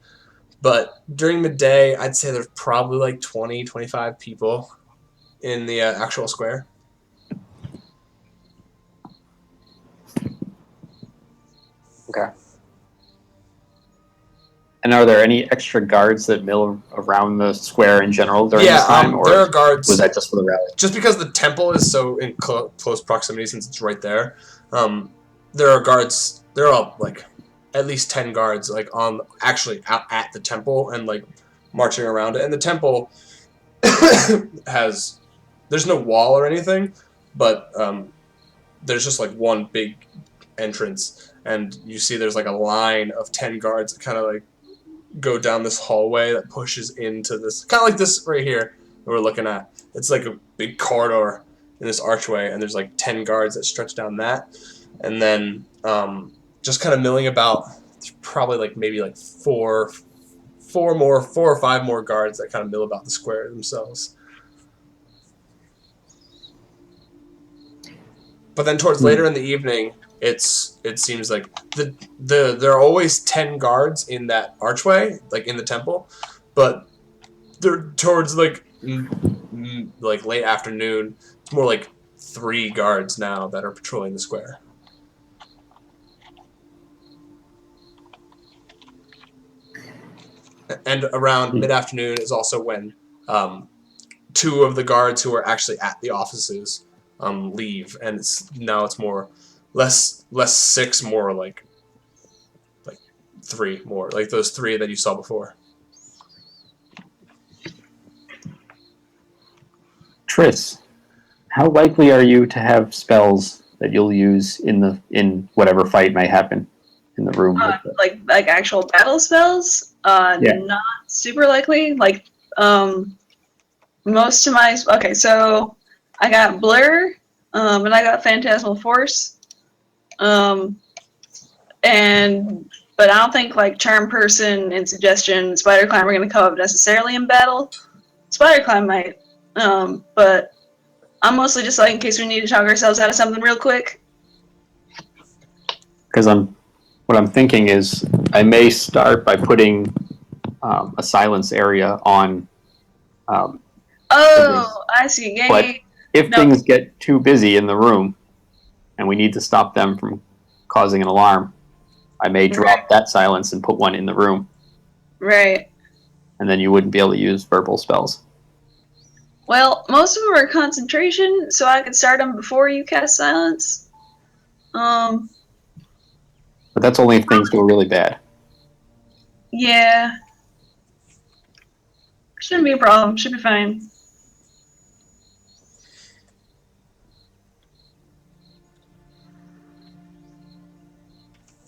S1: But during midday, I'd say there's probably like 20, 25 people in the actual square.
S4: Okay. And are there any extra guards that mill around the square in general during this time? Or
S1: there are guards.
S4: Was that just for the rally?
S1: Just because the temple is so in close proximity, since it's right there, there are guards. There are like at least 10 guards, like actually out at the temple and like marching around it. And the temple there's no wall or anything, but there's just like one big entrance, and you see there's like a line of 10 guards that kind of like go down this hallway that pushes into this, kind of like this right here that we're looking at. It's like a big corridor in this archway, and there's like 10 guards that stretch down that, and then just kind of milling about. There's probably like maybe like four or five more guards that kind of mill about the square themselves. But then towards later in the evening, it seems like there are always 10 guards in that archway, like in the temple, but they're towards like late afternoon. It's more like 3 guards now that are patrolling the square. And around mid-afternoon is also when 2 of the guards who are actually at the offices leave, and it's more less 6, more like 3 more, like those 3 that you saw before.
S4: Triss, how likely are you to have spells that you'll use in whatever fight may happen in the room?
S2: Like actual battle spells?
S4: Yeah.
S2: Not super likely. Like most of my so I got Blur, and I got Phantasmal Force, but I don't think like Charm Person and Suggestion, Spider Climb are going to come up necessarily in battle. Spider Climb might, but I'm mostly just like in case we need to talk ourselves out of something real quick.
S4: Because what I'm thinking is I may start by putting a silence area on.
S2: I see. Yeah,
S4: but if things get too busy in the room and we need to stop them from causing an alarm, I may drop that silence and put one in the room.
S2: Right.
S4: And then you wouldn't be able to use verbal spells.
S2: Well, most of them are concentration, so I could start them before you cast silence.
S4: But that's only if things go really bad.
S2: Yeah. Shouldn't be a problem. Should be fine.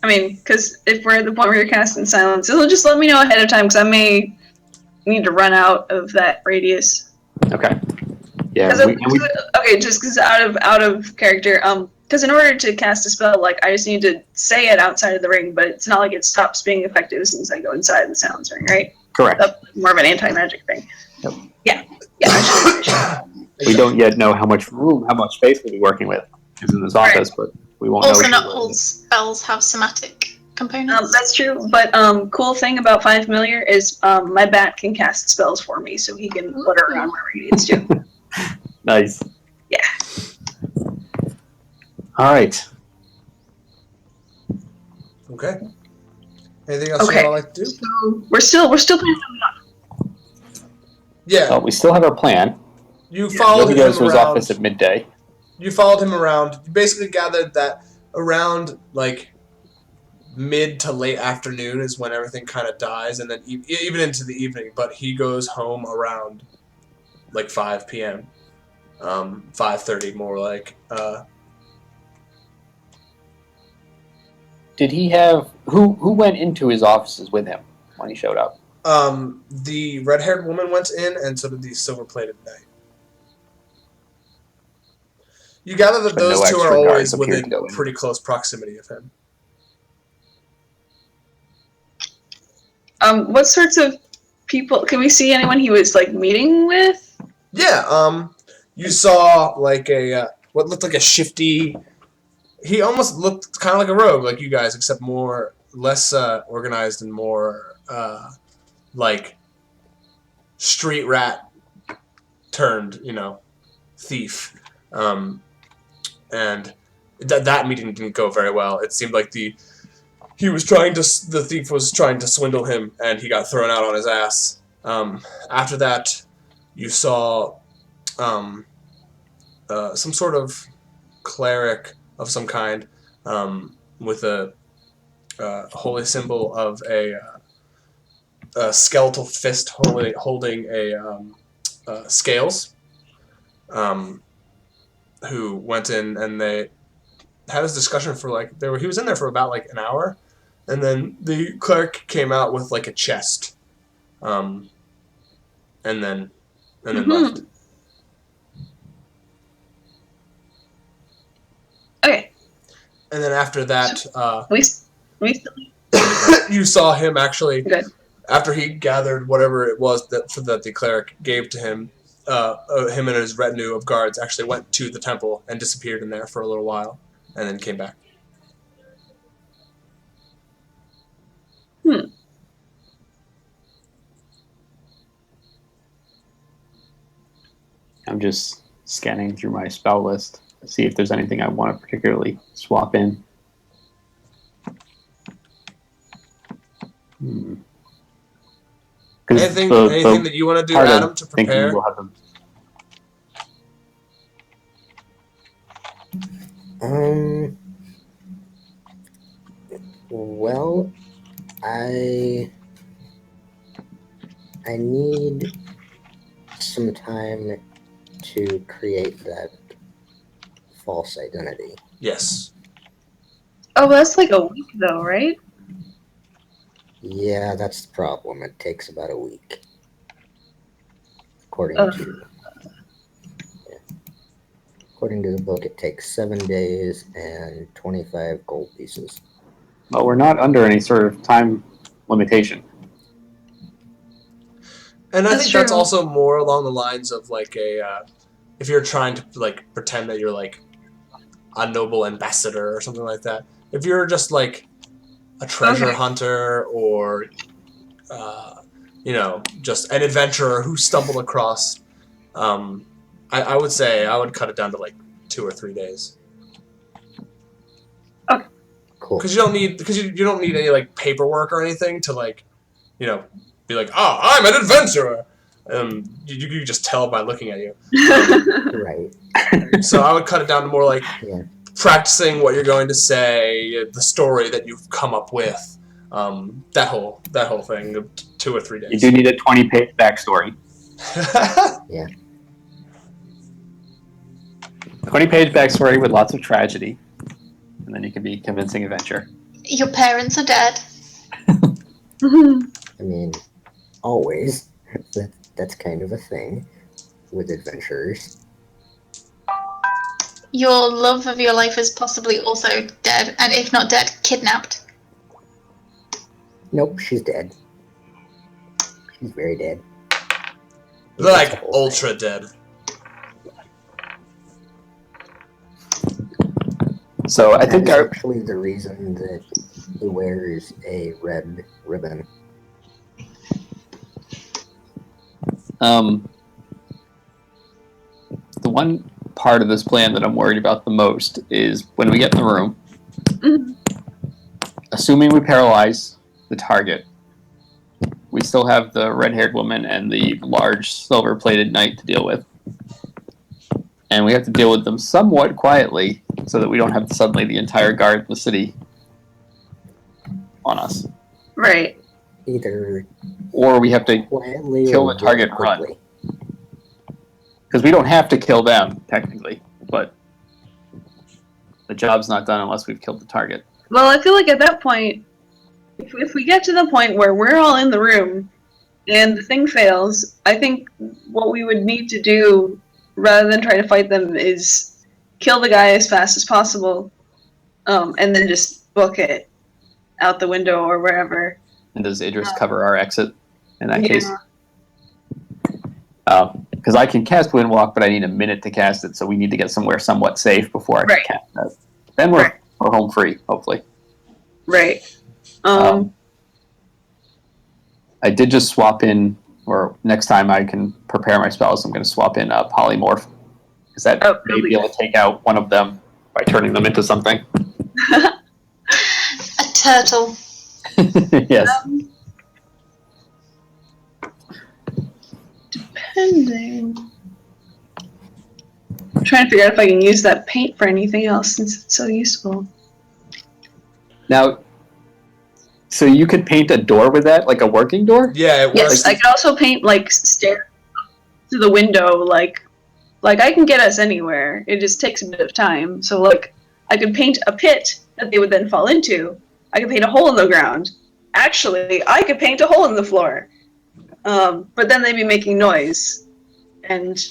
S2: I mean, because if we're at the point where you're casting silence, it'll just let me know ahead of time, because I may need to run out of that radius.
S4: Okay. Yeah.
S2: Just because out of character. Because in order to cast a spell, like I just need to say it outside of the ring, but it's not like it stops being effective as soon as I go inside the silence ring, right?
S4: Correct.
S2: That's more of an anti-magic thing.
S4: Yep.
S2: Yeah. I should.
S4: We don't yet know how much space we'll be working with is in this office, but we won't
S3: also,
S4: know.
S3: not all spells have somatic components.
S2: That's true, but cool thing about 5 familiar is my bat can cast spells for me, so he can flutter around wherever he needs to.
S4: Nice.
S2: Yeah.
S4: All right.
S1: Okay. Anything else you all like to do?
S2: So we're still planning on.
S1: Yeah.
S4: We still have our plan.
S1: You followed
S4: He
S1: him
S4: goes to his
S1: around.
S4: office at midday.
S1: You followed him around. You basically gathered that around like mid to late afternoon is when everything kind of dies, and then even into the evening. But he goes home around like 5 p.m. 5:30 more like.
S4: Did he have who went into his offices with him when he showed up?
S1: The red-haired woman went in, and so did the silver-plated knight. You gather that
S4: So
S1: those
S4: no
S1: two are
S4: extra guards
S1: always
S4: appear to
S1: within
S4: go in.
S1: pretty close proximity of him.
S2: What sorts of people can we see? Anyone he was like meeting with?
S1: Yeah. You saw like a what looked like a shifty. He almost looked kind of like a rogue, like you guys, except less organized and more like street rat turned, thief. And that meeting didn't go very well. It seemed like the thief was trying to swindle him, and he got thrown out on his ass. After that, you saw some sort of cleric of some kind with a holy symbol of a skeletal fist holding a scales, who went in, and they had this discussion for he was in there for about like an hour, and then the cleric came out with like a chest, and then left.
S2: Okay.
S1: And then after that,
S2: We
S1: you saw him actually.
S2: Good.
S1: After he gathered whatever it was that the cleric gave to him, him and his retinue of guards actually went to the temple and disappeared in there for a little while, and then came back.
S4: I'm just scanning through my spell list to see if there's anything I want to particularly swap in.
S1: Anything that you want to do, Adam, to prepare?
S4: We'll have them.
S5: Well, I need some time to create that false identity.
S1: Yes.
S2: Oh, that's like a week though, right?
S5: Yeah, that's the problem. It takes about a week. According to the book, it takes 7 days and 25 gold pieces.
S4: Well, we're not under any sort of time limitation.
S1: And I
S2: That's
S1: think that's
S2: true.
S1: also more along the lines of like if you're trying to like pretend that you're like a noble ambassador or something like that. If you're just like a treasure hunter or just an adventurer who stumbled across, I would say I would cut it down to like 2 or 3 days.
S2: Okay.
S5: Cool.
S1: Because you don't need any like paperwork or anything to like, be like, oh, I'm an adventurer. You just tell by looking at you.
S5: Right.
S1: So I would cut it down to more like
S5: Yeah.
S1: practicing what you're going to say, the story that you've come up with, that whole thing of 2 or 3 days.
S4: You do need a 20-page backstory.
S5: Yeah.
S4: 20-page backstory with lots of tragedy, and then you can be a convincing adventure.
S3: Your parents are dead.
S5: I mean, always. That's kind of a thing with adventurers.
S3: Your love of your life is possibly also dead, and if not dead, kidnapped.
S5: Nope, she's dead. She's very dead.
S1: They're like ultra dead.
S4: So I think
S5: That's actually the reason that he wears a red ribbon.
S4: the one part of this plan that I'm worried about the most is when we get in the room, assuming we paralyze the target, we still have the red-haired woman and the large silver-plated knight to deal with. and we have to deal with them somewhat quietly so that we don't have suddenly the entire guard in the city on us.
S2: Right.
S5: Either
S4: Or we have to
S5: quietly
S4: kill
S5: or
S4: the target and run.
S5: quickly.
S4: Because we don't have to kill them, technically, but the job's not done unless we've killed the target.
S2: Well, I feel like at that point, if we get to the point where we're all in the room and the thing fails, I think what we would need to do, rather than try to fight them, is kill the guy as fast as possible, and then just book it out the window or wherever.
S4: And does Idris cover our exit in that
S2: Yeah.
S4: case? Because I can cast Wind Walk, but I need a minute to cast it, so we need to get somewhere somewhat safe before I can
S2: Right.
S4: cast that. Then we're home free, hopefully.
S2: Right.
S4: I did just swap in, or next time I can prepare my spells, I'm going to swap in Polymorph. Because that may be able to take out one of them by turning them into something.
S3: A turtle.
S4: Yes.
S2: Depending. I'm trying to figure out if I can use that paint for anything else since it's so useful.
S4: Now, so you could paint a door with that, like a working door?
S1: Yeah, it
S2: Yes,
S1: works.
S2: I could also paint like stairs to the window, like I can get us anywhere. It just takes a bit of time. So like I could paint a pit that they would then fall into. I could paint a hole in the ground. Actually, I could paint a hole in the floor. But then they'd be making noise and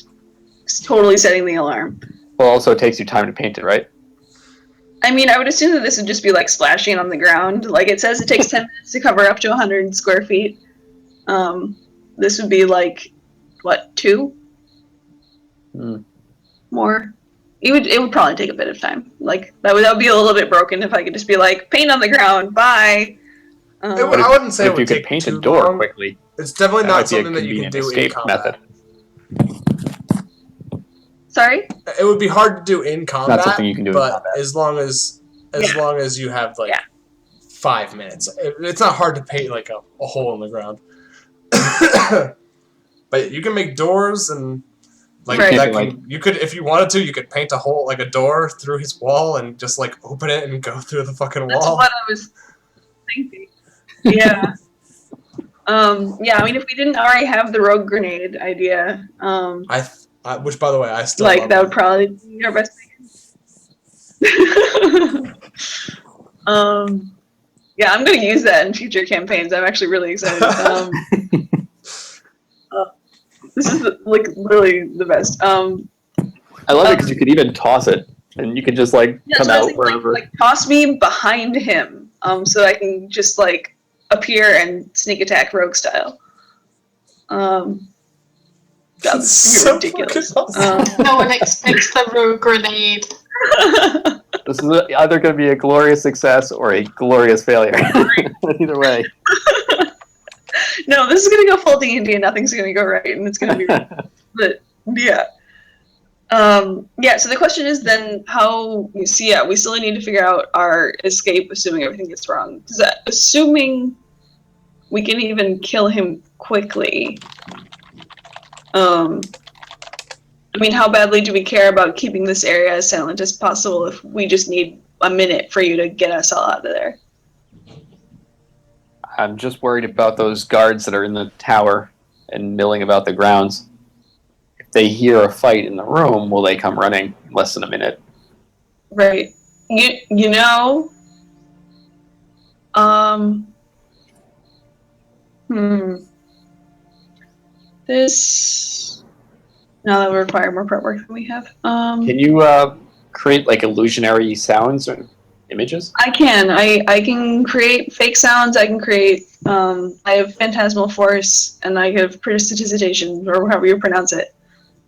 S2: totally setting the alarm.
S4: Well, also it takes you time to paint it, right?
S2: I mean, I would assume that this would just be like splashing on the ground. Like it says it takes 10 minutes to cover up to 100 square feet. This would be like, what, 2? More? It would probably take a bit of time. Like that would be a little bit broken if I could just be like, paint on the ground, bye.
S1: I wouldn't say it
S4: if
S1: would
S4: you could
S1: take
S4: paint
S1: too
S4: a door
S1: long.
S4: quickly,
S1: It's definitely
S4: that
S1: not
S4: might be a
S1: something that you can
S4: convenient
S1: do in
S4: escape
S1: combat.
S4: method.
S2: Sorry?
S1: It would be hard to do in combat,
S4: Not something you can do in
S1: but
S4: combat.
S1: as long as you have like 5 minutes, it's not hard to paint like a hole in the ground. But you can make doors and like
S2: Right.
S1: that. You could, if you wanted to, you could paint a hole like a door through his wall and just like open it and go through the fucking
S2: That's
S1: wall.
S2: what I was thinking. Yeah. Yeah, I mean, if we didn't already have the rogue grenade idea,
S1: Which, by the way, I still
S2: like
S1: love
S2: that would probably be our best thing. Yeah, I'm gonna use that in future campaigns. I'm actually really excited. This is like literally the best.
S4: I love it because you could even toss it, and you could just like come out wherever.
S2: Like toss me behind him, so I can just like appear and sneak attack rogue style. That's
S1: so
S2: ridiculous.
S1: awesome.
S3: No one expects the rogue grenade.
S4: This is either going to be a glorious success or a glorious failure. Either way.
S2: No, this is gonna go full D&D and nothing's gonna go right, and it's gonna be. But yeah. Yeah. So the question is then how? So yeah, we still need to figure out our escape, assuming everything gets wrong. Assuming we can even kill him quickly. I mean, how badly do we care about keeping this area as silent as possible if we just need a minute for you to get us all out of there?
S4: I'm just worried about those guards that are in the tower and milling about the grounds. If they hear a fight in the room, will they come running in less than a minute?
S2: Right. You know. This. Now that would require more prep work than we have.
S4: Can you create like illusionary sounds or images?
S2: I can. I can create fake sounds. I can create. I have phantasmal force, and I have prestidigitation, or however you pronounce it.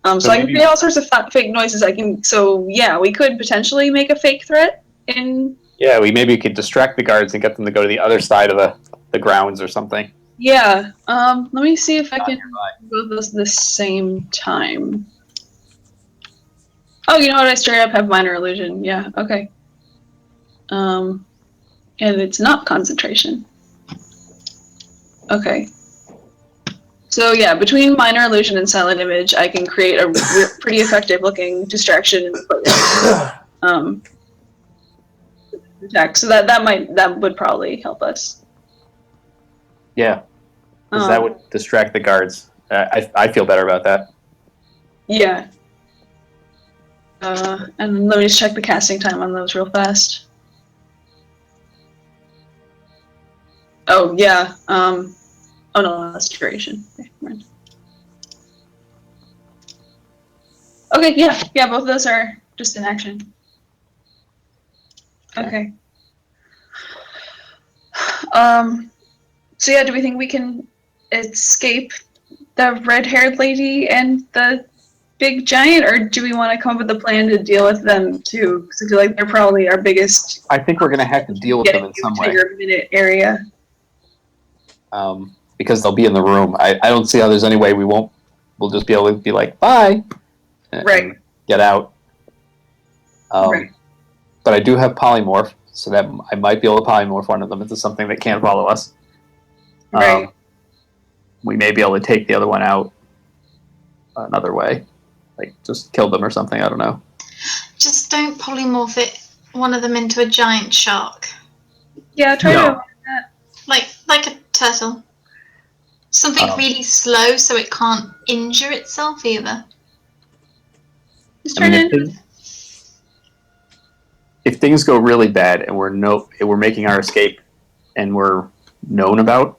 S2: So I can create all sorts of fake noises. I can. So yeah, we could potentially make a fake threat in.
S4: Yeah, maybe could distract the guards and get them to go to the other side of the grounds or something.
S2: Yeah. Let me see if I can do this the same time. Oh, you know what? I straight up have minor illusion. Yeah. Okay. And it's not concentration. Okay. So yeah, between minor illusion and silent image, I can create a pretty effective looking distraction. Attack. So that would probably help us.
S4: Yeah, because that would distract the guards. I feel better about that.
S2: Yeah. And let me just check the casting time on those real fast. Oh yeah. Oh no, that's duration. Okay, never mind. Okay, yeah, both of those are just in action. Okay. So yeah, do we think we can escape the red-haired lady and the big giant, or do we want to come up with a plan to deal with them too? Because I feel like they're probably our biggest.
S4: I think we're going to have to deal with them in some way.
S2: Minute area.
S4: Because they'll be in the room. I don't see how there's any way we'll just be able to be like, bye, and get out.
S2: Right.
S4: But I do have polymorph, so that I might be able to polymorph one of them into something that can't follow us.
S2: Right.
S4: We may be able to take the other one out another way. Like, just kill them or something, I don't know.
S3: Just don't polymorph one of them into a giant shark.
S2: Yeah, try to
S3: like a turtle. Something really slow so it can't injure itself either.
S2: Just turn
S4: if things go really bad and we're making our escape and we're known about,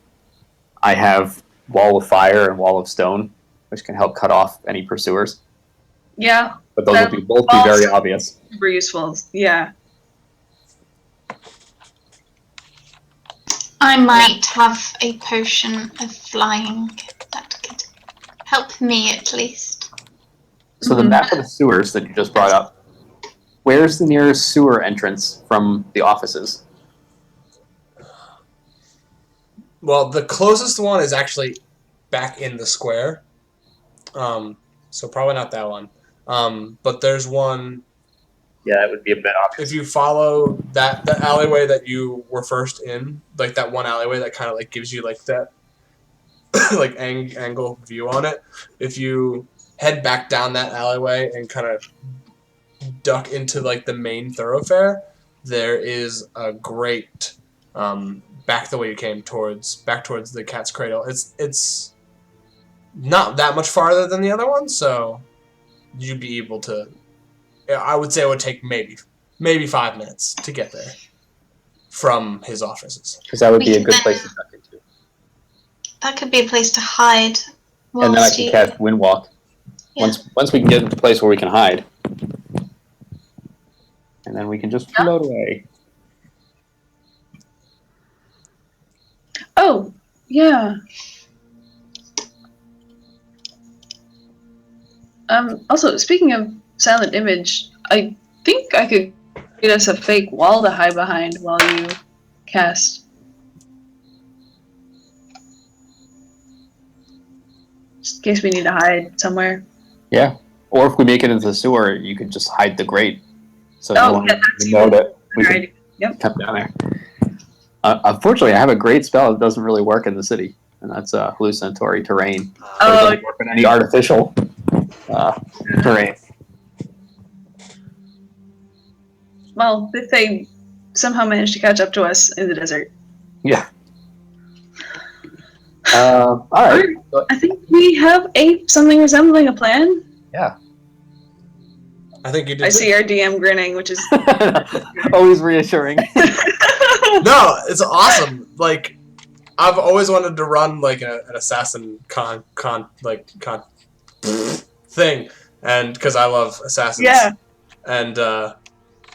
S4: I have Wall of Fire and Wall of Stone, which can help cut off any pursuers.
S2: Yeah.
S4: But those will both be very obvious.
S2: Super useful, yeah.
S3: I might have a potion of flying that could help me at least.
S4: So the map of the sewers that you just brought up, where's the nearest sewer entrance from the offices?
S1: Well, the closest one is actually back in the square. So probably not that one. But there's one.
S4: Yeah, that would be a better option.
S1: If you follow that alleyway that you were first in, like that one alleyway that kind of like gives you like that like angle view on it. If you head back down that alleyway and kind of duck into like the main thoroughfare, there is a great back the way you came back towards the Cat's Cradle. It's not that much farther than the other one, so you'd be able to. I would say it would take maybe 5 minutes to get there from his offices.
S4: Because that would be a good place to duck into.
S3: That could be a place to hide.
S4: And then I can cast Windwalk. Yeah. Once we can get into a place where we can hide. And then we can just float away.
S2: Oh, yeah. Also, speaking of silent image, I think I could get us a fake wall to hide behind while you cast. Just in case we need to hide somewhere.
S4: Yeah. Or if we make it into the sewer, you could just hide the grate. So
S2: no one
S4: know that we can come down there. Unfortunately, I have a great spell that doesn't really work in the city, and that's hallucinatory terrain. So it doesn't work in any artificial terrain.
S2: Well, if they somehow manage to catch up to us in the desert.
S4: Yeah. All right.
S2: I think we have something resembling a plan.
S4: Yeah.
S1: I think you did.
S2: I see our DM grinning, which is
S4: always reassuring.
S1: No, it's awesome. Like, I've always wanted to run like an assassin con thing, and because I love assassins.
S2: Yeah.
S1: And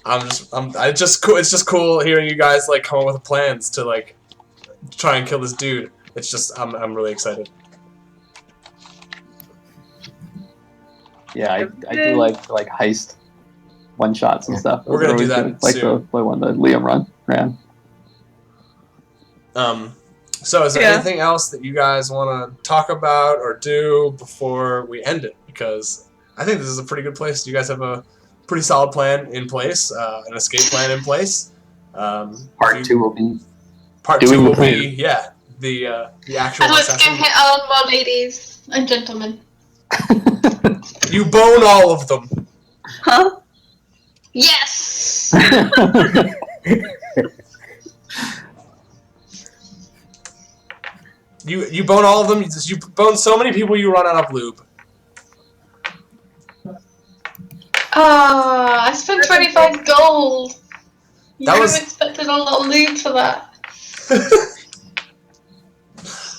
S1: it's just cool hearing you guys like come up with plans to like try and kill this dude. It's just I'm really excited.
S4: Yeah, I do like heist one shots and stuff.
S1: We're gonna do that
S4: like
S1: soon.
S4: the one that Liam ran.
S1: So is there anything else that you guys want to talk about or do before we end it? Because I think this is a pretty good place. You guys have a pretty solid plan in place, an escape plan in place.
S4: Part two will be
S1: the actual
S3: And let's
S1: assassin.
S3: get hit on more ladies and gentlemen.
S1: You bone all of them.
S2: Huh?
S3: Yes!
S1: You bone all of them. You bone so many people you run out of lube.
S3: Ah, I spent 25 gold. You
S1: That
S3: would
S1: was-
S3: have expected a lot of loot for that.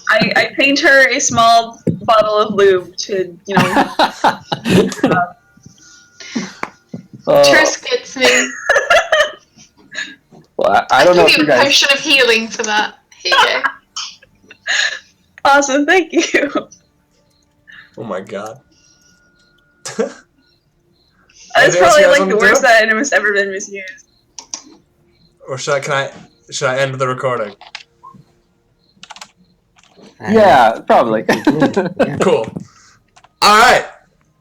S2: I paint her a small bottle of lube to, you know.
S3: Triss gets me.
S4: Well, I don't know
S3: I'll
S4: if
S3: give
S4: you
S3: you a
S4: guys.
S3: potion of healing for that. Here you go.
S2: Awesome, thank you.
S1: Oh my god.
S2: That's
S1: Anything else
S2: probably
S1: you guys
S2: like
S1: wanna
S2: the
S1: do?
S2: worst that item has ever been misused.
S1: Or should I end the recording?
S4: Yeah, probably.
S5: Yeah.
S1: Cool. Alright.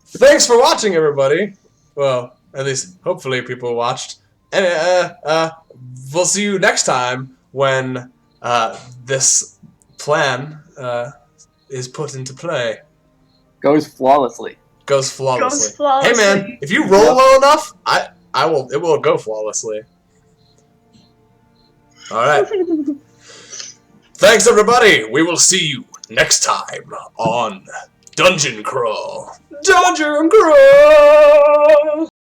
S1: Thanks for watching, everybody. Well, at least, hopefully people watched. And, we'll see you next time when, this plan, is put into play.
S4: Goes flawlessly.
S1: Goes flawlessly.
S2: Goes flawlessly.
S1: Hey man, if you roll low enough, it will go flawlessly. Alright. Thanks, everybody. We will see you next time on Dungeon Crawl. Dungeon Crawl!